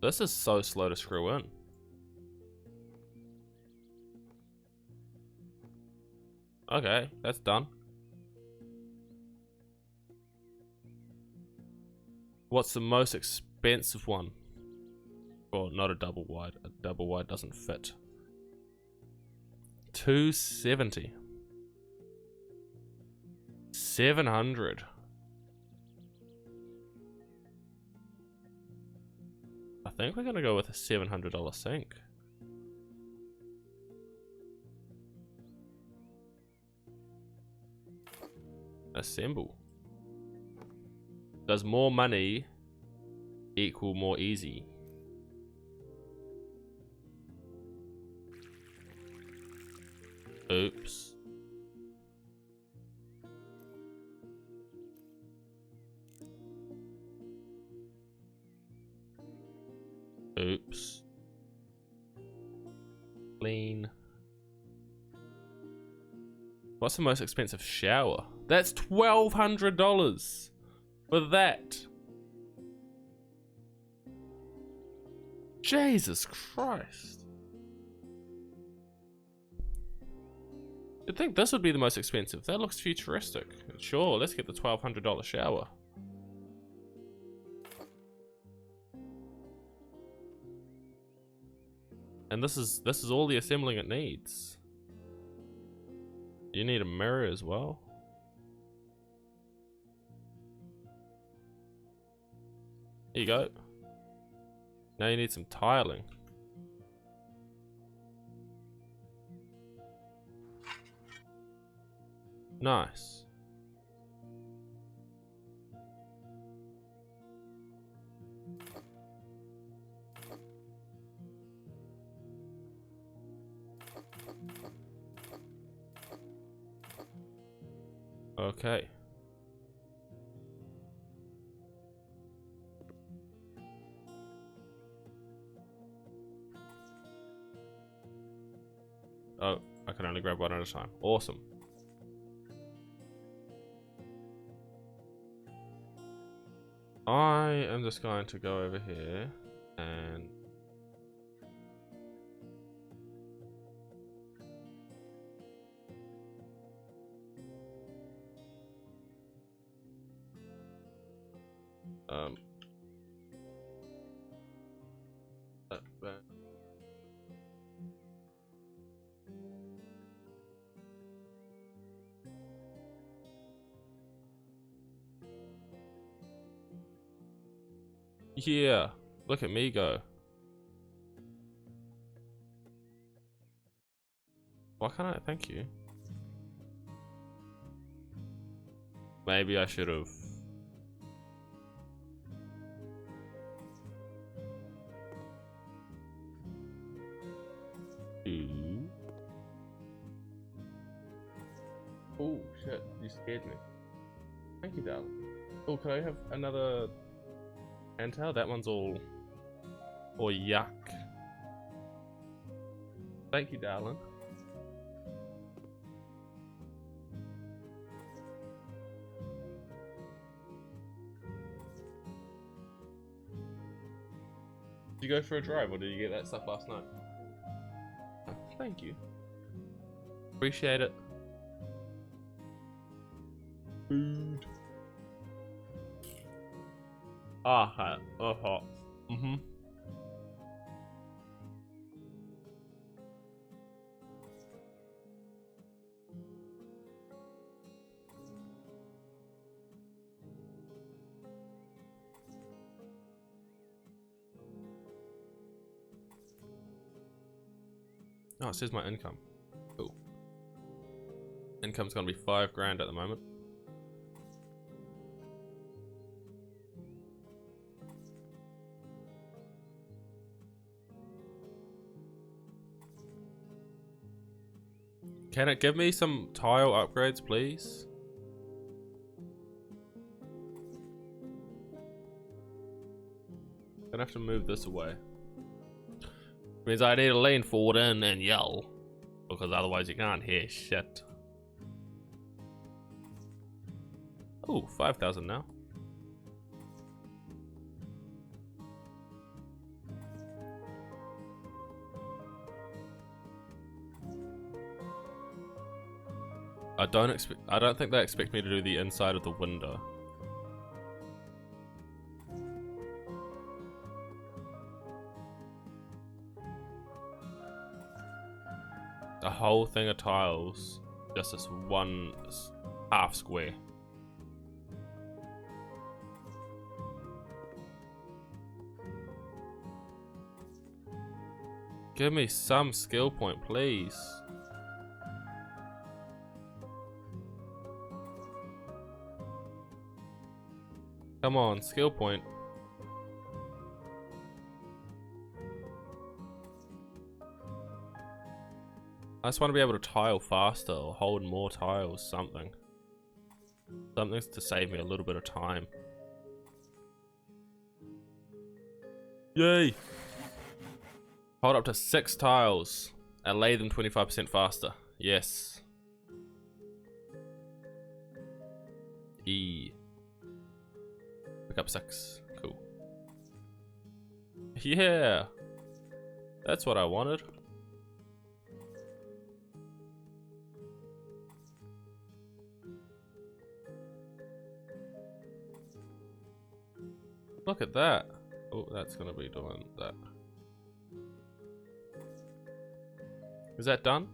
This is so slow to screw in. Okay, that's done. What's the most expensive one? Well, not a double wide. A double wide doesn't fit. $270. $700. I think we're gonna go with a $700 sink. Assemble. Does more money equal more easy? Oops. Oops. Clean. What's the most expensive shower? That's $1,200 for that. Jesus Christ. You'd think this would be the most expensive. That looks futuristic. Sure, let's get the $1,200 shower. And this is all the assembling it needs. You need a mirror as well. Here you go. Now you need some tiling. Nice. Okay. Oh, I can only grab one at a time. Awesome. I am just going to go over here and yeah, look at me go. Why can't I thank you? Maybe I should have. Oh shit, you scared me. Thank you, darling. Oh, can I have another hand towel? That one's all yuck. Thank you, darling. Did you go for a drive or did you get that stuff last night? Oh, thank you. Appreciate it. Food. Ah, hot. Oh, hot. Mm-hmm. Oh, it says my income. Cool. Income's gonna be 5 grand at the moment. Can it give me some tile upgrades, please? Gonna have to move this away. Means I need to lean forward in and yell, because otherwise you can't hear shit. Oh, 5,000 now. I don't think they expect me to do the inside of the window. A whole thing of tiles, just this one half square. Give me some skill point, please. Come on, skill point. I just want to be able to tile faster or hold more tiles, something. Something to save me a little bit of time. Yay! Hold up to 6 tiles and lay them 25% faster. Yes. E. Pick up 6. Cool. Yeah! That's what I wanted. Look at that. Oh, that's gonna be doing that. Is that done?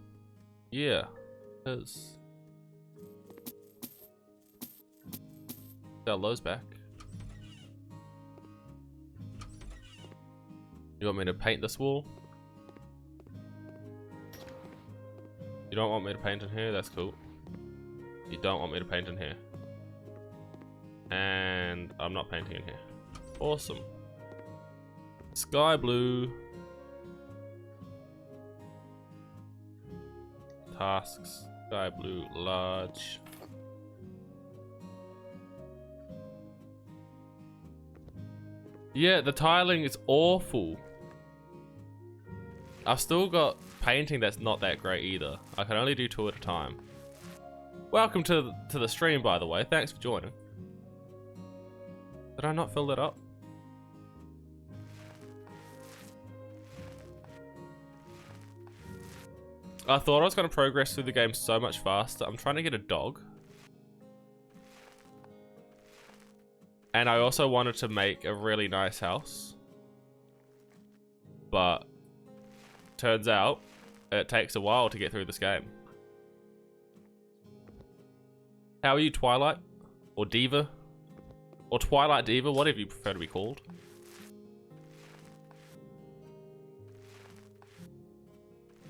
Yeah, it is. Sell those back. You want me to paint this wall? You don't want me to paint in here? That's cool. You don't want me to paint in here. And I'm not painting in here. Awesome. Sky blue. Tasks. Sky blue large. Yeah, the tiling is awful. I've still got painting that's not that great either. I can only do 2 at a time. Welcome to the stream, by the way. Thanks for joining. Did I not fill that up? I thought I was going to progress through the game so much faster. I'm trying to get a dog. And I also wanted to make a really nice house. But turns out it takes a while to get through this game. How are you, Twilight? Or Diva? Or Twilight Diva, whatever you prefer to be called.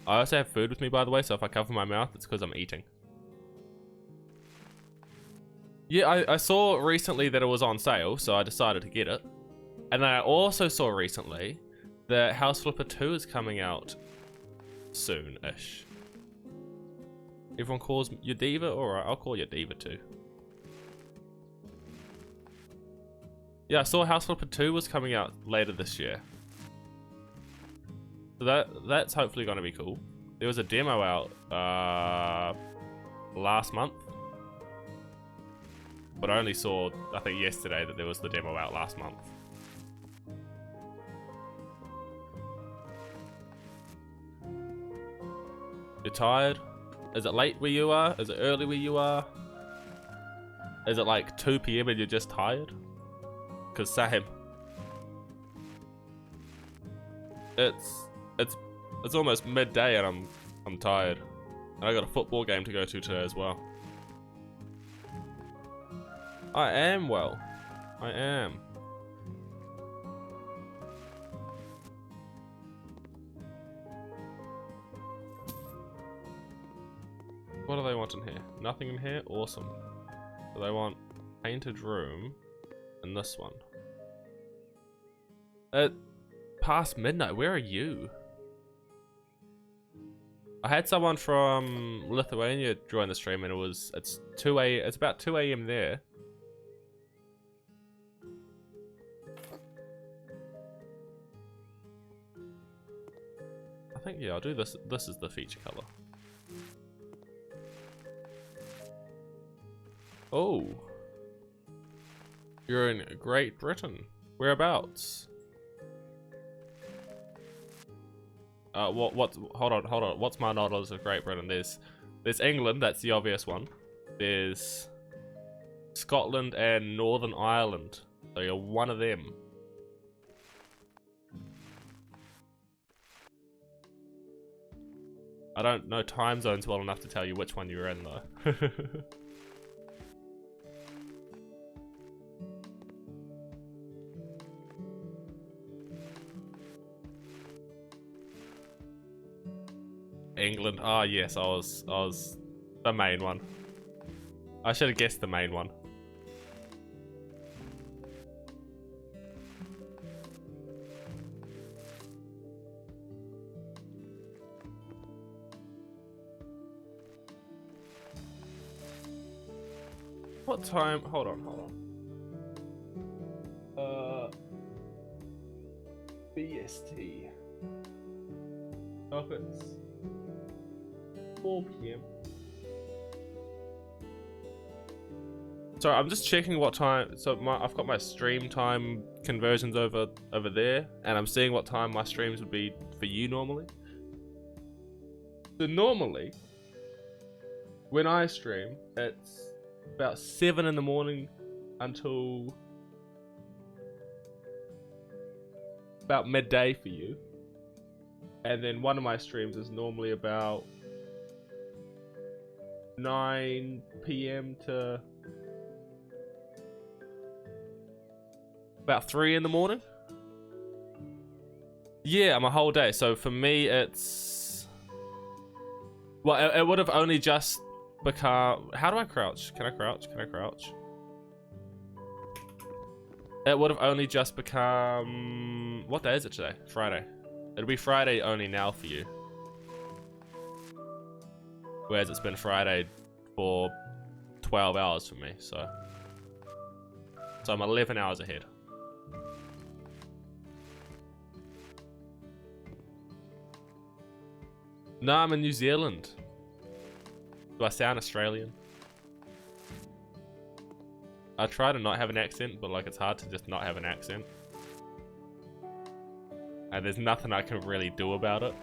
I also have food with me, by the way, so if I cover my mouth, it's because I'm eating. Yeah, I saw recently that it was on sale, so I decided to get it. And then I also saw recently that House Flipper 2 is coming out soon-ish. Everyone calls you Diva? Alright, I'll call you Diva too. Yeah, I saw House Flipper 2 was coming out later this year. So that's hopefully going to be cool. There was a demo out last month. But I only saw, I think yesterday, that there was the demo out last month. You're tired? Is it late where you are? Is it early where you are? Is it like 2 PM and you're just tired? Cause same. It's almost midday and I'm tired. And I got a football game to go to today as well. I am well. I am. What do they want in here? Nothing in here? Awesome. So they want painted room and this one. Past midnight, where are you? I had someone from Lithuania join the stream and it's about 2 AM there. I think, yeah, I'll do this. This is the feature color. Oh. You're in Great Britain. Whereabouts? Hold on. What's my knowledge of Great Britain? There's There's England, that's the obvious one. There's Scotland and Northern Ireland. So you're one of them. I don't know time zones well enough to tell you which one you're in though. England. Ah, yes, I was the main one. I should have guessed the main one. What time? Hold on. BST. Oh, it's 4 PM. So I'm just checking what time. So I've got my stream time conversions over there, and I'm seeing what time my streams would be for you normally. So normally, when I stream, it's about 7 in the morning until about midday for you. And then one of my streams is normally about 9 PM to about 3 in the morning. Yeah, I'm a whole day. So for me, it's... Well, it would have only just become... How do I crouch? Can I crouch? Can I crouch? It would have only just become... What day is it today? Friday. It'll be Friday only now for you. Whereas it's been Friday for 12 hours for me, so... So I'm 11 hours ahead. No, I'm in New Zealand. Do I sound Australian? I try to not have an accent, but like it's hard to just not have an accent. And there's nothing I can really do about it.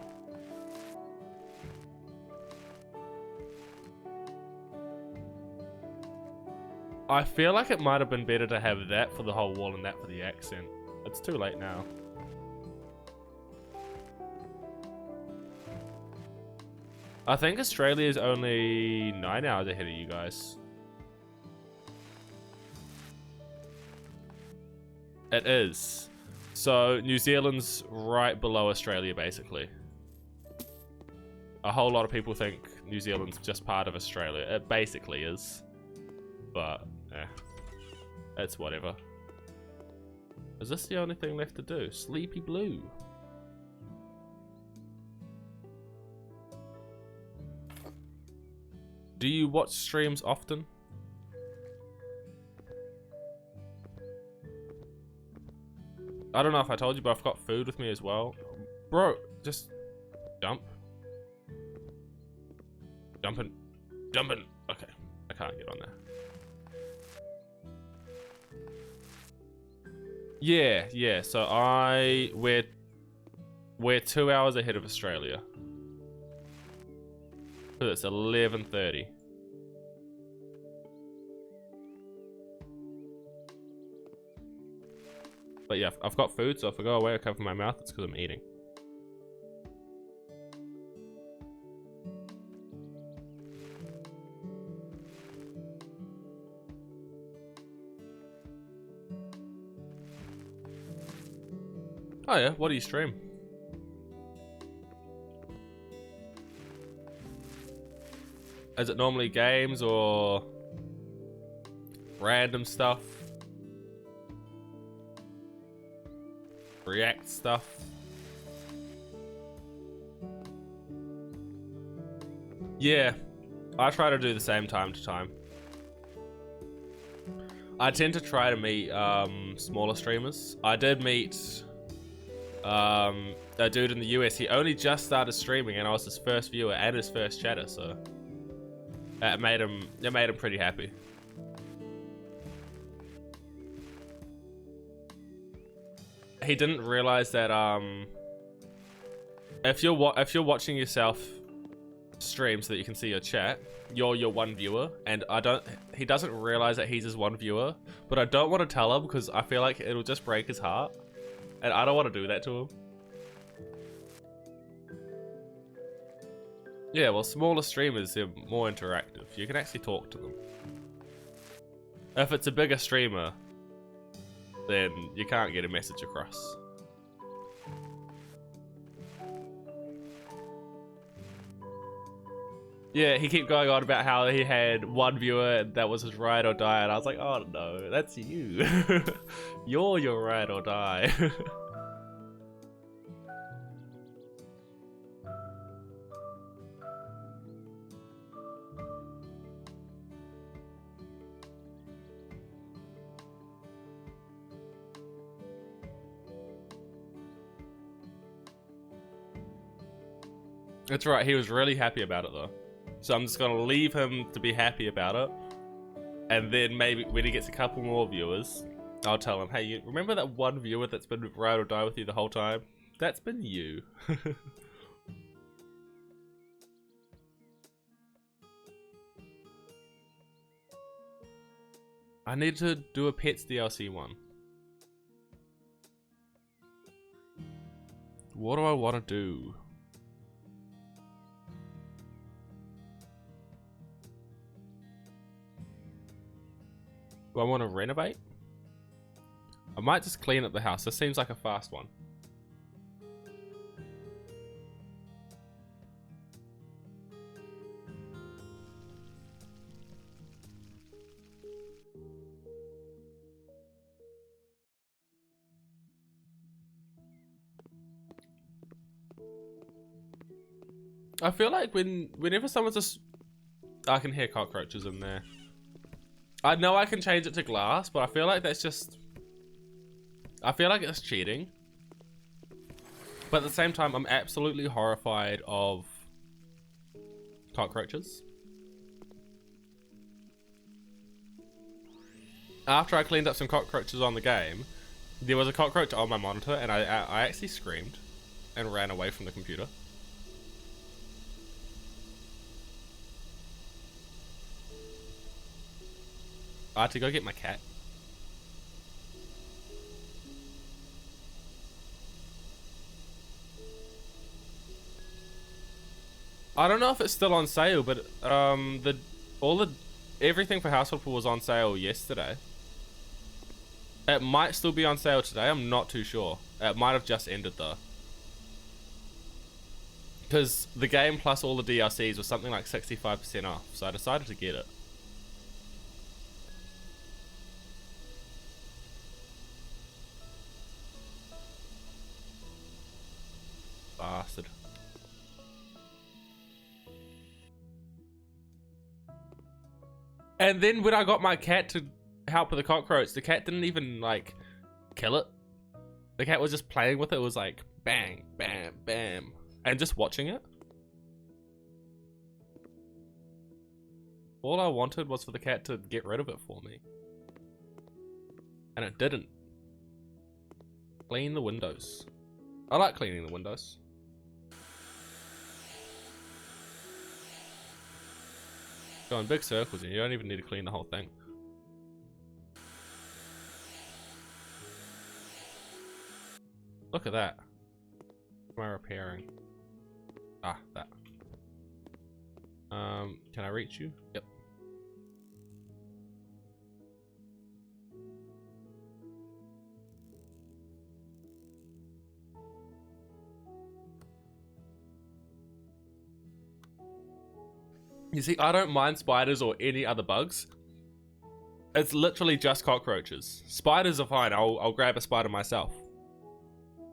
I feel like it might have been better to have that for the whole wall and that for the accent. It's too late now. I think Australia is only 9 hours ahead of you guys. It is. So New Zealand's right below Australia, basically. A whole lot of people think New Zealand's just part of Australia. It basically is. But, it's whatever. Is this the only thing left to do? Sleepy Blue. Do you watch streams often? I don't know if I told you, but I've got food with me as well. Bro, just jump. Jumping. Jumping. Okay, I can't get on there. Yeah, so we're 2 hours ahead of Australia. So it's 11:30. But yeah, I've got food, so if I go away or cover my mouth, it's because I'm eating. Oh yeah, what do you stream? Is it normally games or random stuff? React stuff? Yeah, I try to do the same time to time. I tend to try to meet smaller streamers. I did meet a dude in the US. He only just started streaming and I was his first viewer and his first chatter, so it made him pretty happy. He didn't realize that if you're watching yourself stream so that you can see your chat, you're your one viewer, and he doesn't realize that he's his one viewer, but I don't want to tell him because I feel like it'll just break his heart, and I don't want to do that to him. Yeah, well, smaller streamers, they're more interactive. You can actually talk to them. If it's a bigger streamer, then you can't get a message across. Yeah, he kept going on about how he had one viewer and that was his ride or die, and I was like, oh no, that's you. You're your ride or die. That's right, he was really happy about it though. So I'm just gonna leave him to be happy about it. And then maybe when he gets a couple more viewers, I'll tell him, hey, you remember that one viewer that's been ride or die with you the whole time? That's been you. I need to do a Pets DLC one. What do I want to do? Do I want to renovate? I might just clean up the house. This seems like a fast one. I feel like whenever someone's just... I can hear cockroaches in there. I know I can change it to glass, but I feel like that's just... I feel like it's cheating. But at the same time, I'm absolutely horrified of cockroaches. After I cleaned up some cockroaches on the game, there was a cockroach on my monitor and I actually screamed and ran away from the computer. I had to go get my cat. I don't know if it's still on sale, but everything for Household Pool was on sale yesterday. It might still be on sale today. I'm not too sure. It might have just ended though, because the game plus all the DLCs was something like 65% off. So I decided to get it. Bastard. And then when I got my cat to help with the cockroach, the cat didn't even like kill it. The cat was just playing with it. It was like bang, bam, bam, and just watching it. All I wanted was for the cat to get rid of it for me, and it didn't. Clean the windows. I like cleaning the windows. Go in big circles and you don't even need to clean the whole thing. Look at that. What am I repairing? Ah, that. Can I reach you? Yep. You see, I don't mind spiders or any other bugs. It's literally just cockroaches. Spiders are fine. I'll grab a spider myself.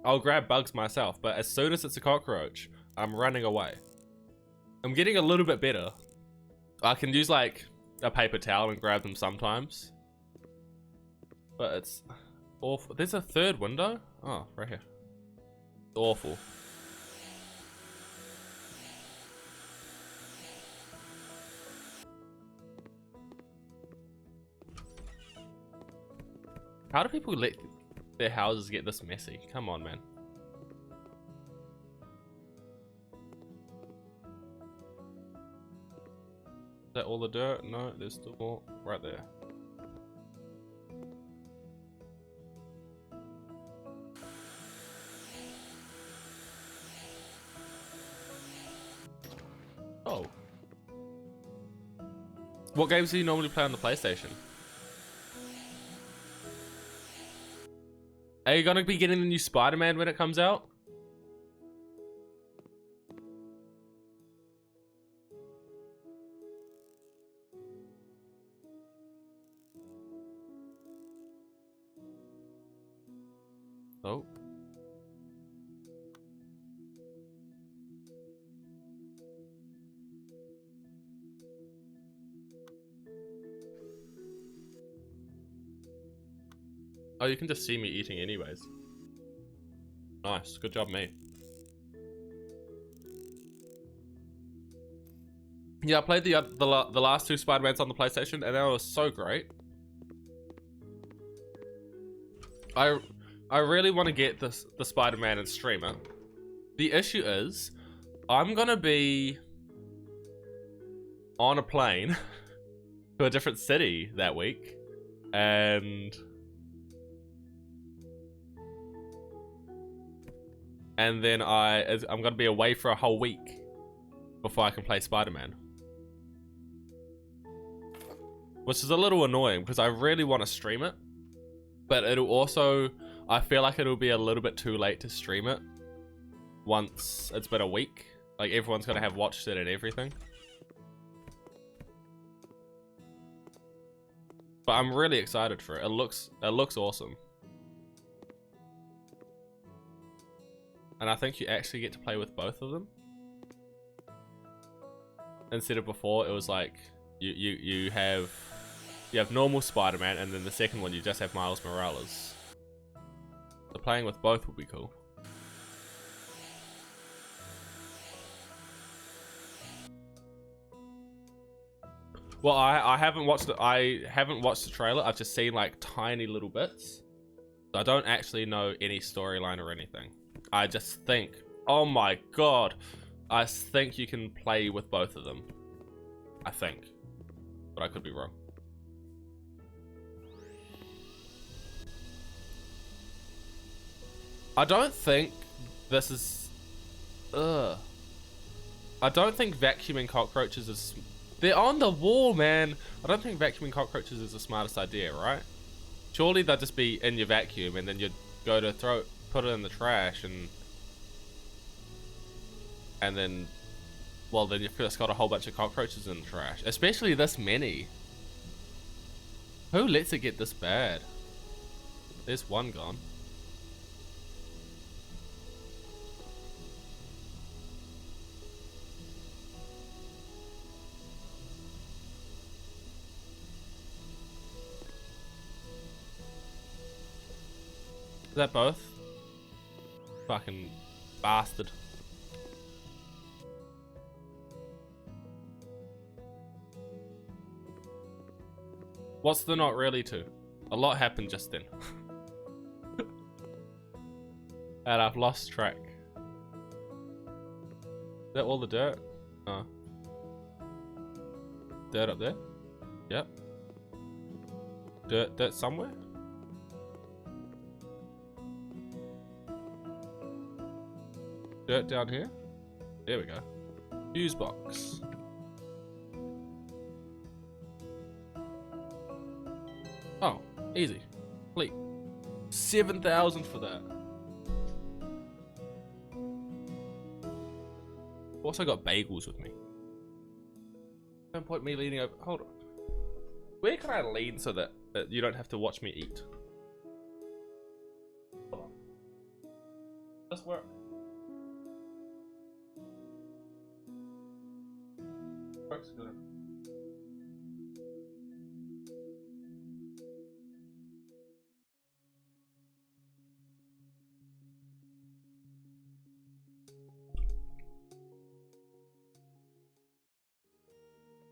I'll grab bugs myself, but as soon as it's a cockroach, I'm running away. I'm getting a little bit better. I can use like a paper towel and grab them sometimes. But it's awful. There's a third window? Oh, right here. Awful. How do people let their houses get this messy? Come on, man. that all the dirt? No, there's still more right there. Oh. What games do you normally play on the PlayStation? Are you gonna be getting the new Spider-Man when it comes out? Oh. Oh, you can just see me eating anyways. Nice, good job, mate. Yeah, I played the last two Spider-Mans on the PlayStation, and that was so great. I really want to get the Spider-Man and stream it. The issue is, I'm gonna be on a plane to a different city that week, and then I'm gonna be away for a whole week before I can play Spider-Man, which is a little annoying because I really want to stream it, but it'll also, I feel like it'll be a little bit too late to stream it once it's been a week. Like, everyone's gonna have watched it and everything. But I'm really excited for it. It looks awesome. And I think you actually get to play with both of them. Instead of before, it was like you have normal Spider-Man, and then the second one you just have Miles Morales. So playing with both would be cool. Well, I haven't watched the trailer. I've just seen like tiny little bits. So I don't actually know any storyline or anything. I just think, oh my god, I think you can play with both of them. I think, but I could be wrong. I don't think this is, I don't think vacuuming cockroaches is, they're on the wall, man. I don't think vacuuming cockroaches is the smartest idea, right? Surely they'll just be in your vacuum, and then you'd go to put it in the trash, and then, well, then you've just got a whole bunch of cockroaches in the trash. Especially this many. Who lets it get this bad? There's one gone. Is that both? Fucking bastard. What's the not really to? A lot happened just then. And I've lost track. Is that all the dirt? Oh. Dirt up there? Yep. Dirt somewhere? Dirt down here? There we go. Fuse box. Oh, easy. Complete. 7,000 for that. Also got bagels with me. No point me leaning over. Hold on. Where can I lean so that you don't have to watch me eat? Hold on. This work. Works good.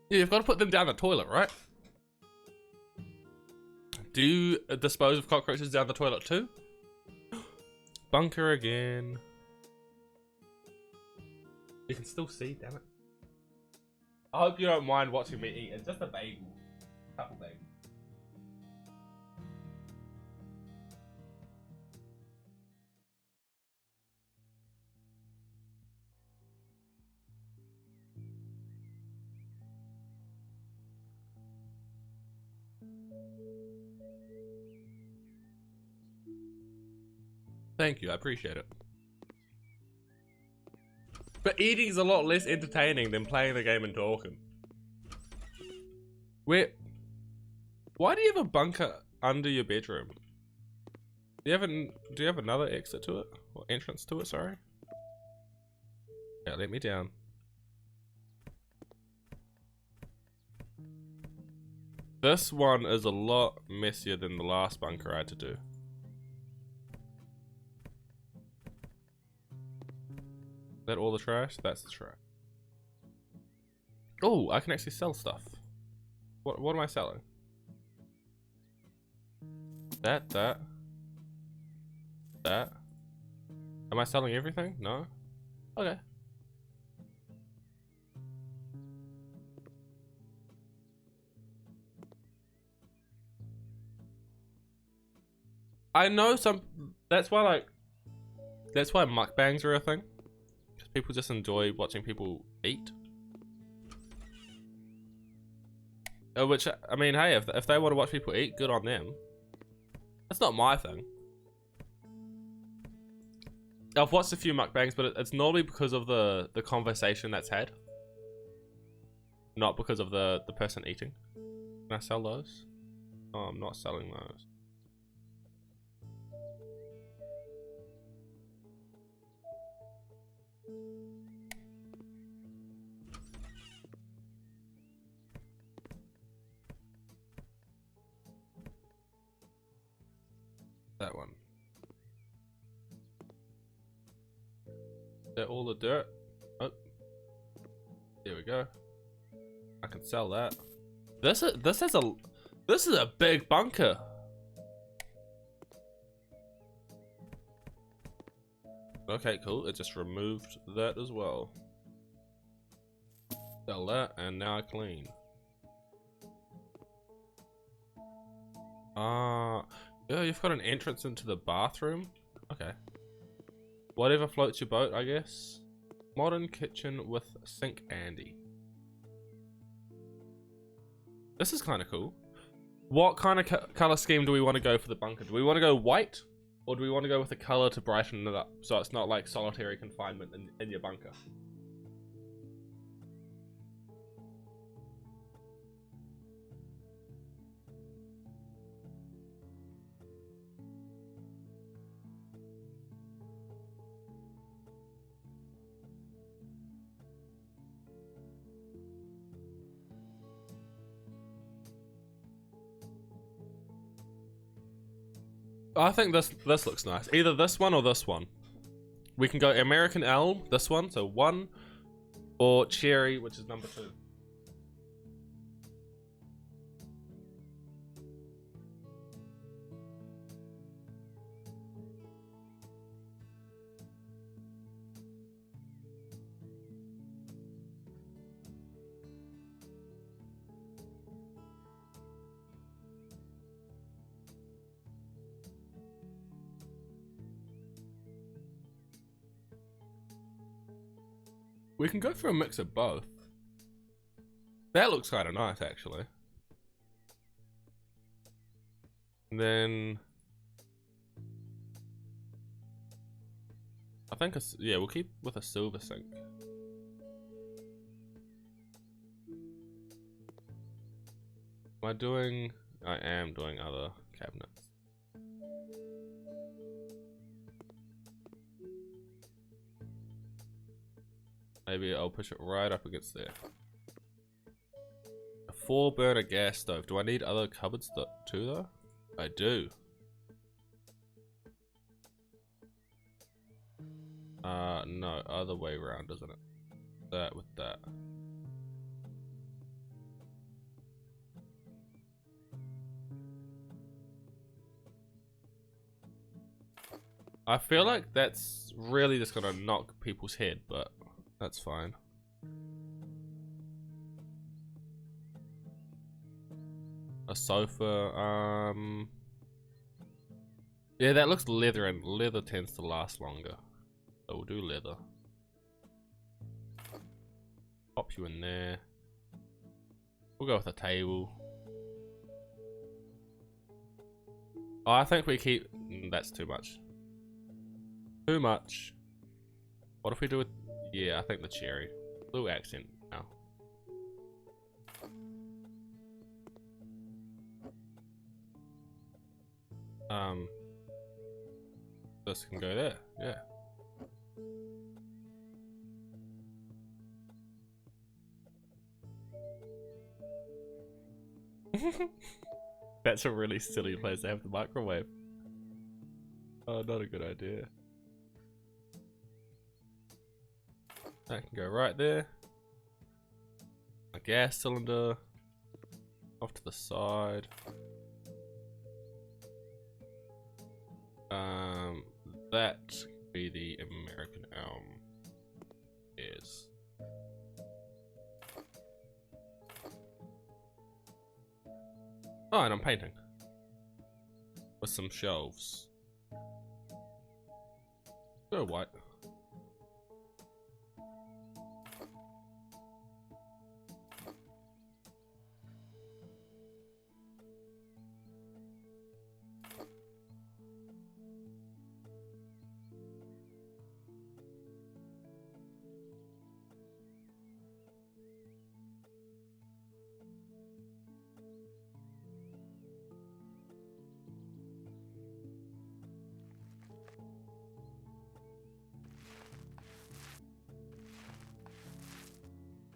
Yeah, you've got to put them down the toilet, right? Do you dispose of cockroaches down the toilet too? Bunker again. You can still see, damn it. I hope you don't mind watching me eat. It's just a bagel. Couple bagels. Thank you, I appreciate it. But eating is a lot less entertaining than playing the game and talking. Why do you have a bunker under your bedroom? Do you have another exit to it? Or entrance to it, sorry? Yeah, let me down. This one is a lot messier than the last bunker I had to do. Is that all the trash? That's the trash. Oh, I can actually sell stuff. What am I selling? That. Am I selling everything? No? Okay. I know some, that's why mukbangs are a thing. Because people just enjoy watching people eat. Which, I mean, hey, if they want to watch people eat, good on them. That's not my thing. I've watched a few mukbangs, but it's normally because of the conversation that's had. Not because of the person eating. Can I sell those? Oh, I'm not selling those. That one. Is that all the dirt? Oh, there we go. I can sell that. This is a big bunker. Okay, cool. It just removed that as well. Sell that, and now I clean. Yeah, you've got an entrance into the bathroom. Okay. Whatever floats your boat, I guess. Modern kitchen with sink Andy. This is kind of cool. What kind of color scheme do we want to go for the bunker? Do we want to go white? Or do we want to go with a color to brighten it up so it's not like solitary confinement in your bunker? I think this looks nice. Either this one or this one. We can go American Elm, this one, so 1, or Cherry, which is number 2. We can go for a mix of both. That looks kind of nice, actually. And then I think yeah, we'll keep with a silver sink. I am doing other cabinets. Maybe I'll push it right up against there. A 4-burner gas stove. Do I need other cupboards too though? I do. No, other way around, isn't it? That with that. I feel like that's really just gonna knock people's head, but that's fine. A sofa. Yeah, that looks leather, and leather tends to last longer. So we'll do leather. Pop you in there. We'll go with a table. Oh, I think we keep... that's too much. Too much. What if we do it? Yeah, I think the cherry. Blue accent now. This can go there, yeah. That's a really silly place to have the microwave. Oh, not a good idea. That can go right there. A gas cylinder. Off to the side. That could be the American elm. Yes. Oh, and I'm painting. With some shelves. Go white.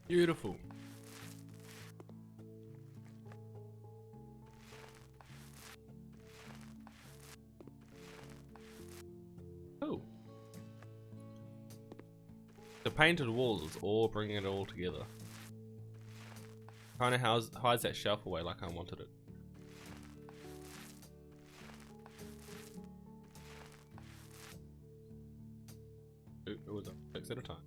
Beautiful. Oh. The painted walls is all bringing it all together. Kind of hides that shelf away like I wanted it. Ooh, it was a 6 at a time.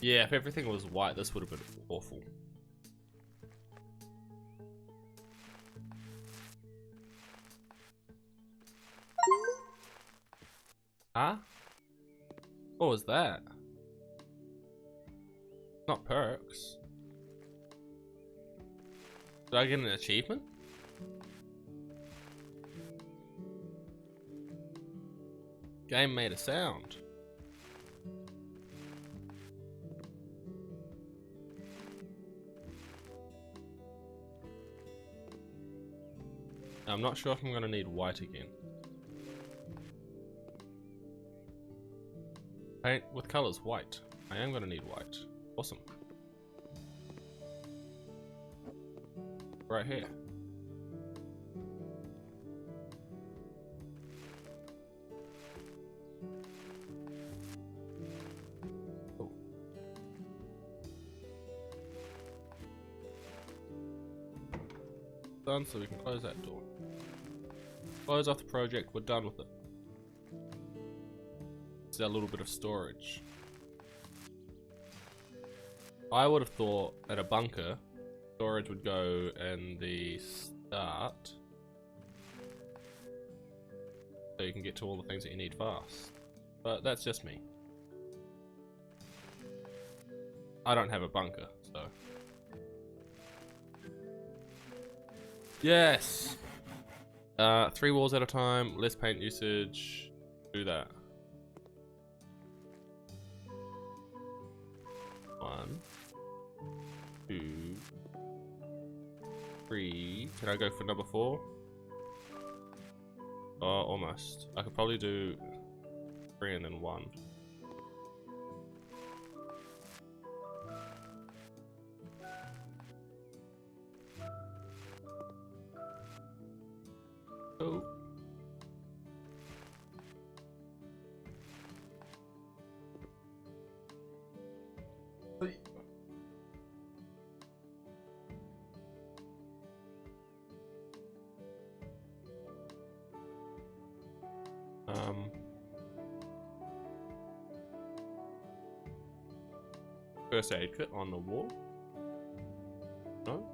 Yeah, if everything was white, this would have been awful. Huh? What was that? Not perks. Did I get an achievement? Game made a sound. I'm not sure if I'm gonna need white again. Paint with colors white. I am gonna need white. Awesome. Right here. Oh. Done, so we can close that door. Close off the project, we're done with it. It's a little bit of storage. I would have thought at a bunker, storage would go in the start. So you can get to all the things that you need fast. But that's just me. I don't have a bunker, so. Yes! 3 walls at a time, less paint usage, do that. 1, 2, 3. Can I go for number 4? Oh, almost. I could probably do 3 and then 1. Oh. First aid kit on the wall. No?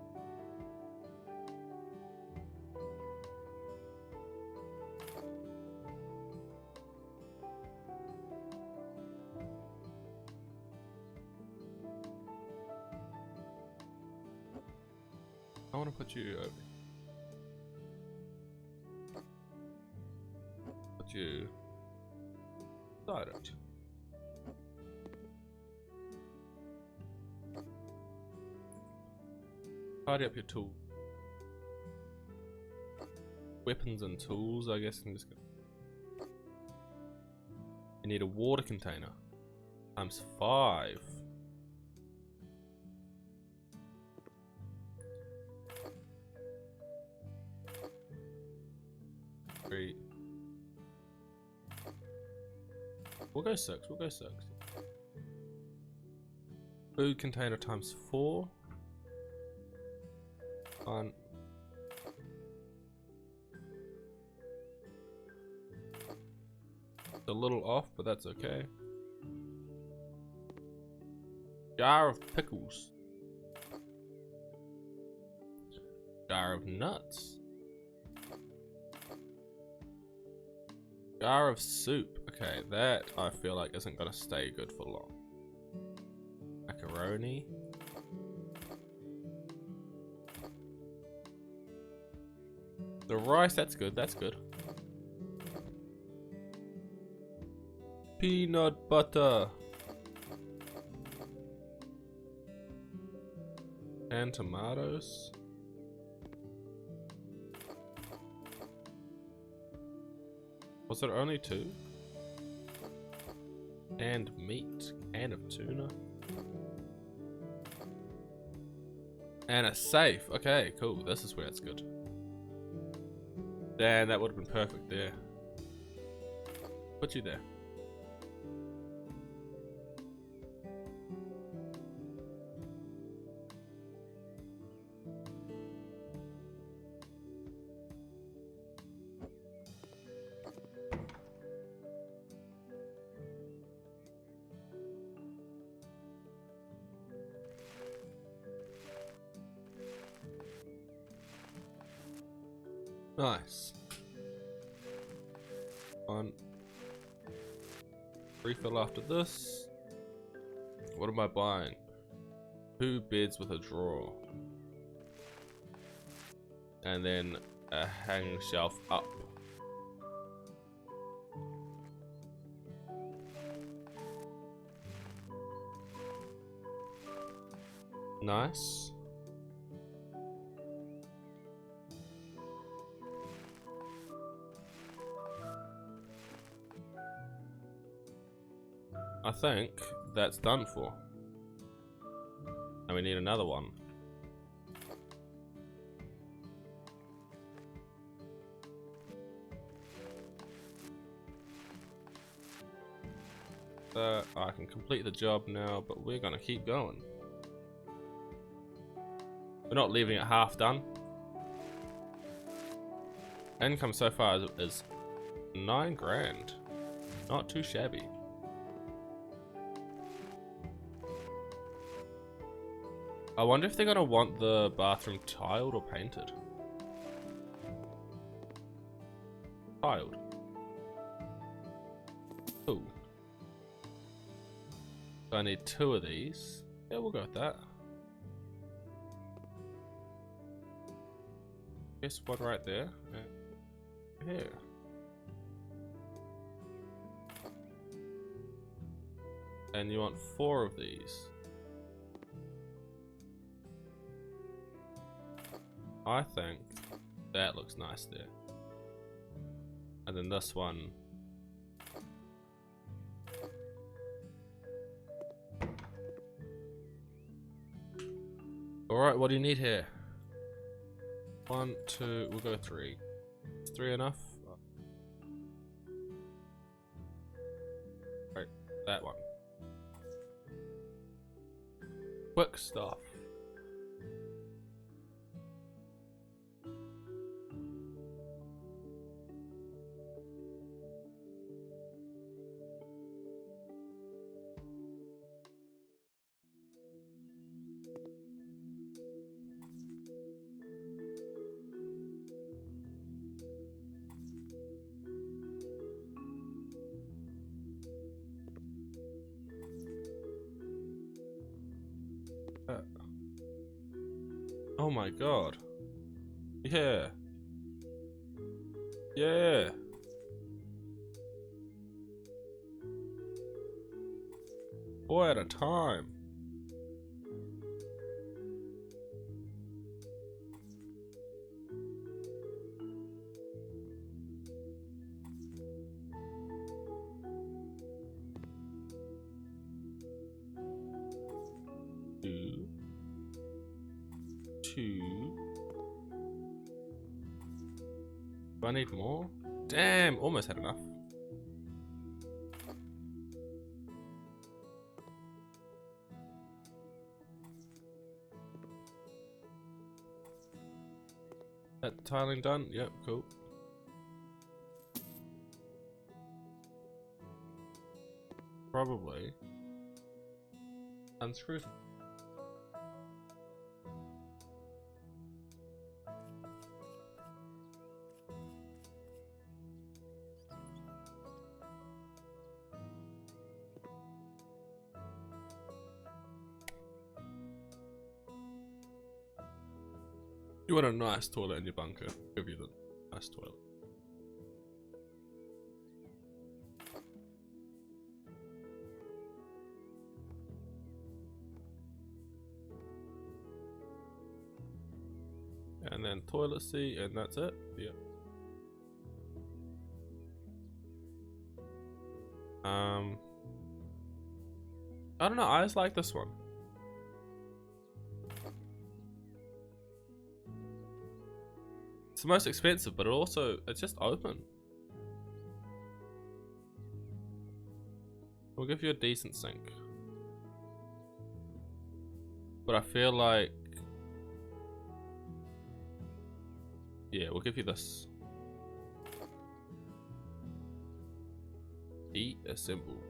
I want to put you over. Put you side it. Tidy up your tool. Weapons and tools, I guess. I'm just gonna. You need a water container. Times 5. Three. We'll go 6. We'll go 6. Food container times 4. On. It's a little off, but that's okay. Jar of pickles. Jar of nuts. Jar of soup. Okay, that I feel like isn't gonna stay good for long. Macaroni. The rice, that's good, that's good. Peanut butter. And tomatoes. Was there only 2? And meat. Can of tuna. And a safe. Okay, cool. This is where it's good. Damn, that would have been perfect there. Put you there. Nice. One. Refill after this. What am I buying? 2 beds with a drawer. And then a hanging shelf up. Nice. I think that's done for. And we need another one. I can complete the job now, but we're gonna keep going. We're not leaving it half done. Income so far is 9 grand. Not too shabby. I wonder if they're gonna want the bathroom tiled or painted. Tiled. Ooh. So I need 2 of these. Yeah, we'll go with that. Guess one right there. And here. And you want 4 of these. I think that looks nice there. And then this one. Alright, what do you need here? 1, 2, we'll go 3. Is 3 enough? Right, that one. Quick stuff. Oh my god. Yeah. Yeah. Boy at a time. Two. Do I need more? Damn, almost had enough. That tiling done? Yep, cool. Probably. Unscrew. You want a nice toilet in your bunker. Give you the nice toilet. And then toilet seat, and that's it. Yep. I don't know, I just like this one. It's the most expensive, but it's just open. We'll give you a decent sink. But I feel like, yeah, we'll give you this. Assemble.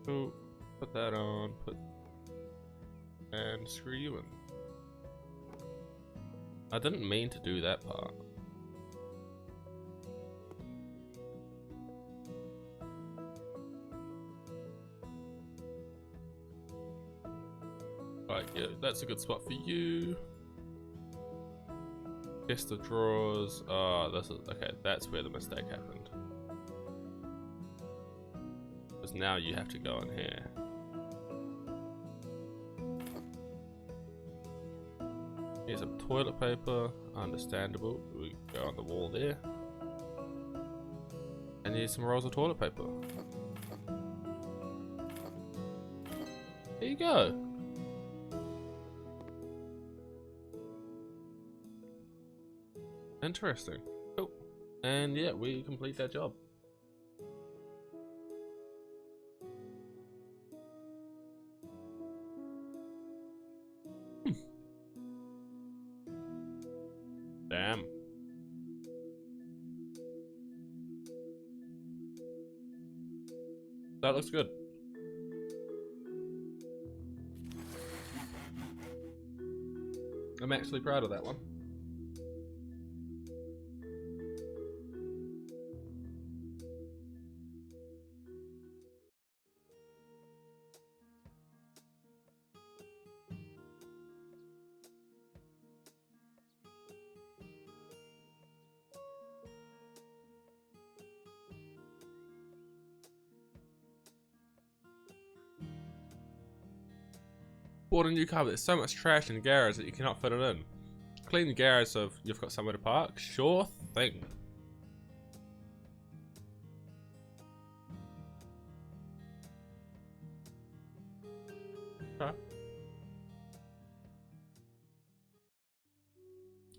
Cool. Put that on. And screw you in. I didn't mean to do that part. Right, yeah, that's a good spot for you. Chest of drawers. Oh, this is okay. That's where the mistake happened. Because now you have to go in here. Here's some toilet paper. Understandable. We go on the wall there. And here's some rolls of toilet paper. There you go. Interesting. Cool. And yeah, we complete that job. Damn. That looks good. I'm actually proud of that one. Bought a new car, but there's so much trash in the garage that you cannot fit it in. Clean the garage so you've got somewhere to park. Sure thing. Okay.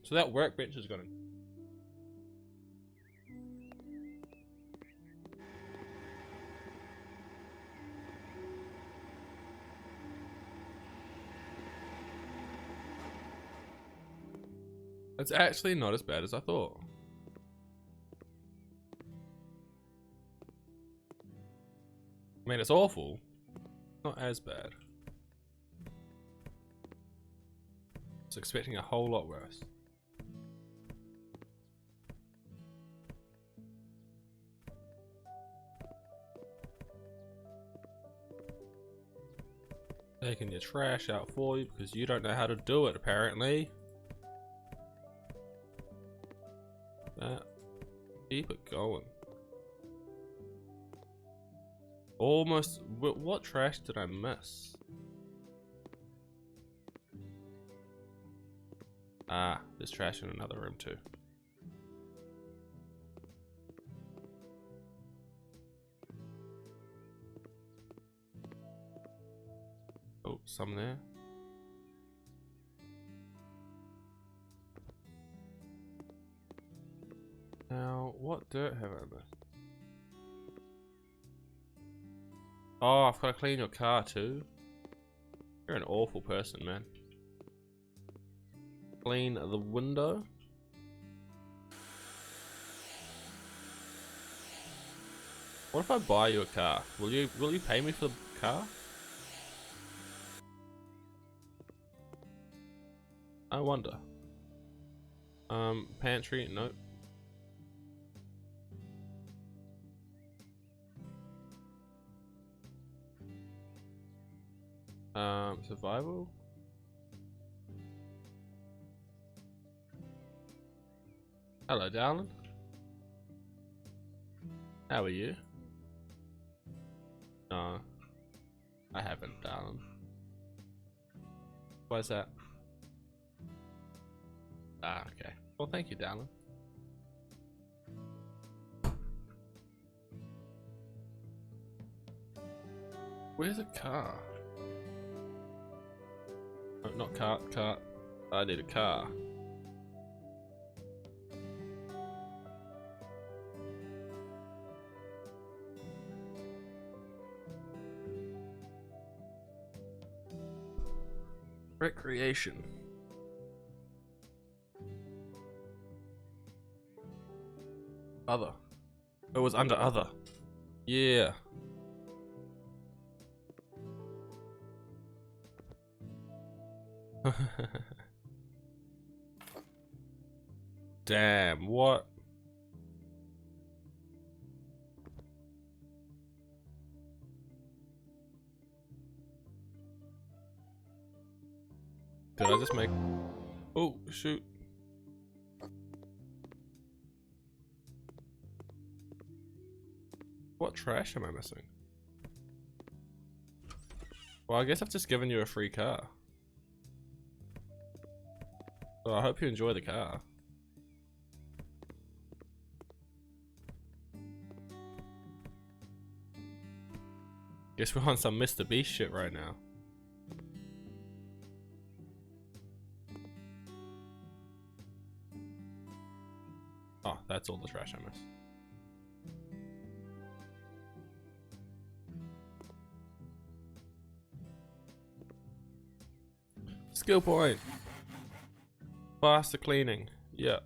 So that workbench is gonna. It's actually not as bad as I thought. I mean, it's awful. Not as bad. I was expecting a whole lot worse. Taking your trash out for you because you don't know how to do it, apparently. Keep it going. Almost. What trash did I miss? Ah, there's trash in another room too. Oh, some there. Now, what dirt have I missed? Oh, I've got to clean your car too. You're an awful person, man. Clean the window. What if I buy you a car? Will you pay me for the car? I wonder. Pantry, nope. Survival. Hello, darling. How are you? No, I haven't, darling. Why's that? Ah, okay. Well, thank you, darling. Where's a car? Oh, not cart. I need a car. Recreation. Other. It was under other. Yeah. Damn, what? Did I just make... Oh, shoot. What trash am I missing? Well, I guess I've just given you a free car. So I hope you enjoy the car. Guess we're on some Mr. Beast shit right now. Oh, that's all the trash I missed. Skill point. Faster cleaning. Yep.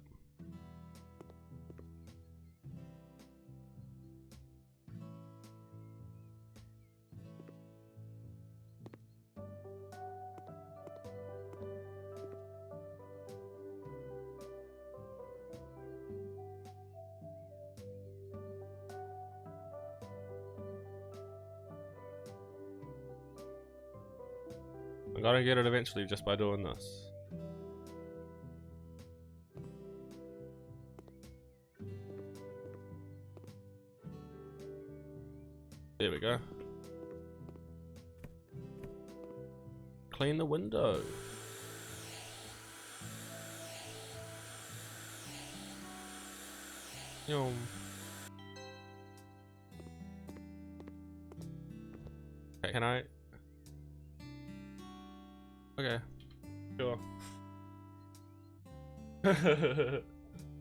I'm gonna get it eventually just by doing this. There we go. Clean the window. Yum. Okay, can I? Okay. Sure.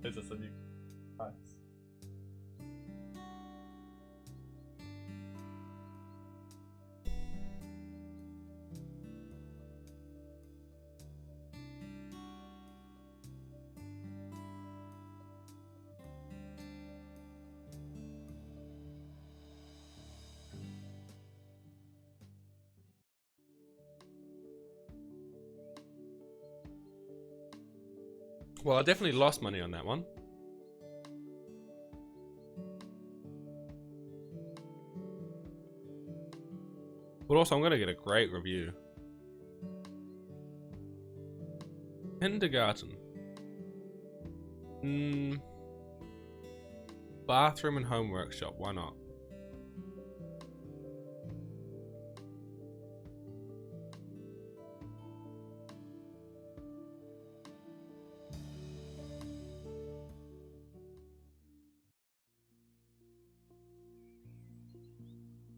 Is this a new price? Well, I definitely lost money on that one. But also, I'm gonna get a great review. Kindergarten. Bathroom and home workshop, why not?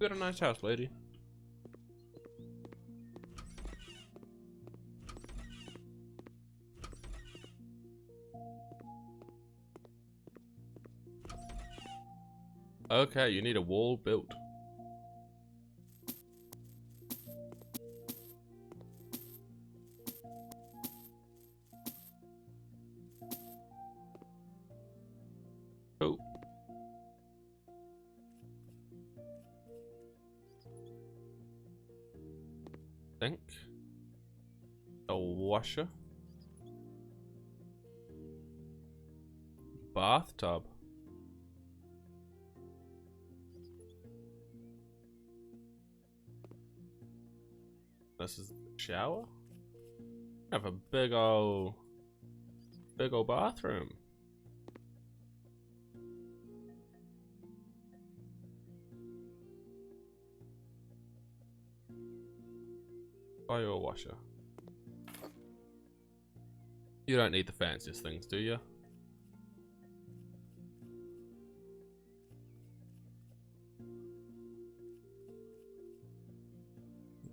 You got a nice house, lady. Okay, you need a wall built. Oh. Sink. A washer. Bathtub. This is the shower. I have a big old bathroom. Buy your washer. You don't need the fanciest things, do you?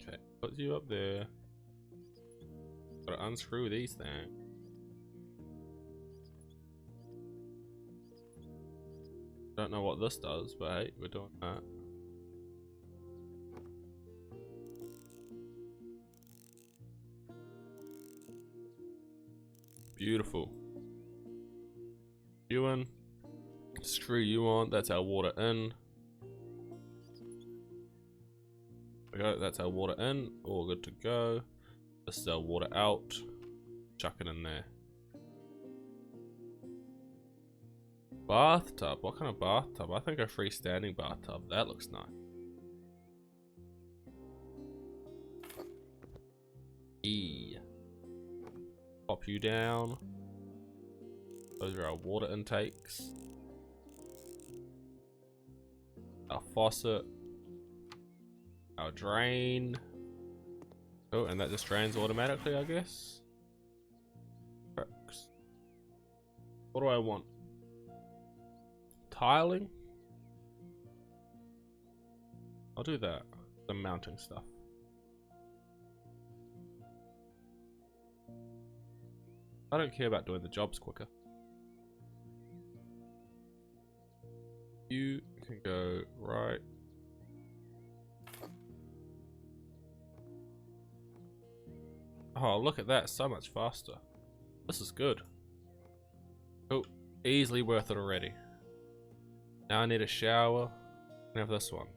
Okay, put you up there. Gotta unscrew these things. Don't know what this does, but hey, we're doing that. Beautiful. You in. Screw you on. That's our water in. There we go. That's our water in. All good to go. This is our water out. Chuck it in there. Bathtub. What kind of bathtub? I think a freestanding bathtub. That looks nice. E. Pop you down. Those are our water intakes. Our faucet. Our drain. Oh, and that just drains automatically, I guess. Works. What do I want? Tiling? I'll do that. The mounting stuff. I don't care about doing the jobs quicker. You can go right. Oh, look at that, so much faster. This is good. Oh, easily worth it already. Now I need a shower. I have this one.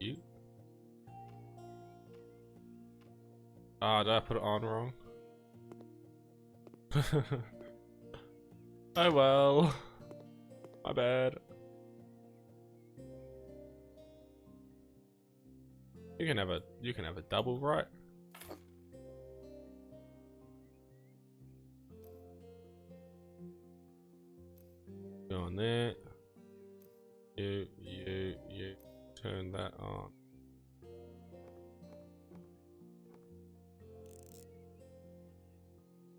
You. Ah, did I put it on wrong? Oh well. My bad. You can have a double, right? Go on there. You turn that on.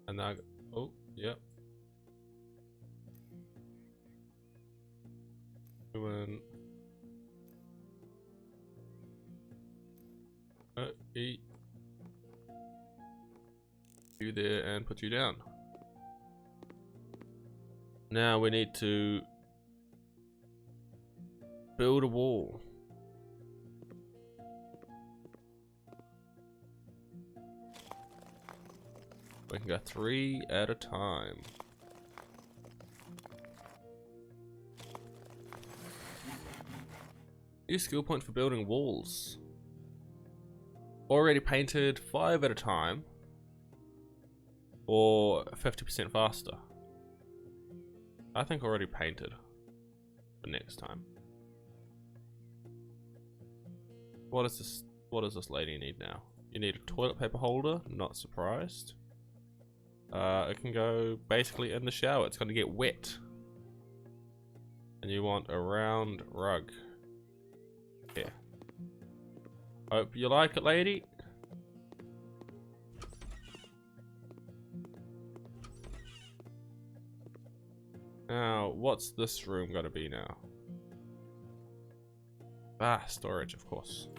And now, oh, yep. Doing eat you there and put you down. Now we need to build a wall. We can go 3 at a time. New skill point for building walls. Already painted 5 at a time. Or 50% faster. I think already painted for next time. What is this? What does this lady need now? You need a toilet paper holder. Not surprised. It can go basically in the shower. It's gonna get wet. And you want a round rug. Yeah. Hope you like it, lady. Now, what's this room gonna be now? Ah, storage, of course.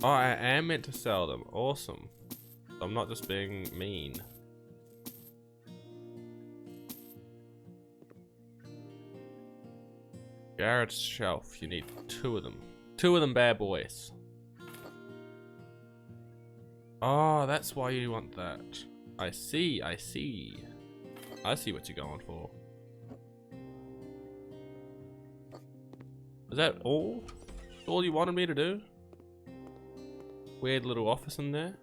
Oh, I am meant to sell them. Awesome. I'm not just being mean. Garage shelf. You need 2 of them. 2 of them bad boys. Oh, that's why you want that. I see, I see. I see what you're going for. Is that all? All you wanted me to do? Weird little office in there.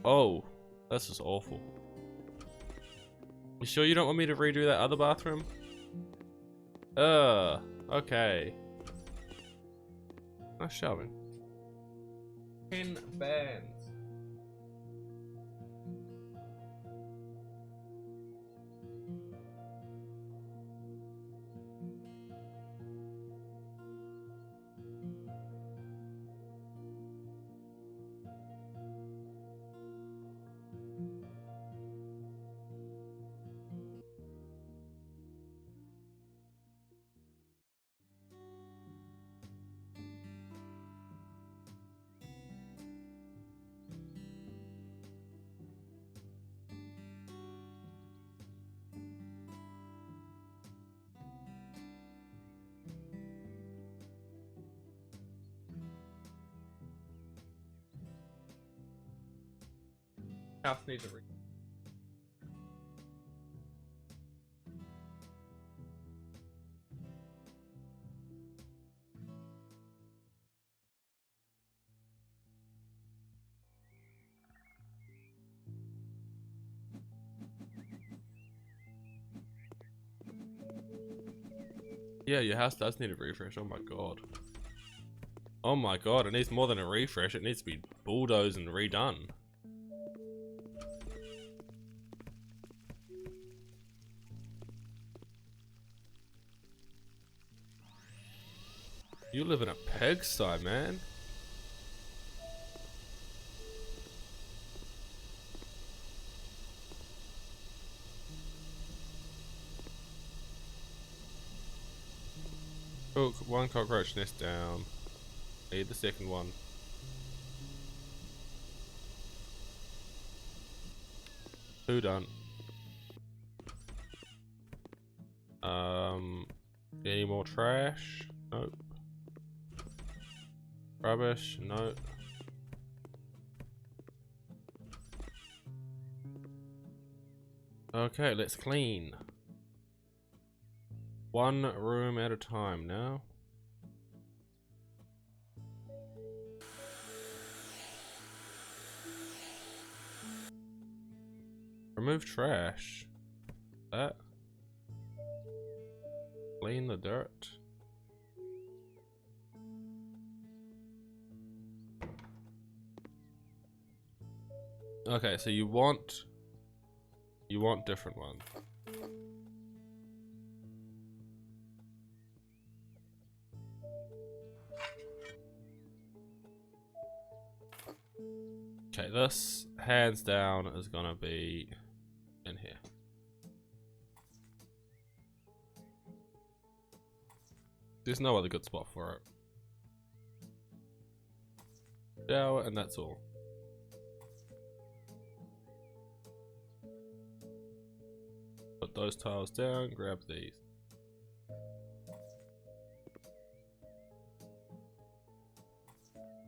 Oh, this is awful. You sure you don't want me to redo that other bathroom? Okay. Nice shelving. 10 bands. House needs a re- Yeah, your house does need a refresh. Oh my god. Oh my god, it needs more than a refresh. It needs to be bulldozed and redone. You live in a pigsty, man. Cook 1 cockroach nest down. Need the second one. Two done. Any more trash? Nope. Rubbish? Nope. Okay, let's clean. 1 room at a time now. Remove trash. That. Clean the dirt. Okay, so you want different ones. Okay, this hands down is gonna be in here. There's no other good spot for it. Shower, and that's all. Put those tiles down, grab these.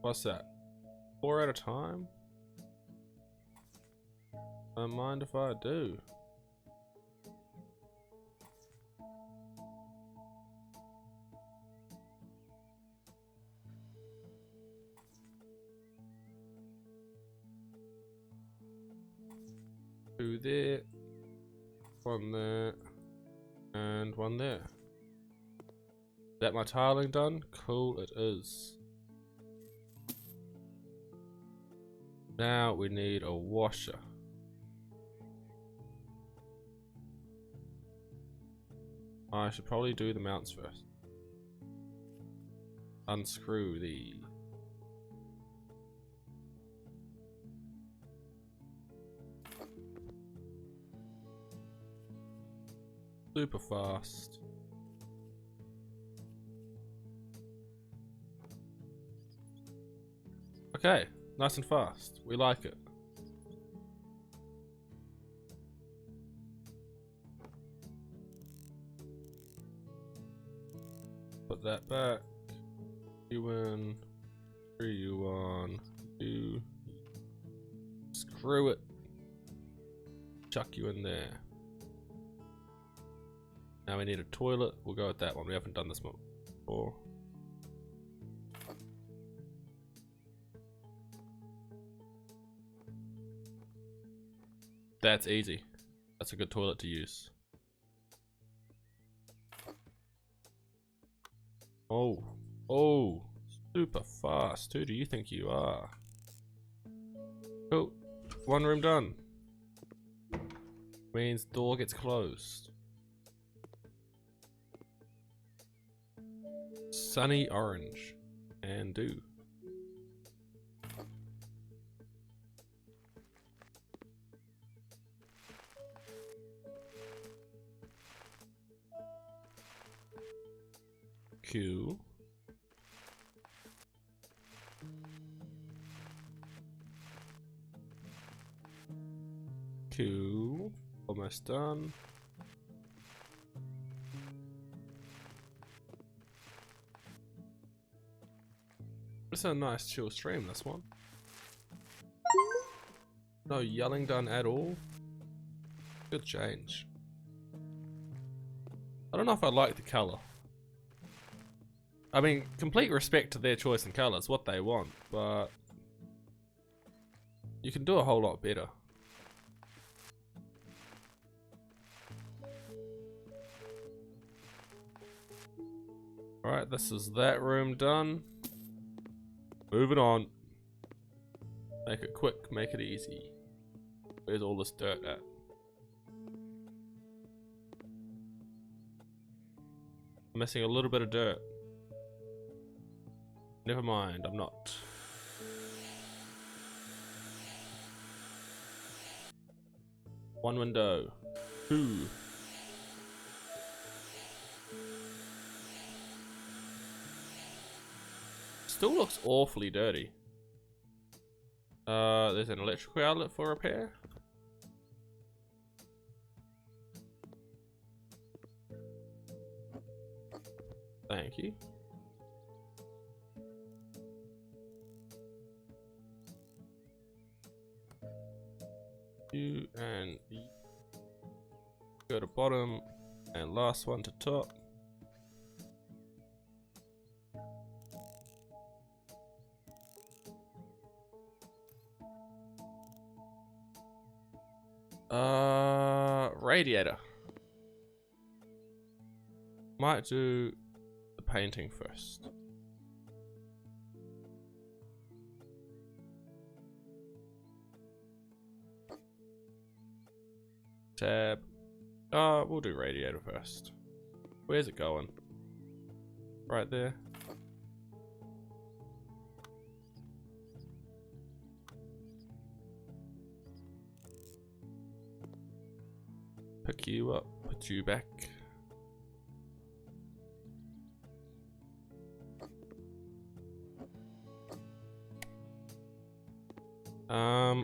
What's that? 4 at a time? Don't mind if I do. Two there. One there. And one there. Is that my tiling done? Cool, it is. Now we need a washer. I should probably do the mounts first. Unscrew the... Super fast. Okay, nice and fast. We like it. Put that back. You in. 3 you on. You. Screw it. Chuck you in there. Now we need a toilet. We'll go with that one. We haven't done this one before. That's easy. That's a good toilet to use. Oh. Oh. Super fast. Who do you think you are? Cool. One room done. Means door gets closed. Sunny orange. And do. Q. Q. Almost done. It's a nice chill stream, this one. No yelling done at all. Good change. I don't know if I like the color. I mean, complete respect to their choice in color. It's what they want, but you can do a whole lot better. Alright, this is that room done. Moving on. Make it quick, make it easy. Where's all this dirt at? I'm missing a little bit of dirt. Never mind, I'm not. One window. 2. Still looks awfully dirty. There's an electrical outlet for repair. Thank you. U and E. Go to bottom and last one to top. Radiator. Might do the painting first. Tab. We'll do radiator first. Where's it going? Right there. Pick you up, put you back.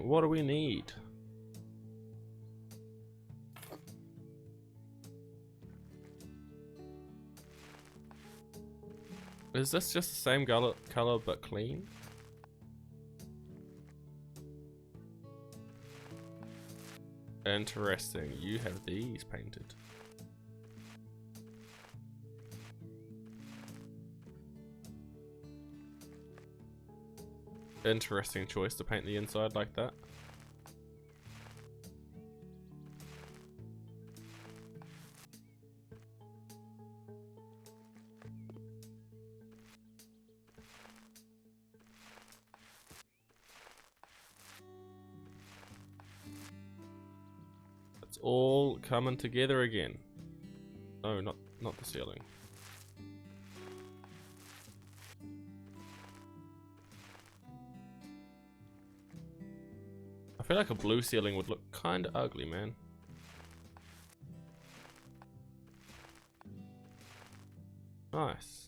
What do we need? Is this just the same color but clean? Interesting, you have these painted. Interesting choice to paint the inside like that. It's all coming together again. No, not the ceiling. I feel like a blue ceiling would look kind of ugly, man. Nice.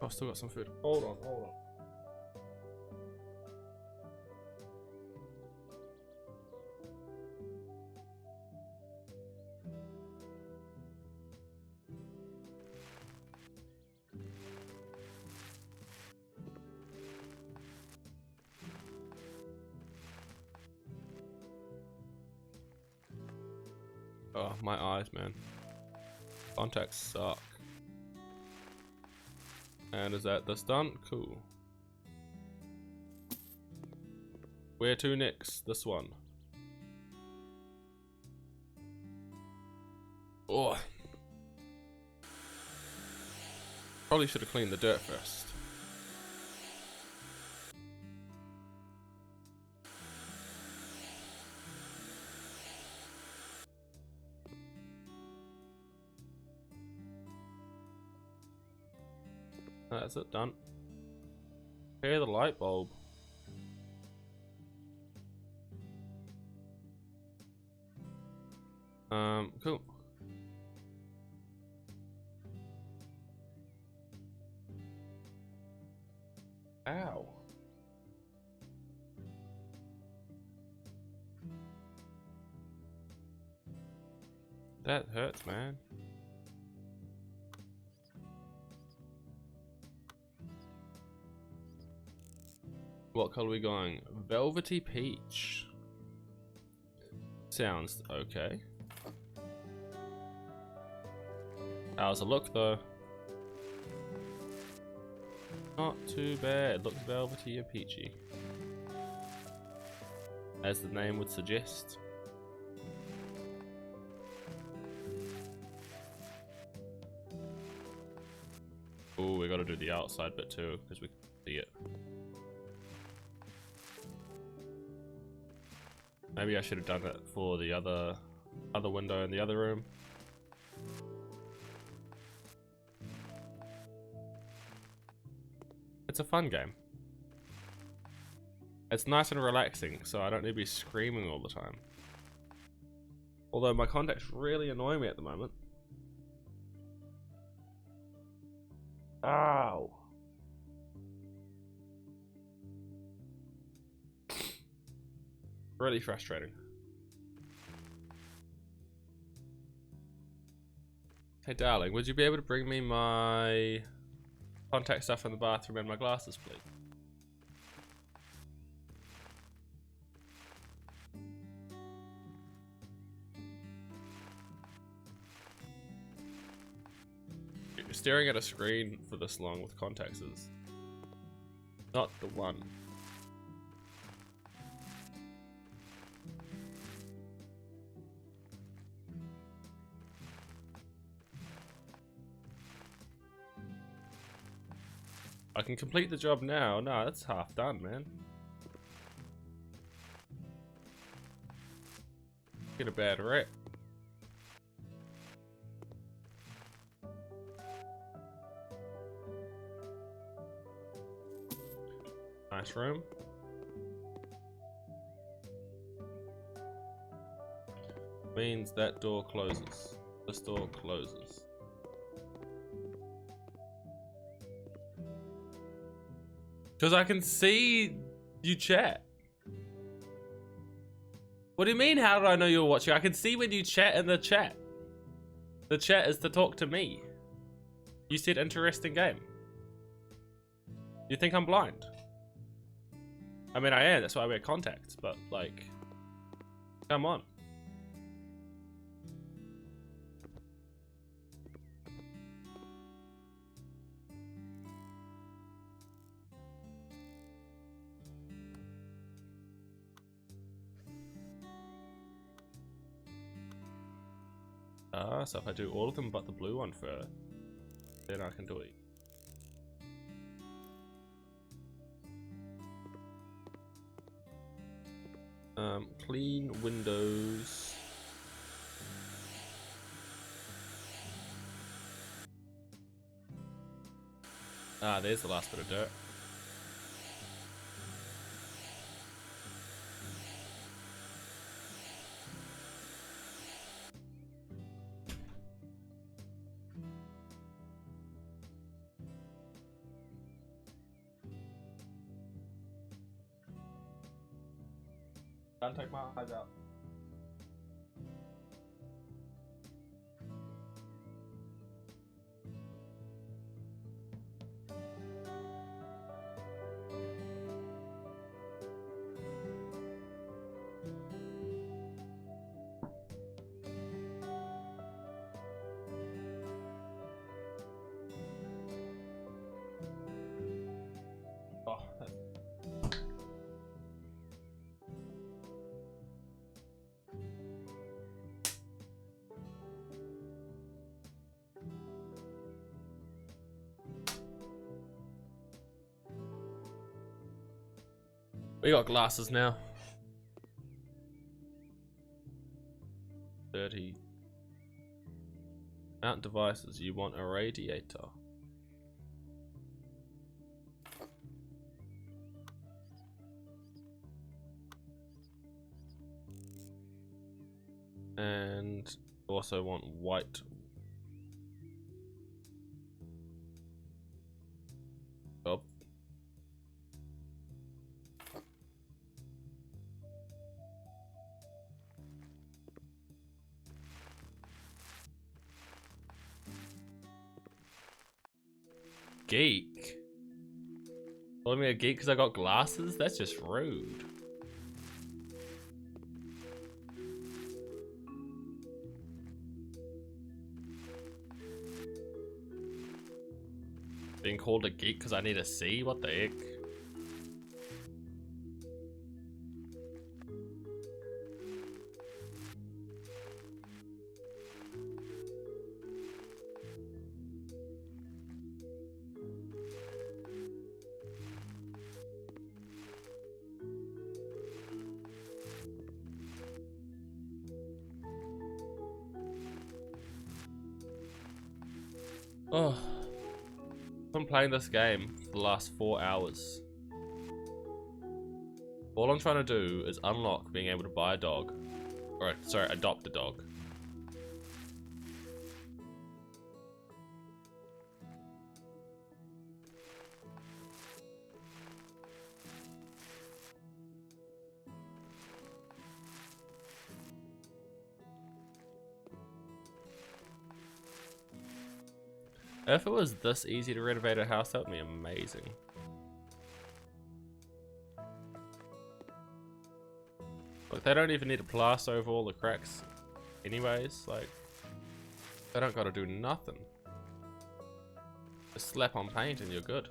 Oh, still got some food. Hold on, hold on. Oh, my eyes, man. Contacts suck. And is that this done? Cool. Where to next? This one. Oh. Probably should have cleaned the dirt first. That's it, done. Repair the light bulb. Cool. Ow. That hurts, man. What color are we going? Velvety peach. Sounds okay. How's it look though? Not too bad. Looks velvety and peachy, as the name would suggest. Oh, we gotta do the outside bit too, because we can see it. Maybe I should have done it for the other window in the other room. It's a fun game. It's nice and relaxing, so I don't need to be screaming all the time. Although my contacts really annoy me at the moment. Ow. Really frustrating. Hey darling, would you be able to bring me my contact stuff in the bathroom and my glasses, please? Staring at a screen for this long with contacts is not the one. I can complete the job now. No, that's half done, man. Get a bad rep. Nice room. Means that door closes. This door closes. Because I can see you chat. What do you mean, how did I know you were watching? I can see when you chat in the chat. The chat is to talk to me. You said interesting game. You think I'm blind? I mean, I am, that's why I wear contacts, but like, come on. Ah, so if I do all of them but the blue one first, then I can do it. Clean windows. Ah, there's the last bit of dirt. Don't take my eyes out. Oh, we got glasses now. 30. Mount devices. You want a radiator. And also want white. Oh. Geek? Calling me a geek because I got glasses? That's just rude. Being called a geek because I need a C? What the heck? Oh, I've been playing this game for the last 4 hours. All I'm trying to do is unlock being able to buy a dog. Or, sorry, adopt a dog. If it was this easy to renovate a house, that would be amazing. Like, they don't even need to plaster over all the cracks anyways. Like, they don't gotta do nothing. Just slap on paint and you're good.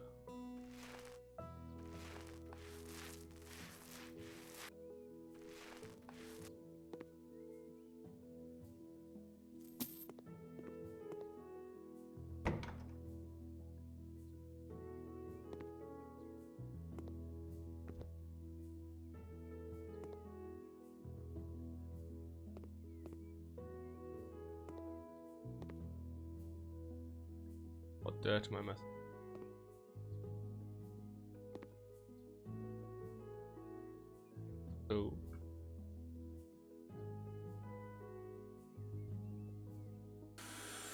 What dirt am I missing? Oh.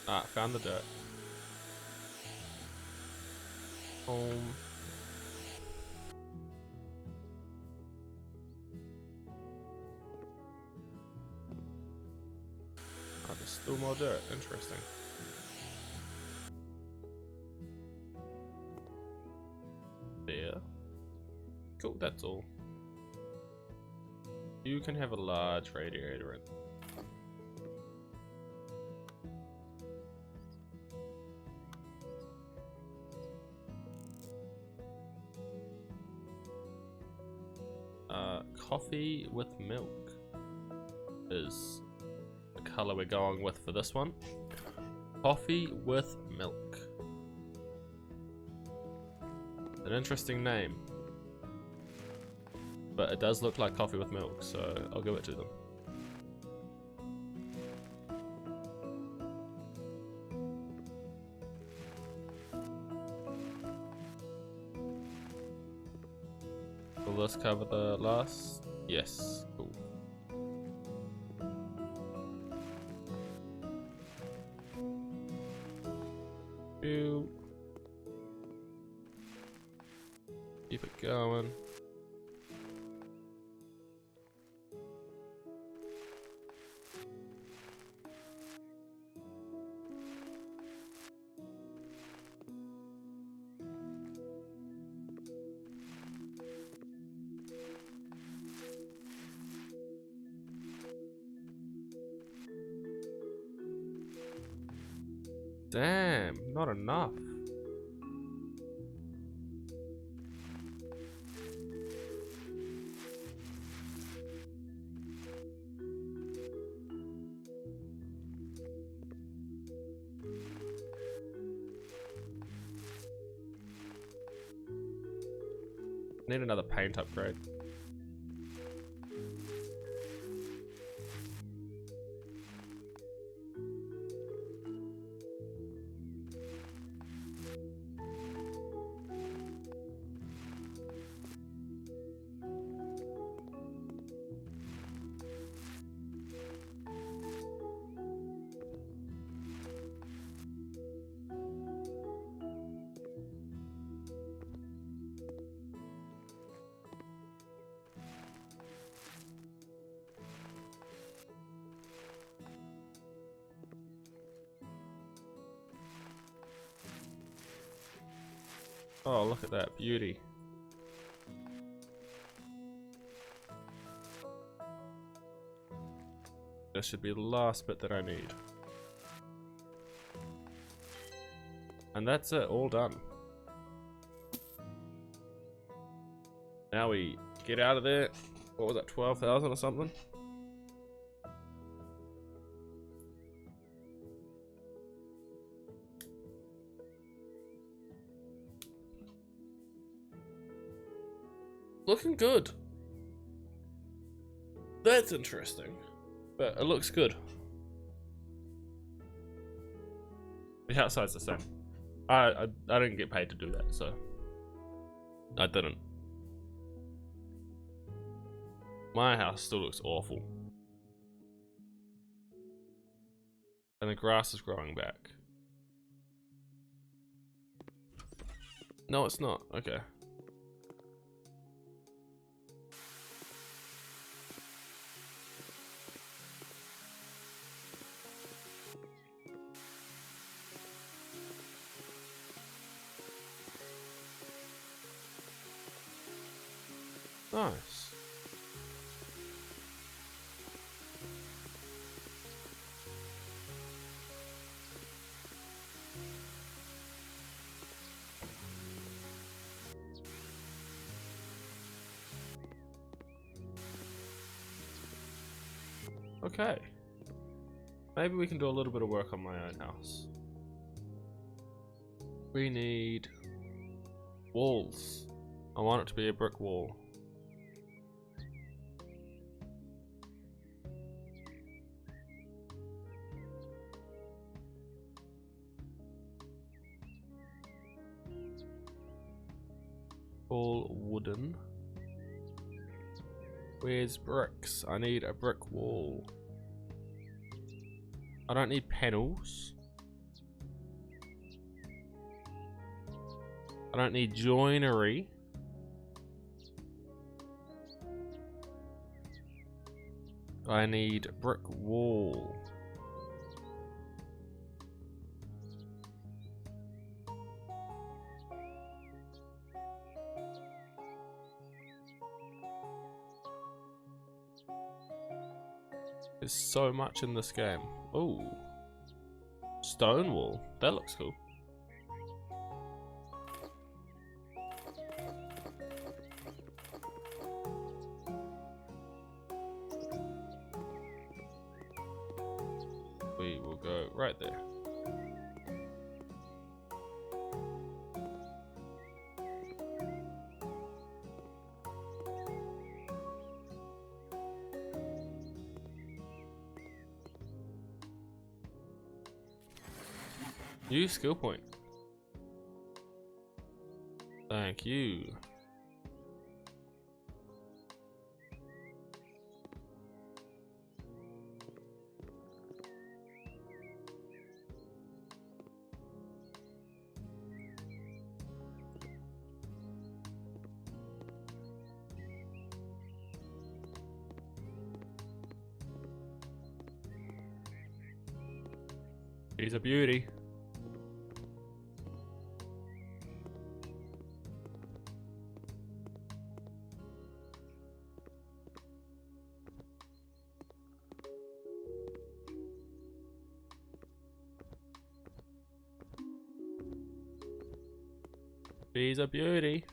Ah, found the dirt. Home. Ah, there's still more dirt. Interesting. There. Cool, that's all. You can have a large radiator in. Coffee with milk is a color we're going with for this one. Coffee with milk. An interesting name. But it does look like coffee with milk, so I'll give it to them. Will this cover the last? Yes, cool. Ew. Keep it going. Damn, not enough. Need another paint upgrade. Oh, look at that beauty. This should be the last bit that I need. And that's it, all done. Now we get out of there. What was that, 12,000 or something? Looking good. That's interesting. But it looks good. The outside's the same. I didn't get paid to do that, so I didn't. My house still looks awful. And the grass is growing back. No, it's not. Okay. Nice. Okay. Maybe we can do a little bit of work on my own house. We need walls. I want it to be a brick wall. All wooden. Where's bricks? I need a brick wall. I don't need panels. I don't need joinery. I need brick wall. There's so much in this game. Oh, stone wall. That looks cool. we will go right there. New skill point. Thank you. She's a beauty. She's a beauty.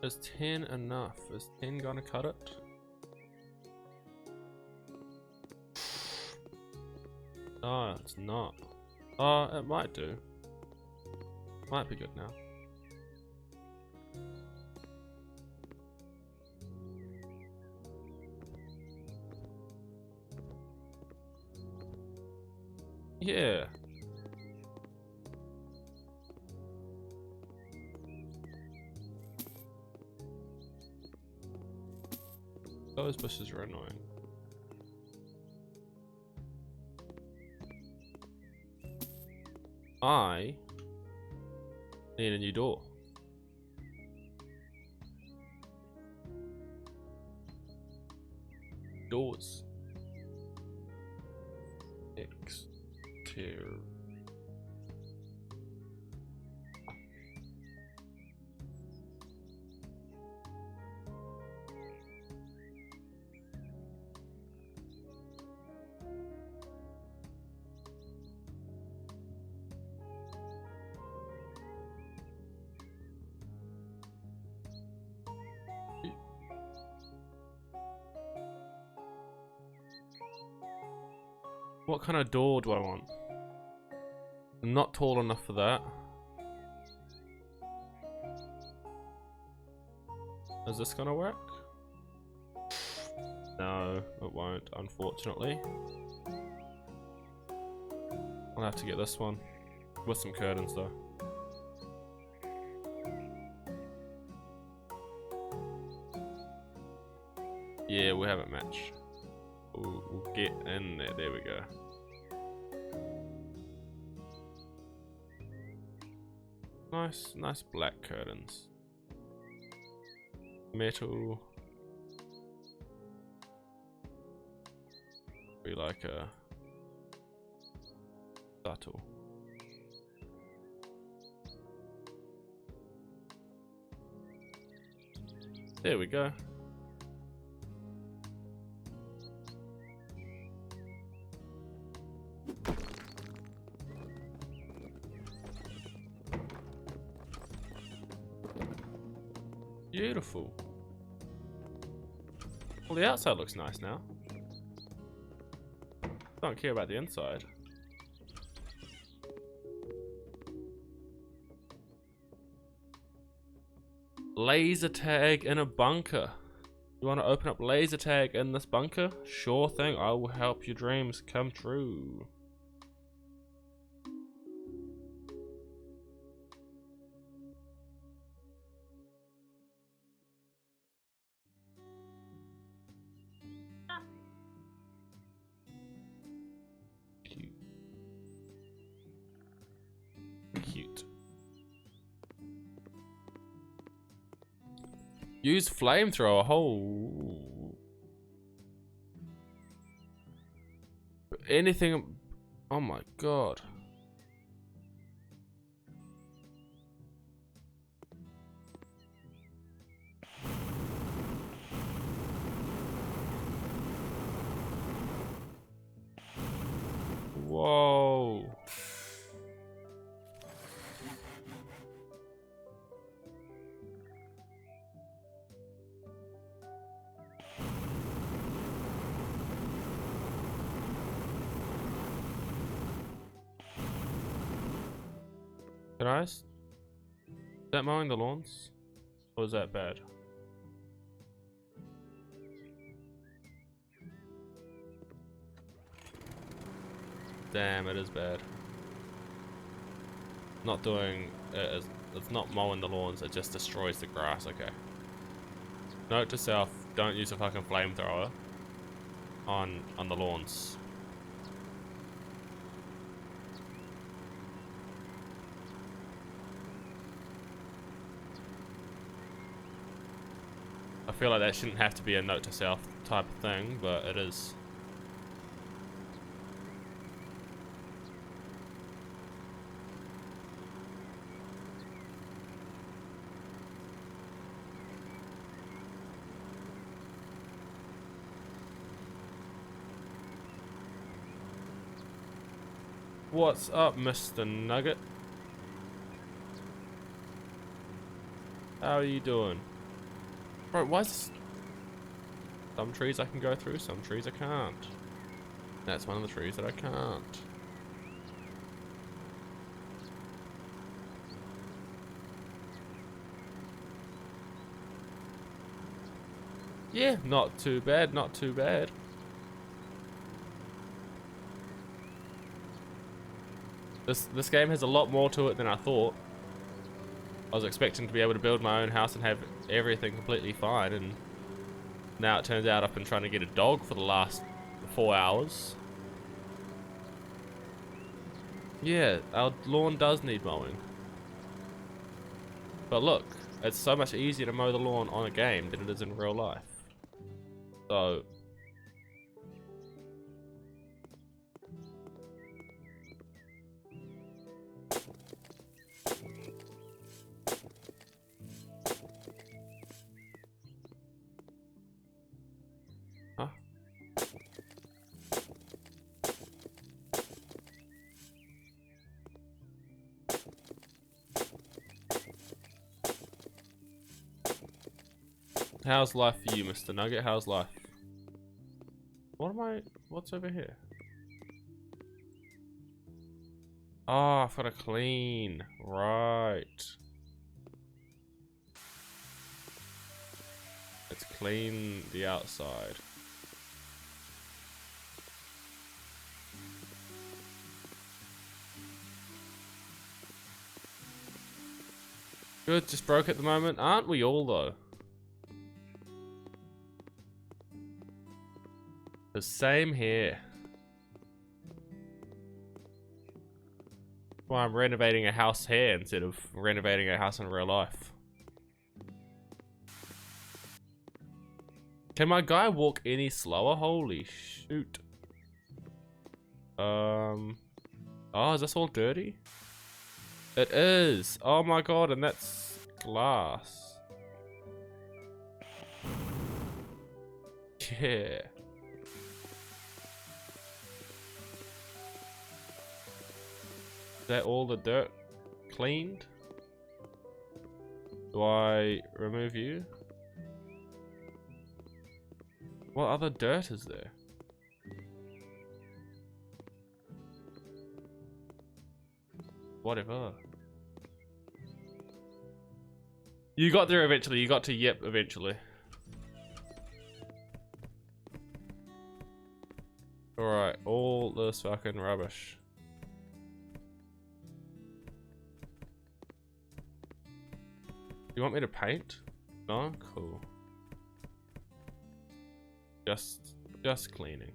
Is 10 enough? Is 10 gonna cut it? No, it's not. Oh, it might do. Might be good now. Yeah. Those bushes are annoying. I need a new door. Doors. Exterior. What kind of door do I want? I'm not tall enough for that. Is this gonna work? No, it won't, unfortunately. I'll have to get this one with some curtains though. Yeah, we have it matched. We'll get in there. There we go. Nice black curtains. Metal. Be like a subtle. There we go. Beautiful. Well, the outside looks nice now. Don't care about the inside. Laser tag in a bunker. You want to open up laser tag in this bunker? Sure thing. I will help your dreams come true. Cute. Use flamethrower. Oh. Anything. Oh my god. Whoa. Can I? Is that mowing the lawns? Or is that bad? Damn, it is bad. Not doing it. It's not mowing the lawns, it just destroys the grass. Okay. Note to self, don't use a fucking flamethrower on the lawns. I feel like that shouldn't have to be a note to self type of thing, but it is. What's up, Mr. Nugget? How are you doing? Bro, why is this? Some trees I can go through, some trees I can't. That's one of the trees that I can't. Yeah, not too bad, not too bad. This game has a lot more to it than I thought. I was expecting to be able to build my own house and have everything completely fine, and now it turns out I've been trying to get a dog for the last 4 hours. Yeah, our lawn does need mowing. But look, it's so much easier to mow the lawn on a game than it is in real life. So... Huh? How's life for you, Mr. Nugget? How's life? What's over here? Oh, I've got to clean. Right. Let's clean the outside. Good, just broke at the moment. Aren't we all, though? The same here. Why I'm renovating a house here instead of renovating a house in real life. Can my guy walk any slower? Holy shoot. Oh, is this all dirty? It is. Oh my god, and that's glass. Yeah. Is that all the dirt cleaned? Do I remove you? What other dirt is there? Whatever. You got there eventually. You got to yep eventually. Alright, all this fucking rubbish. You want me to paint? No? Cool. Just cleaning.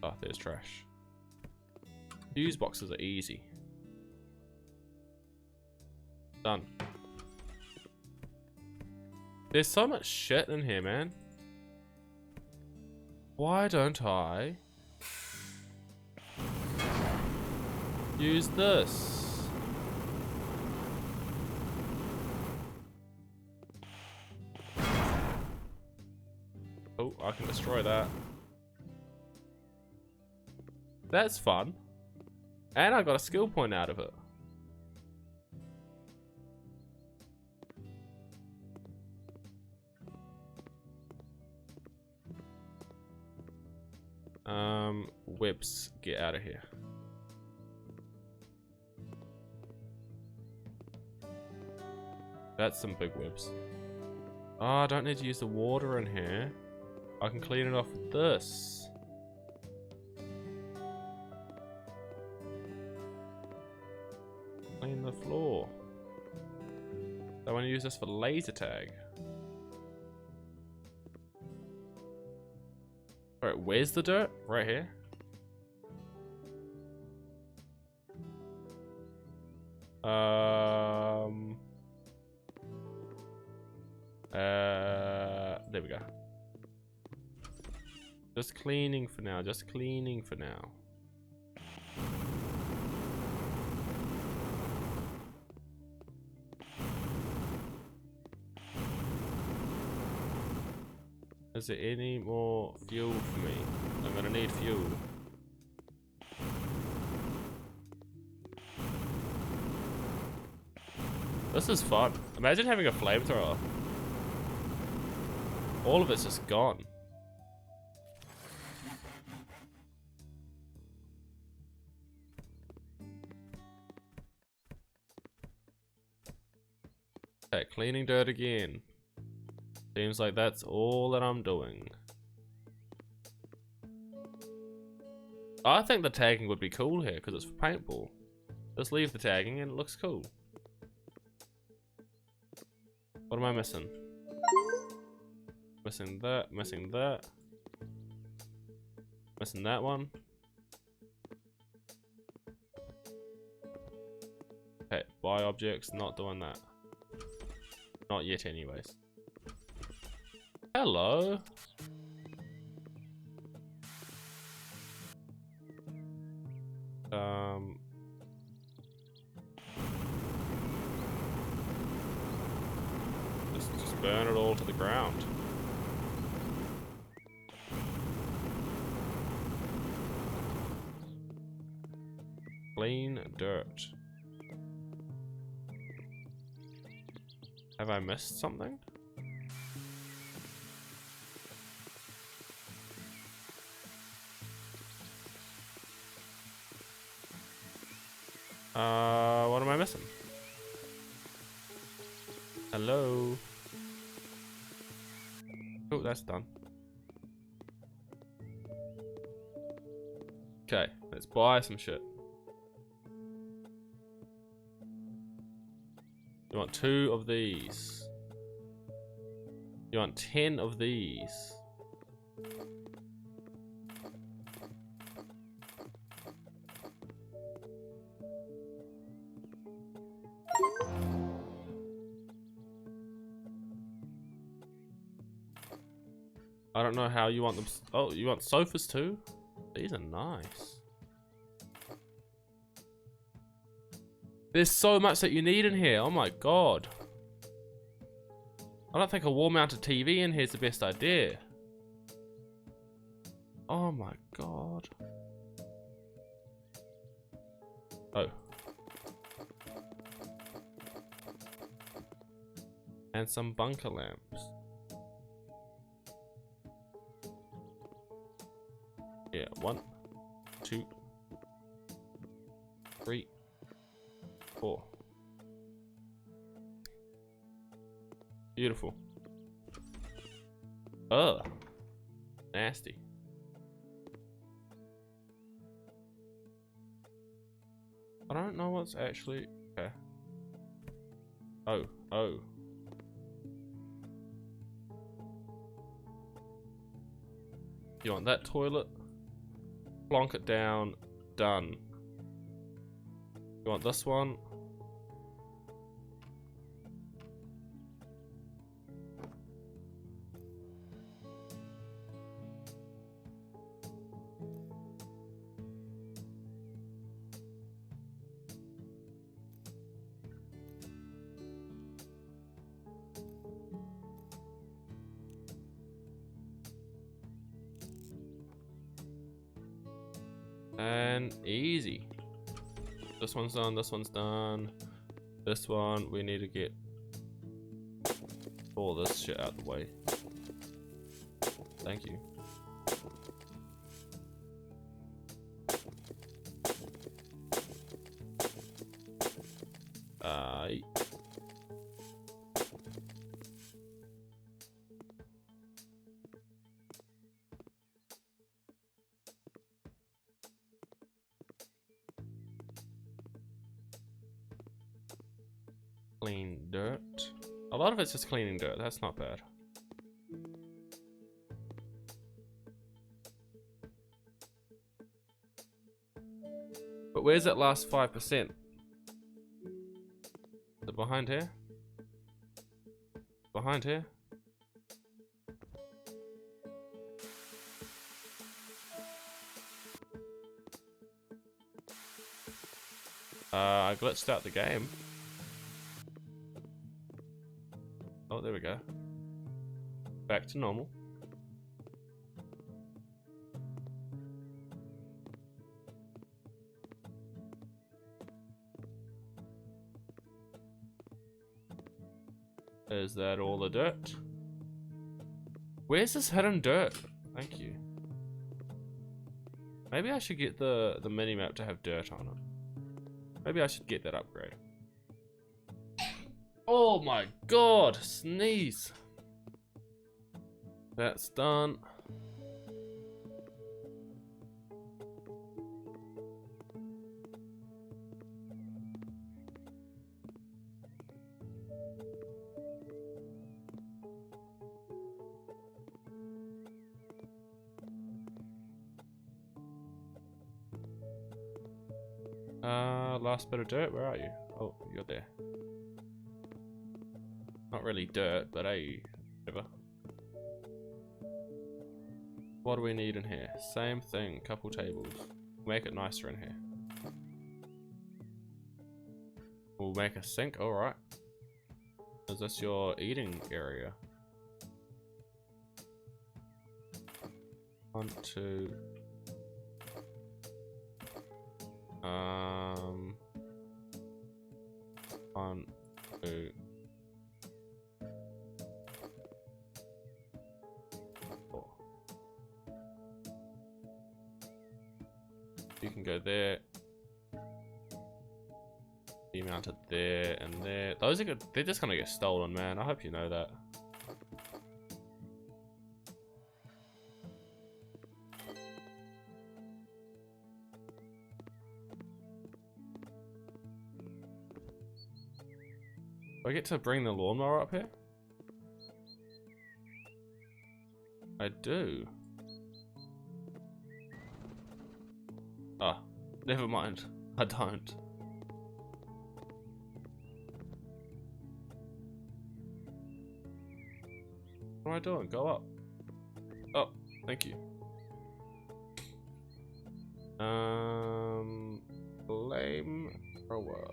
Oh, there's trash. Fuse boxes are easy. Done. There's so much shit in here, man. Why don't I use this? Oh, I can destroy that. That's fun. And I got a skill point out of it. Webs, get out of here. That's some big webs. Oh, I don't need to use the water in here. I can clean it off with this. Clean the floor. I want to use this for laser tag. Alright, where's the dirt? Right here. There we go. Just cleaning for now, just cleaning for now. Is there any more fuel for me? I'm gonna need fuel. This is fun. Imagine having a flamethrower. All of it's just gone. Okay, cleaning dirt again. Seems like that's all that I'm doing. I think the tagging would be cool here because it's for paintball. Just leave the tagging and it looks cool. What am I missing? Missing that, missing that. Missing that one. Okay, buy objects, not doing that. Not yet anyways. Hello. Just burn it all to the ground. Clean dirt. Have I missed something? What am I missing? Hello? Oh, that's done. Okay, let's buy some shit. You want 2 of these. You want 10 of these. I don't know how you want them. Oh, you want sofas too? These are nice. There's so much that you need in here. Oh my god. I don't think a wall-mounted TV in here is the best idea. Oh my god. Oh. And some bunker lamps. Yeah, 1, 2, 3, 4. Beautiful. Ugh. Nasty. I don't know what's actually... Okay. Oh, oh. You want that toilet? Plonk it down. Done. You want this one? And easy. This one's done, this one's done. This one, we need to get all this shit out the way. Thank you. Clean dirt. A lot of it's just cleaning dirt. That's not bad. But where's that last 5%? Is it behind here? Behind here? I glitched out the game. Oh, there we go. Back to normal. Is that all the dirt? Where's this hidden dirt? Thank you. Maybe I should get the mini-map to have dirt on it. Maybe I should get that upgrade. Oh my god, sneeze. That's done. Last bit of dirt, where are you? Oh, you're there. Not really dirt, but hey, whatever. What do we need in here? Same thing, couple tables. Make it nicer in here. We'll make a sink, alright. Is this your eating area? 1, 2. 1, 2. 4. You can go there. Be mounted there and there. Those are good. They're just gonna get stolen, man. I hope you know that. Do I get to bring the lawnmower up here? I do. Ah, never mind. I don't. What am I doing? Go up. Oh, thank you. Flamethrower.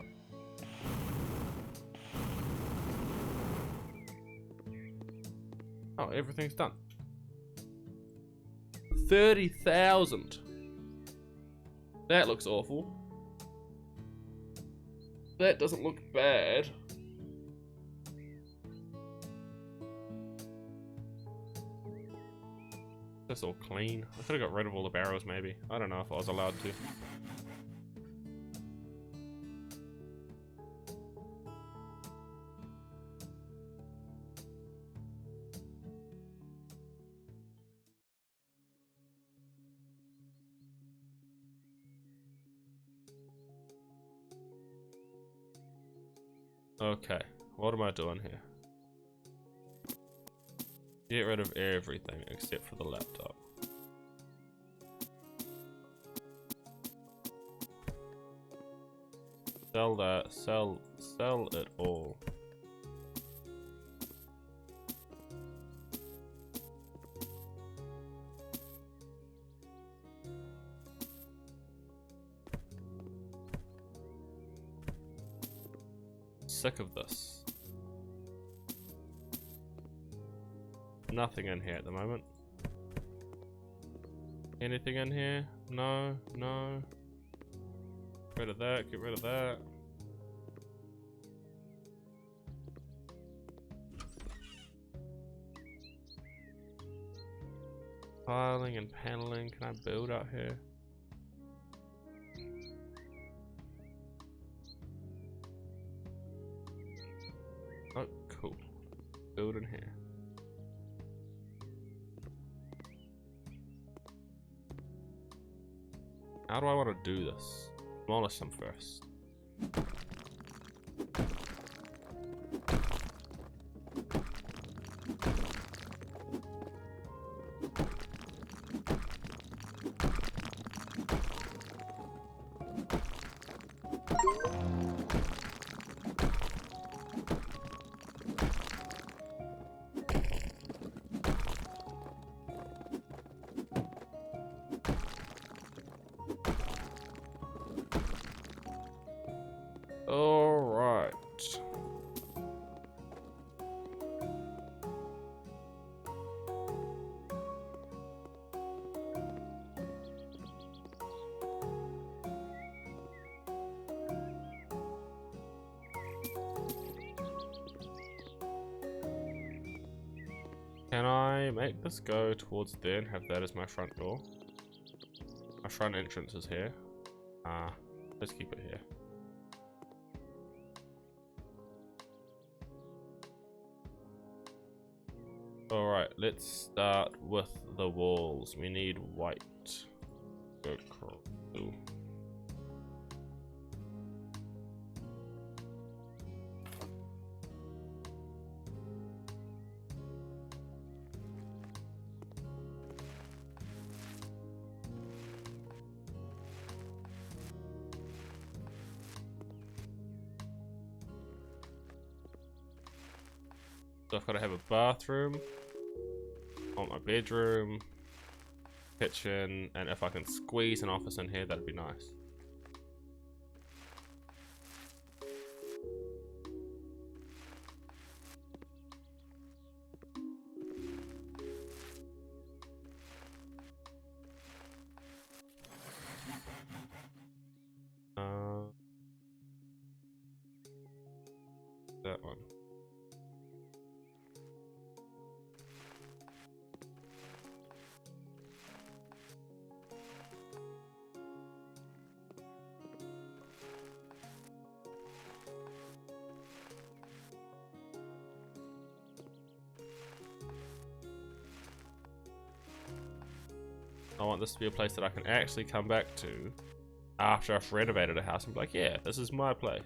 Oh, everything's done. 30,000. That looks awful. That doesn't look bad. That's all clean. I could have got rid of all the barrels maybe. I don't know if I was allowed to. Okay, what am I doing here? Get rid of everything except for the laptop. Sell that, sell it all. Sick of this. Nothing in here at the moment. Anything in here? No, no. Get rid of that, get rid of that. Tiling and paneling. Can I build out here? Oh, cool. Build in here. How do I want to do this? Demolish them first. All right. Can I make this go towards there and have that as my front door? My front entrance is here. Let's keep it here. Alright, let's start with the walls. We need white. Go cool. So I've got to have a bathroom, I want my bedroom, kitchen, and if I can squeeze an office in here, that'd be nice. That one. I want this to be a place that I can actually come back to after I've renovated a house and be like, yeah, this is my place.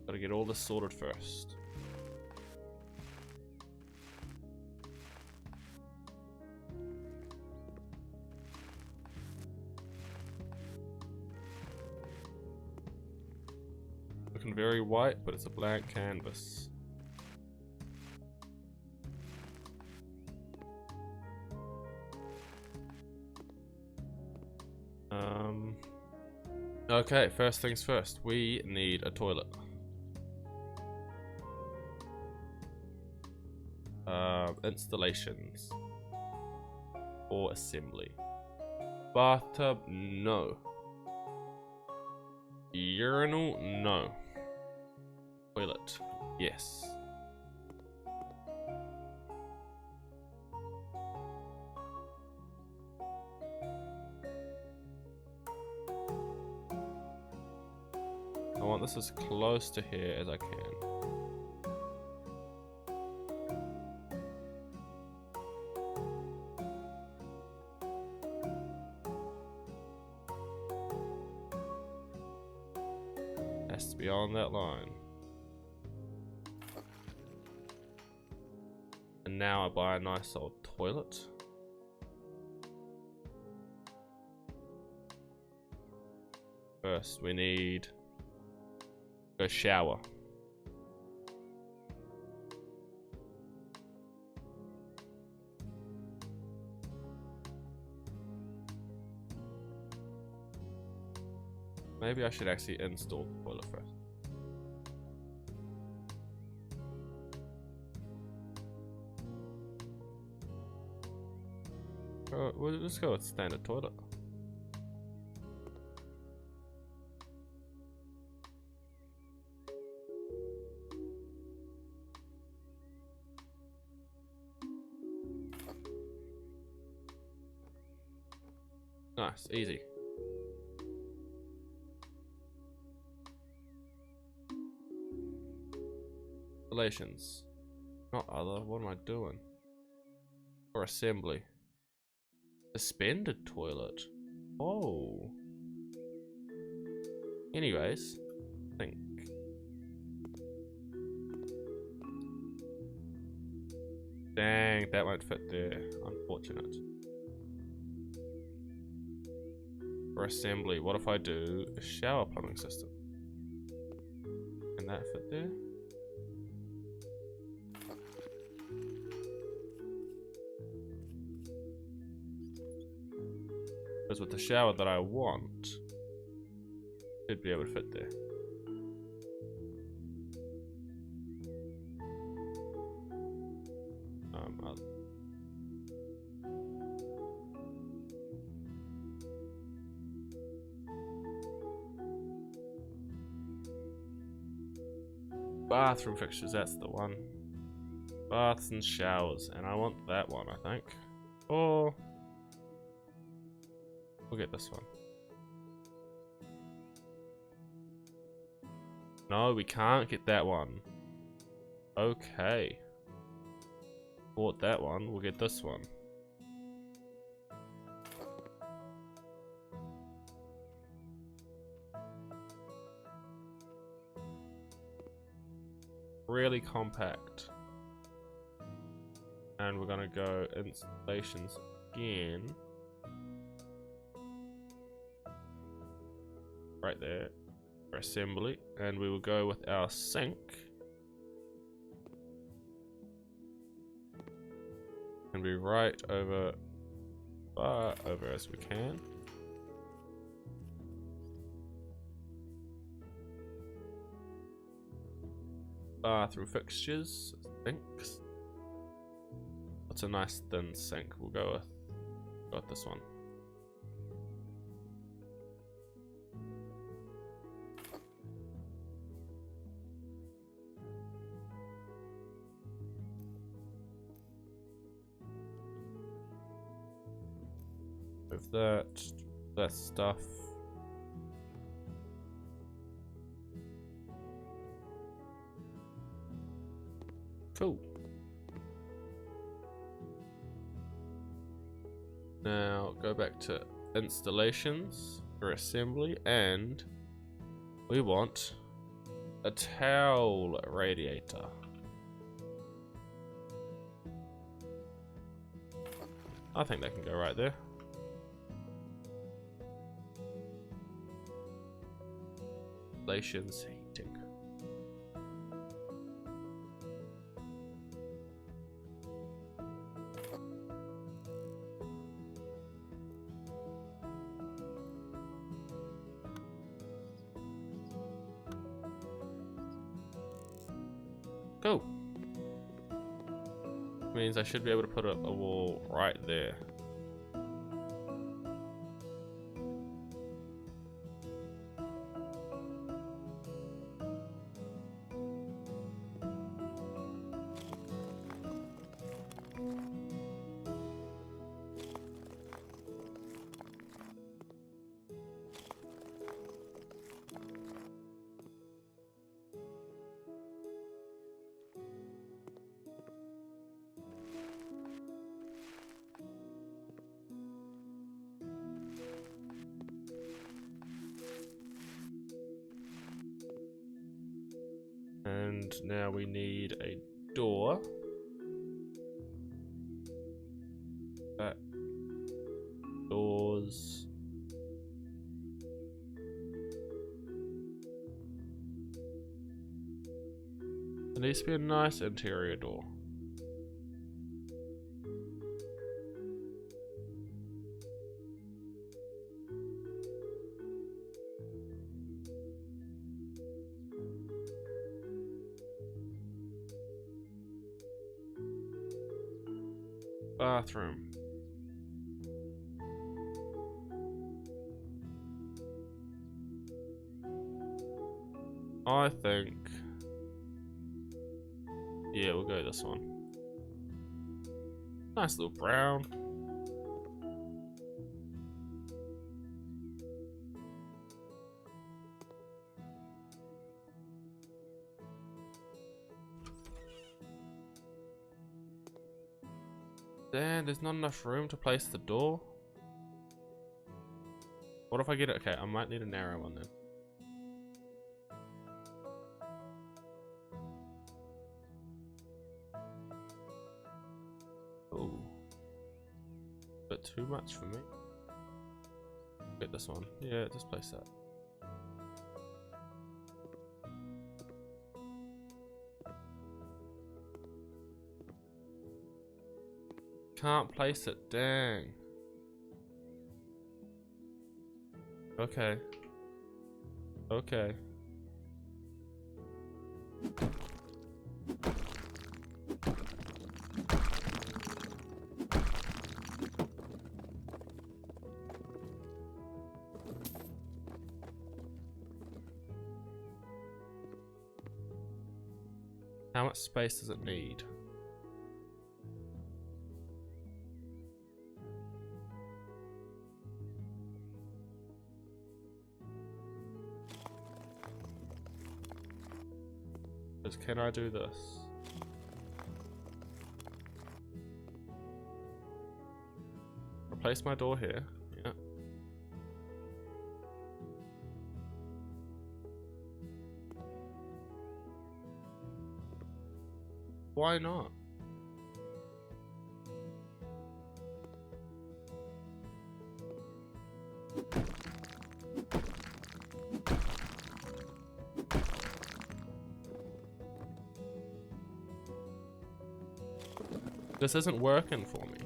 Gotta get all this sorted first. Looking very white, but it's a blank canvas. Okay, first things first, we need a toilet. Installations or assembly. Bathtub, no. Urinal, no. Toilet, yes. I want this as close to here as I can. Has to be on that line. And now I buy a nice old toilet. First we need a shower. Maybe I should actually install the toilet first. Well, let's go with standard toilet. Nice, easy. Relations. Not other, what am I doing? Or assembly. Suspended toilet. Oh. Anyways, I think. Dang, that won't fit there. Unfortunate. For assembly, what if I do a shower plumbing system? Can that fit there? Because with the shower that I want, should be able to fit there. Bathroom fixtures, that's the one. Baths and showers, and I want that one, I think. Or we'll get this one. No, we can't get that one. Okay. Bought that one, we'll get this one. Really compact. And we're gonna go installations again. Right there. For assembly. And we will go with our sink. And be right over, far over as we can. Bathroom fixtures, sinks. What's a nice thin sink? We'll go with this one. With that stuff. Cool. Now go back to installations for assembly, and we want a towel radiator. I think that can go right there. Installations heating. Cool. Means I should be able to put up a wall right there. And now we need a door. Back doors. It needs to be a nice interior door. Bathroom. I think... yeah, we'll go this one. Nice little brown. Then there's not enough room to place the door. What if I get it? Okay, I might need a narrow one then. Oh, bit too much for me. Get this one. Yeah, just place that. Can't place it, dang. Okay. Okay. How much space does it need? Can I do this? Replace my door here. Yeah. Why not? This isn't working for me.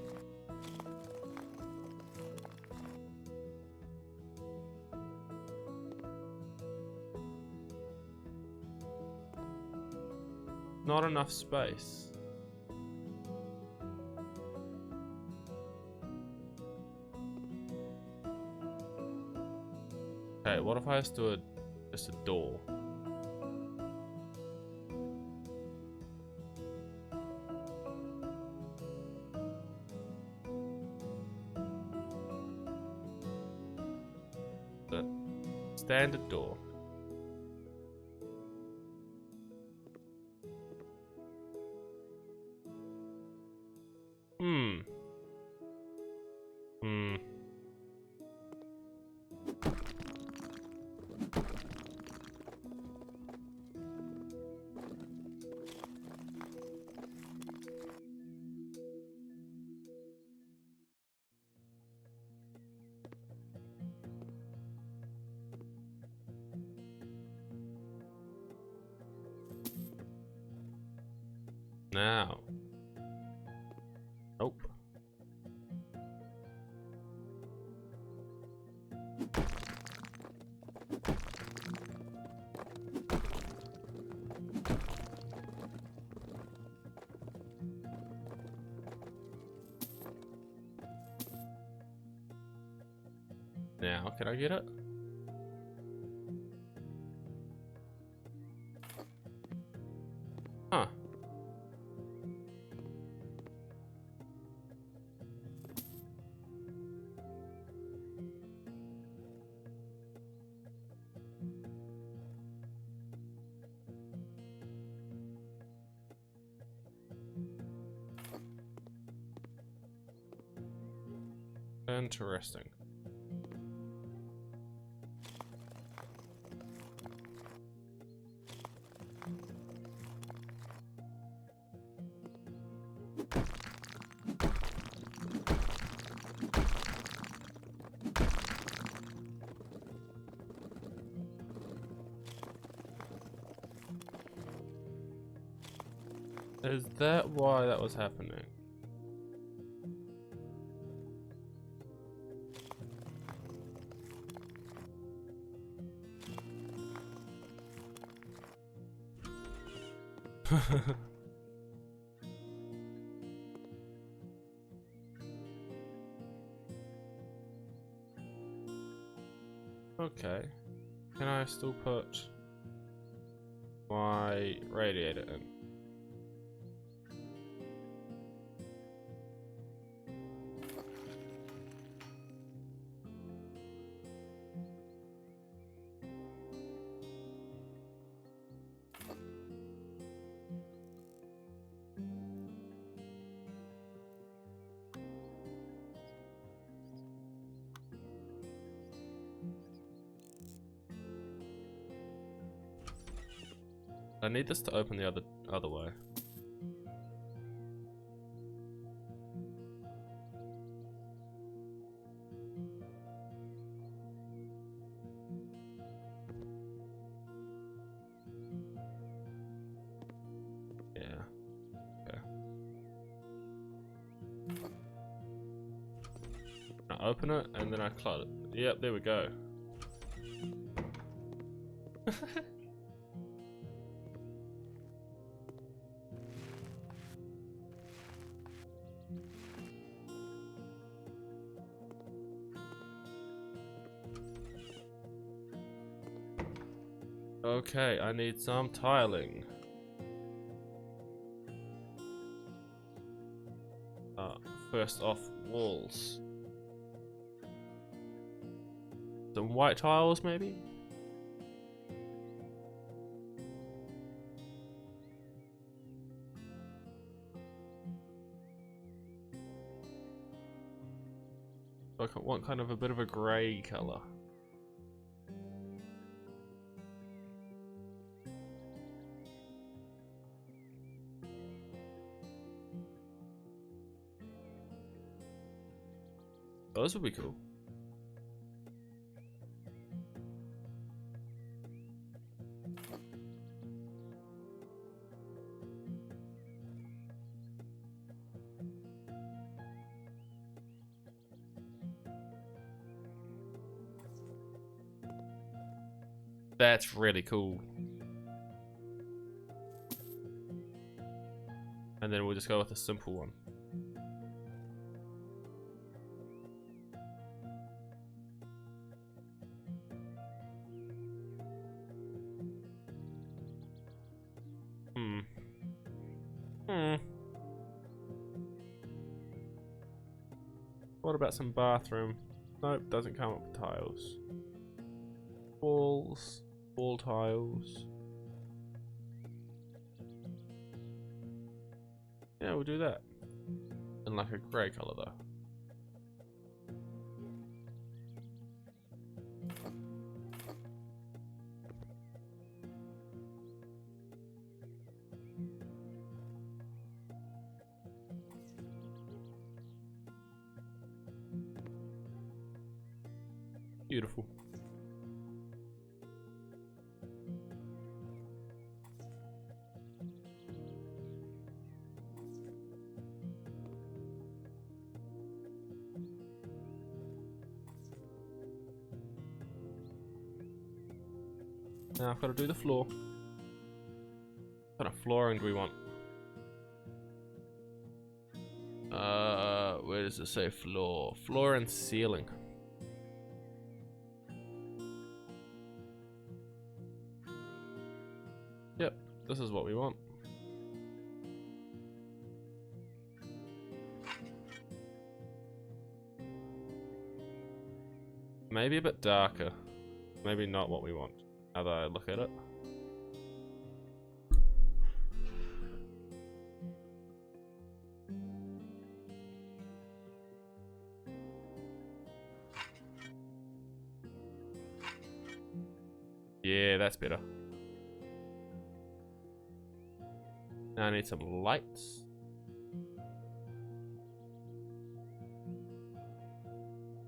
Not enough space. Okay, what if I just do just a door? Standard door. Hmm. Now. Nope. Now, can I get it? Huh. Interesting. Is that why that was happening? Okay. Can I still put my radiator in? I need this to open the other way. Yeah. Okay. I open it and then I close it. Yep, there we go. Okay, I need some tiling. First off, walls. Some white tiles, maybe? I want kind of a bit of a grey colour. Those would be cool. That's really cool. And then we'll just go with a simple one. What about some bathroom? Nope, doesn't come up with tiles. Walls, wall tiles. Yeah, we'll do that. In like a grey colour though. Beautiful. Now I've got to do the floor. What kind of flooring do we want? Where does it say floor? Floor and ceiling. Yep, this is what we want. Maybe a bit darker. Maybe not what we want. Now that I look at it. Yeah, that's better. Now I need some lights.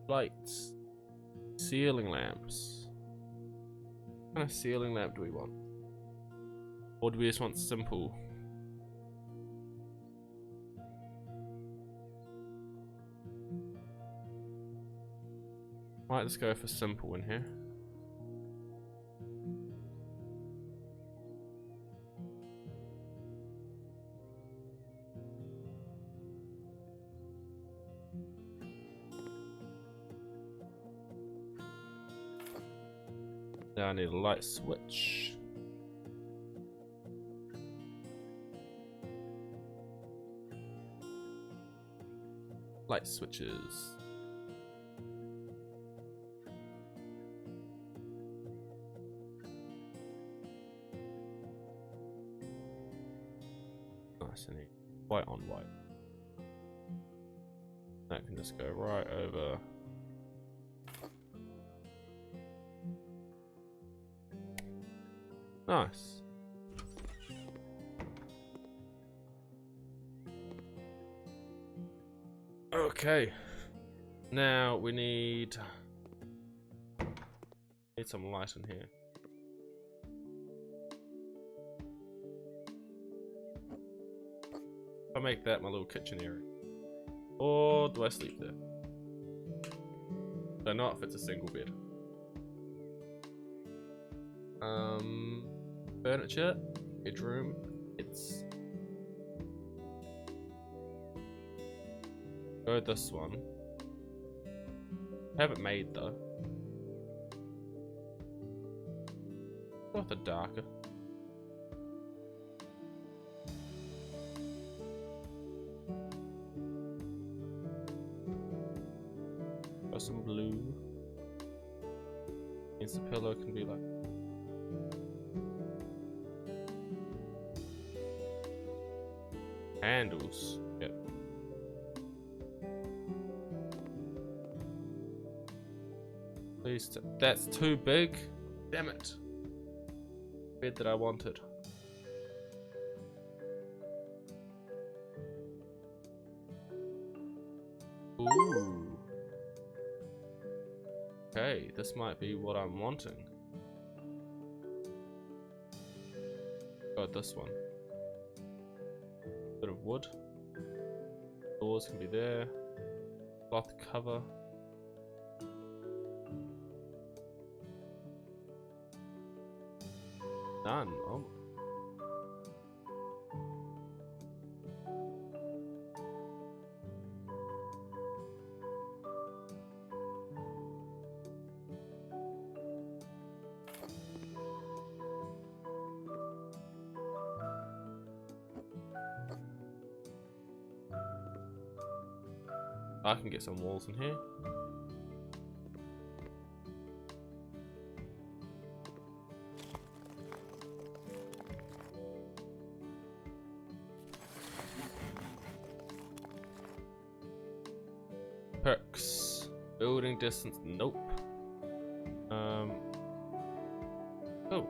Lights. Ceiling lamps. What kind of ceiling lamp do we want? Or do we just want simple? Might just go for simple in here. Now I need a light switch. Light switches. Nice, I need white on white. That can just go right over. Nice. Okay. Now we need some light in here. I'll make that my little kitchen area. Or do I sleep there? I don't know if it's a single bed. Furniture, bedroom, it's go this one. I have it made though. Go with the darker. Go some blue. Means the pillow can be like. Handles. Yep. Please, that's too big. Damn it. Bed that I wanted. Ooh. Okay, this might be what I'm wanting. Got this one. Bit of wood. Doors can be there. Cloth cover. Done. Oh. I can get some walls in here. Perks. Building distance. Nope. Oh.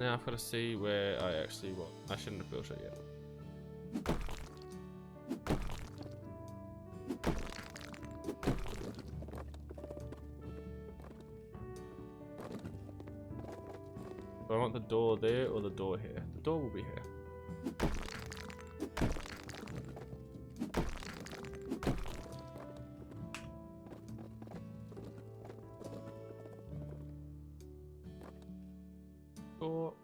Now I've got to see where I actually want. I shouldn't have built it yet. Do I want the door there or the door here? The door will be here. Door.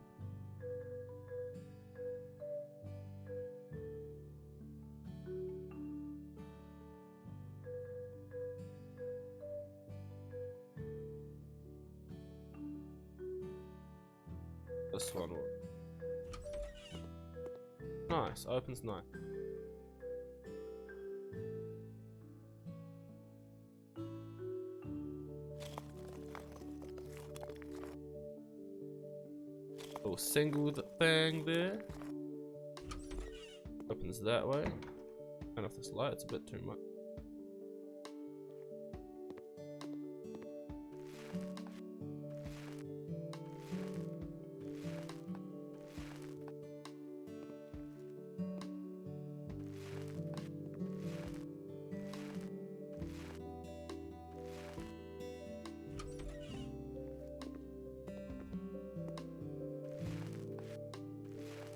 This one will. Nice, opens nice. Little single thing there. Opens that way. Turn off this light, it's a bit too much.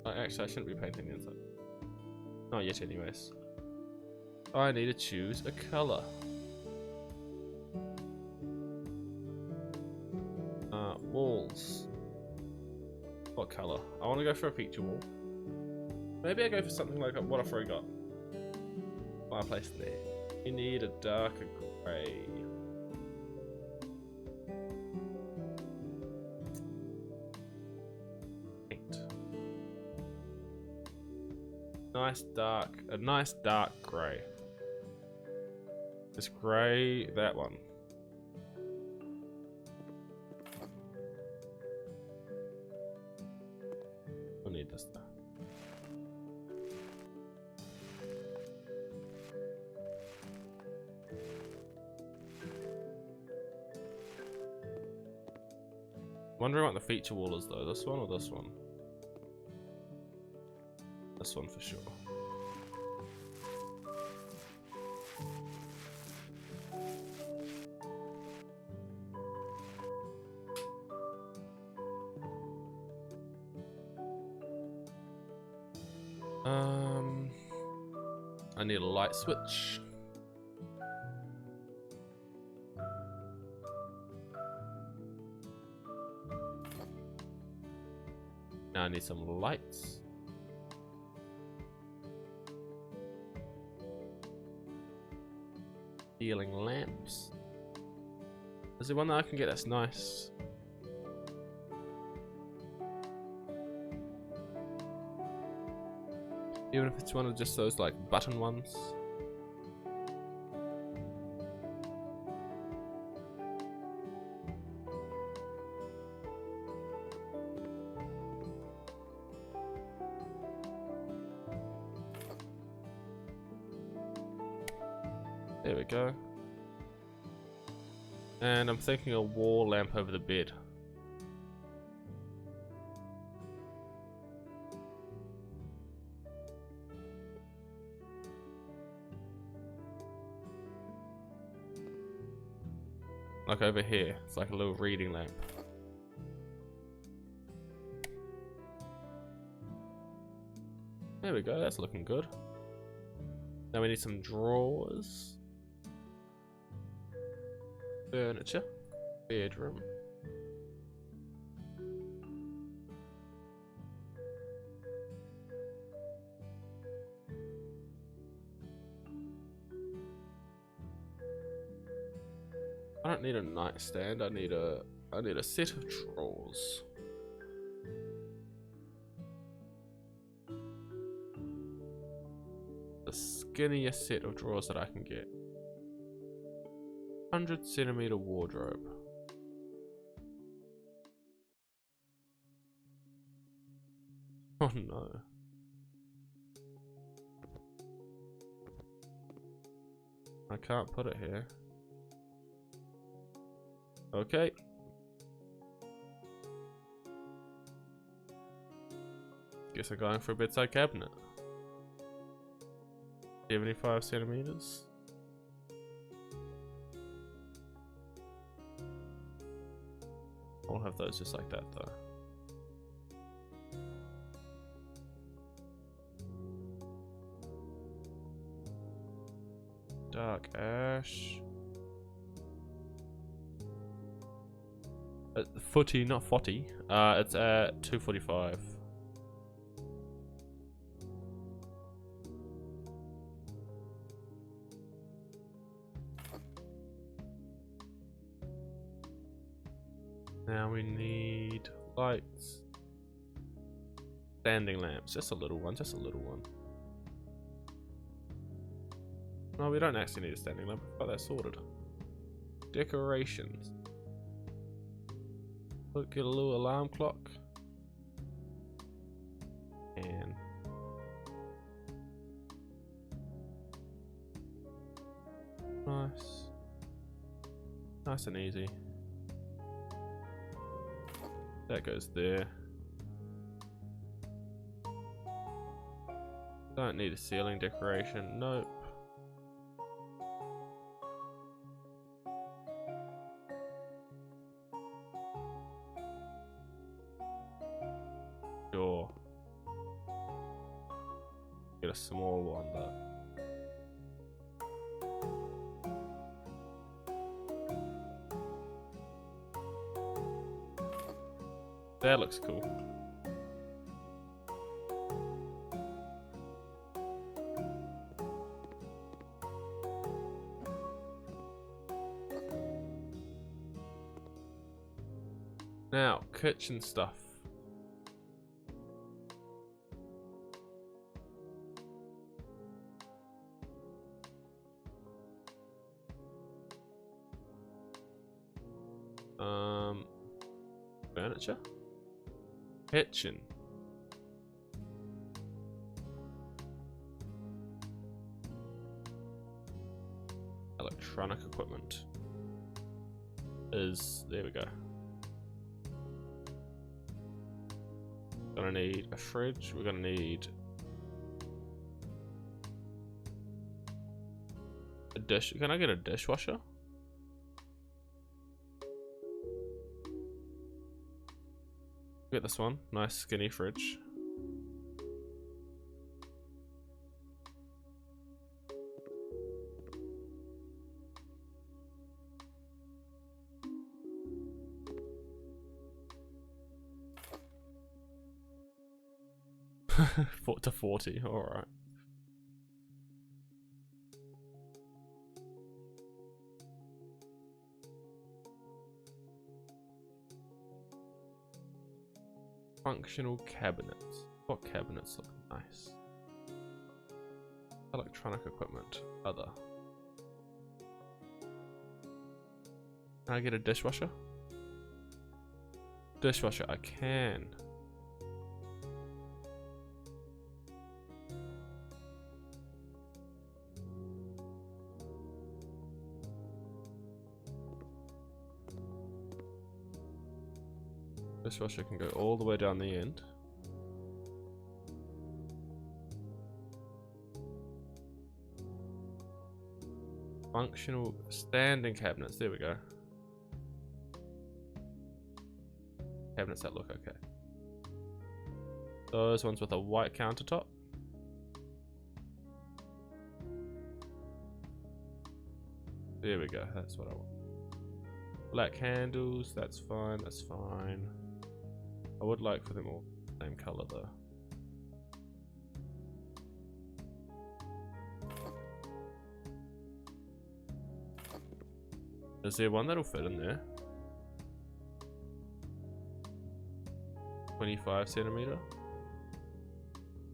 Actually, I shouldn't be painting the inside. Not yet, anyways. I need to choose a color. What color? I want to go for a feature wall. Maybe I go for something like what I've already got. Fireplace there. You need a darker grey. A nice dark grey. This grey, that one. We'll need this though. Wondering what the feature wall is though. This one or this one? This one for sure. I need a light switch. Now I need some lights. Ceiling lamps. Is there one that I can get that's nice? Even if it's one of just those like button ones. There we go. And I'm thinking a wall lamp over the bed. Like over here, it's like a little reading lamp. There we go, that's looking good. Now we need some drawers. Furniture. Bedroom. I don't need a nightstand, I need a set of drawers. The skinniest set of drawers that I can get. 100cm wardrobe. Oh no. I can't put it here. Okay. Guess I'm going for a bedside cabinet. 75cm. I'll have those just like that though. Dark ash. Footy, not 40. It's at 245. Now we need lights. Standing lamps, just a little one, just a little one. No, we don't actually need a standing lamp. We've got that sorted. Decorations. Look, get a little alarm clock. And nice. Nice and easy. That goes there. Don't need a ceiling decoration. Nope. Sure. Get a small one though. That looks cool. Now, kitchen stuff. Furniture. Kitchen. Electronic equipment. There we go. Gonna need a fridge. We're gonna need a dish. Can I get a dishwasher? Get this one. Nice skinny fridge. to 40, alright. Functional cabinets. What cabinets look nice? Electronic equipment. Other. Can I get a dishwasher? Dishwasher, I can. Dishwasher can go all the way down the end. Functional standing cabinets. There we go. Cabinets that look okay. Those ones with a white countertop. There we go. That's what I want. Black handles. That's fine. That's fine. I would like for them all the same color though. Is there one that'll fit in there? 25 centimeter.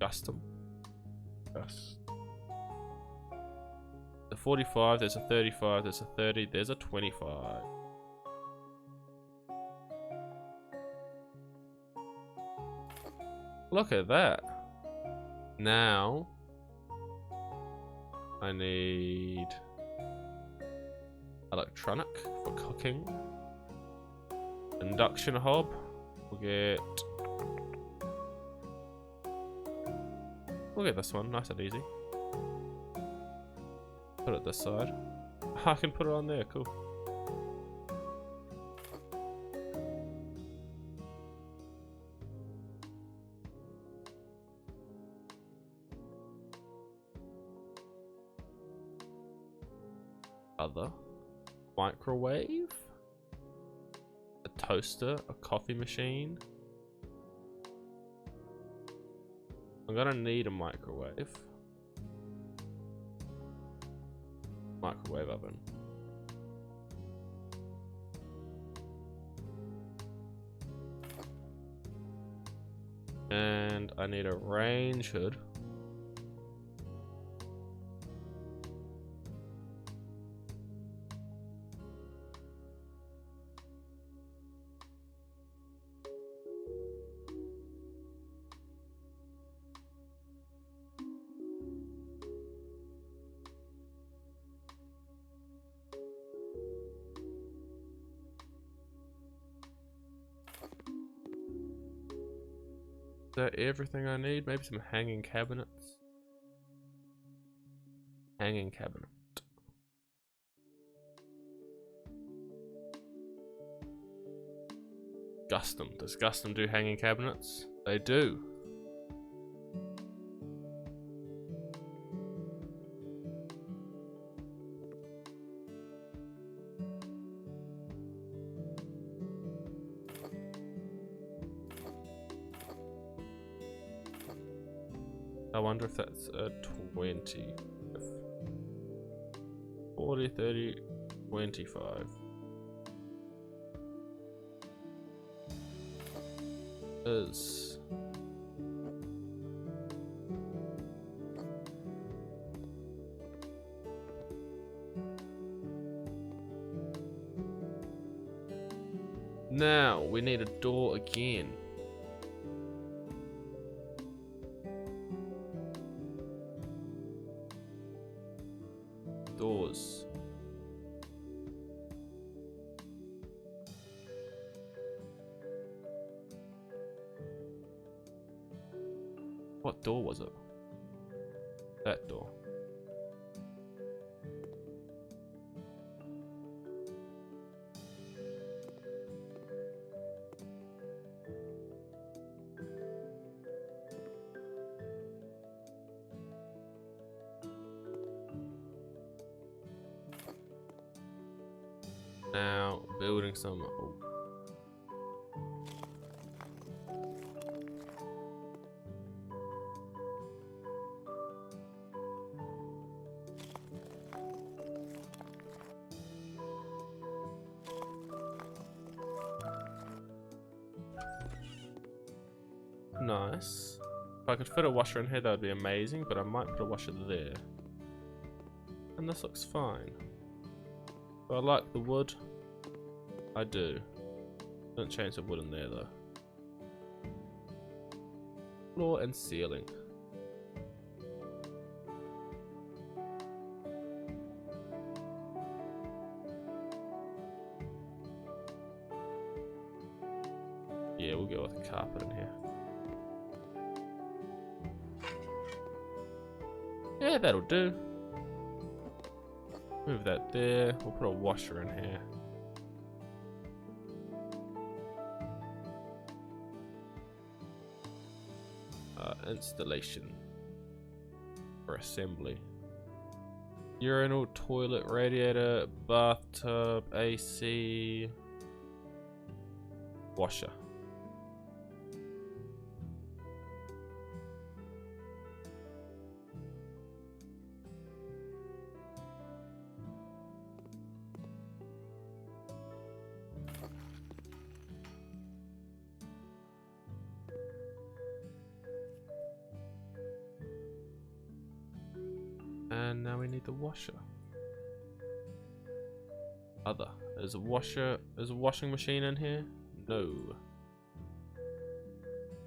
Custom. Yes. The 45, there's a 35, there's a 30, there's a 25. Look at that. Now I need electronic for cooking. Induction hob. We'll get this one, nice and easy. Put it this side. I can put it on there, cool. Other microwave, a toaster, a coffee machine. I'm gonna need a microwave. Microwave oven. And I need a range hood. Is that everything I need? Maybe some hanging cabinets. Hanging cabinet. Custom. Does Custom do hanging cabinets? They do. I wonder if that's a 20. 40, 30, 25. is. Now we need a door again. Doors. What door was it? That door. Now building some. Oh. Nice. If I could fit a washer in here, that would be amazing, but I might put a washer there. And this looks fine. Do I like the wood? I do. Don't change the wood in there though. Floor and ceiling. Yeah, we'll go with a carpet in here. Yeah, that'll do. Move that there. We'll put a washer in here. Installation or assembly. Urinal, toilet, radiator, bathtub, AC, washer. And now we need the washer. Other. There's a washer. There's a washing machine in here? No.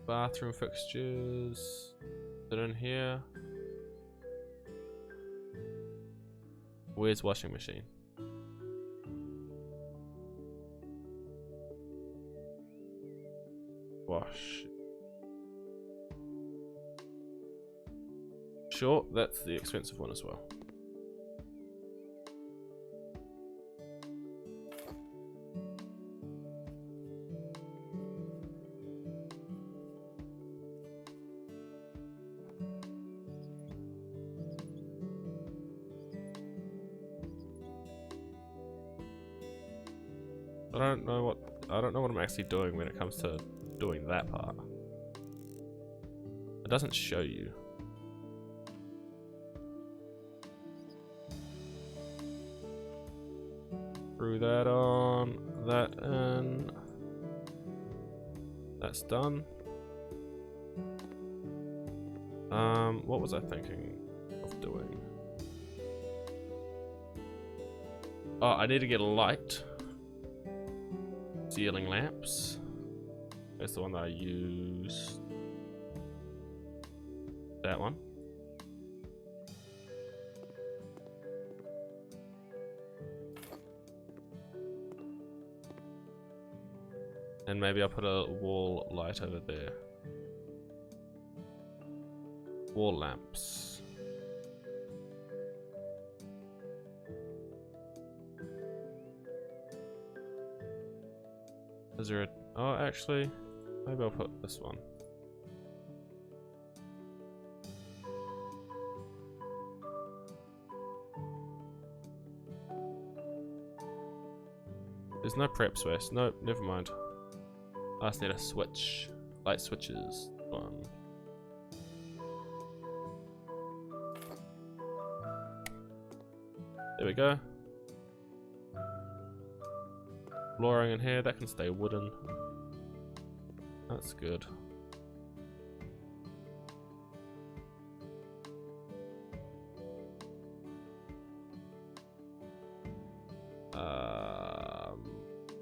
Bathroom fixtures. Is it in here? Where's washing machine? Wash. Sure, that's the expensive one as well. I don't know what I'm actually doing when it comes to doing that part. It doesn't show you. Screw that on, that in. That's done. What was I thinking of doing? Oh, I need to get a light. Ceiling lamps. That's the one that I used. That one. And maybe I'll put a wall light over there. Wall lamps. Is there a... Oh, actually, maybe I'll put this one. There's no prep space. Nope, never mind. I just need a switch. Light switches. One. There we go. Flooring in here, that can stay wooden. That's good.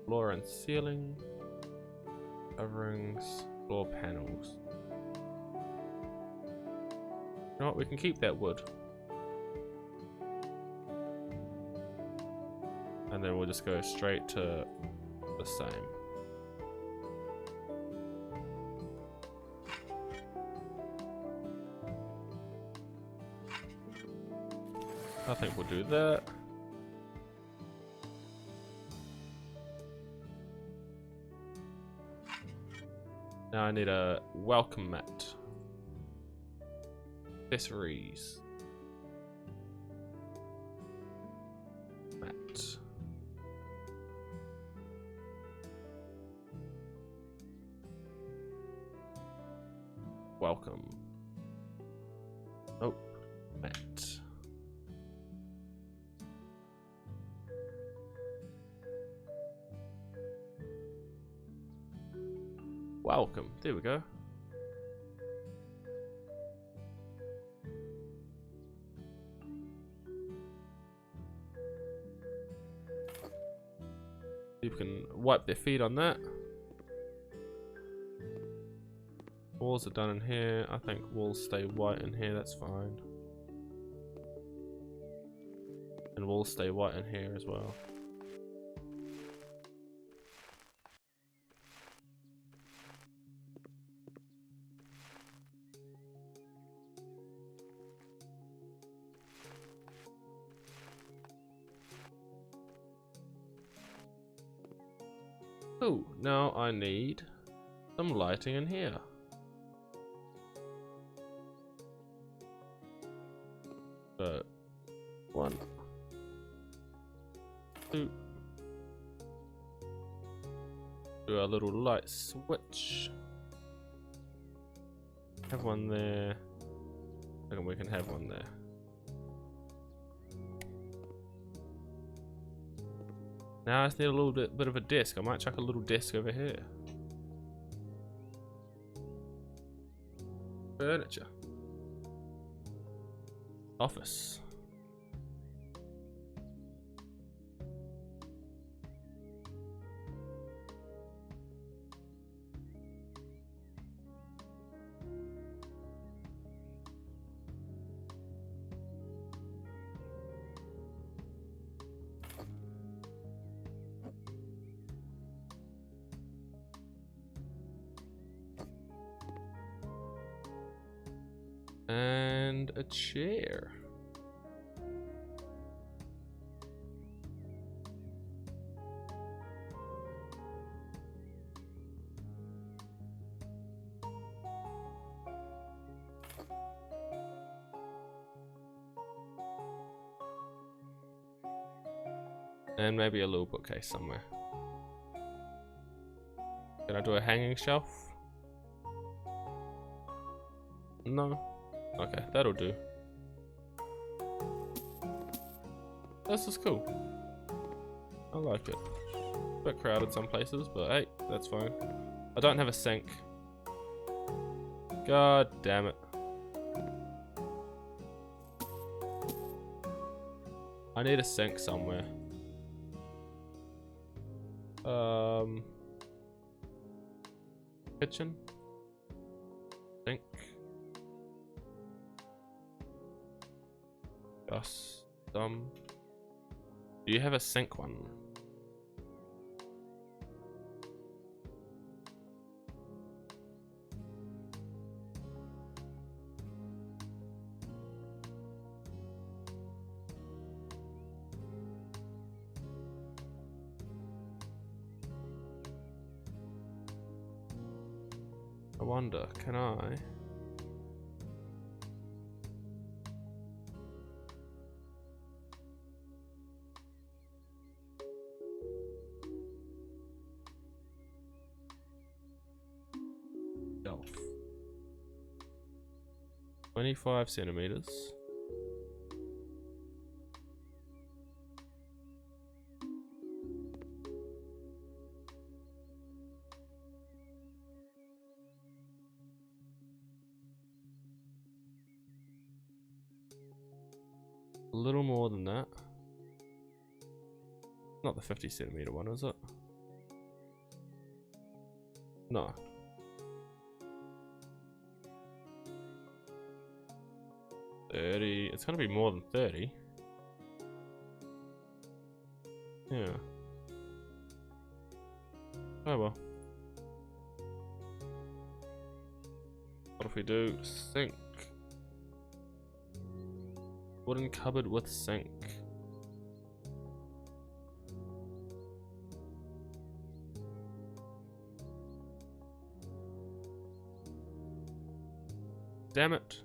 Floor and ceiling. Coverings. Floor panels. You know what? We can keep that wood. And then we'll just go straight to the same. I think we'll do that. Now I need a welcome mat. Accessories. Mat. Welcome. Oh, mat. Welcome. There we go. People can wipe their feet on that. Walls are done in here. I think walls stay white in here. That's fine. And walls stay white in here as well. Oh, now I need some lighting in here. So, 1, 2. Do a little light switch. Have one there. I reckon we can have one there. Now I just need a little bit of a desk. I might chuck a little desk over here. Furniture. Office. And a chair. And maybe a little bookcase somewhere. Can I do a hanging shelf? No. Okay, that'll do. This is cool. I like it. A bit crowded some places, but hey, that's fine. I don't have a sink. God damn it. I need a sink somewhere. Kitchen. Sink. Custom. Do you have a sink one? I wonder, can I? Shelf. 25 centimeters. little more than that. Not the 50 centimeter one, is it? No. It's gonna be more than 30. Yeah. Oh well. What if we do sink? Wooden cupboard with sink. Damn it.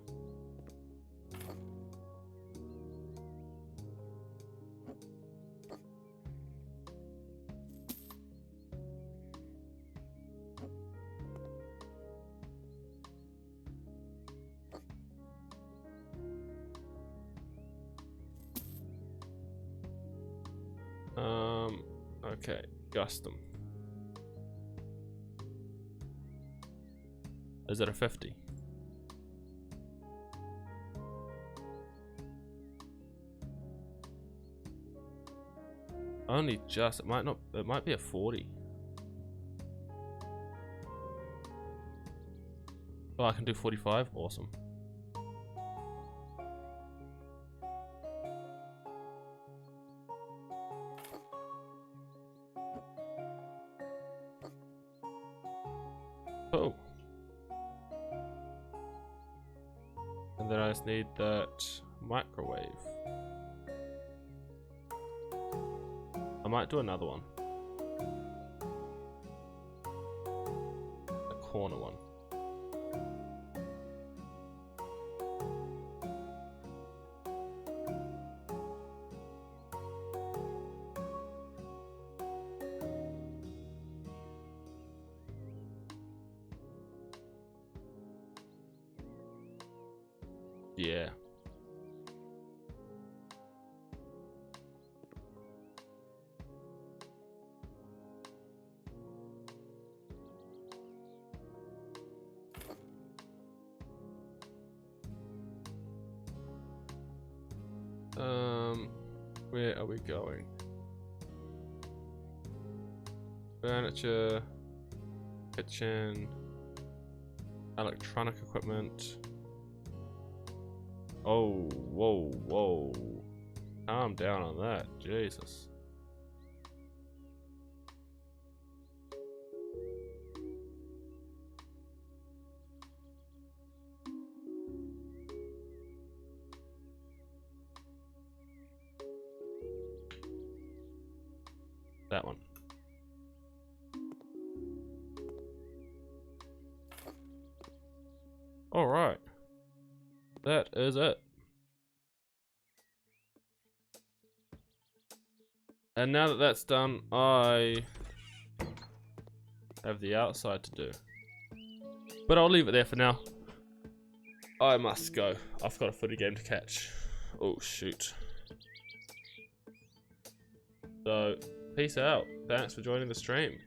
Okay, custom. Is it a 50? Only just, it might be a 40. Oh, I can do 45, awesome. Oh. And then I just need that microwave. I might do another one. A corner one. Yeah. Where are we going? Furniture, kitchen, electronic equipment. Oh, whoa, whoa. Calm down on that, Jesus. That one. All right. That is it. And now that that's done, I have the outside to do. But I'll leave it there for now. I must go. I've got a footy game to catch. Oh, shoot. So, peace out. Thanks for joining the stream.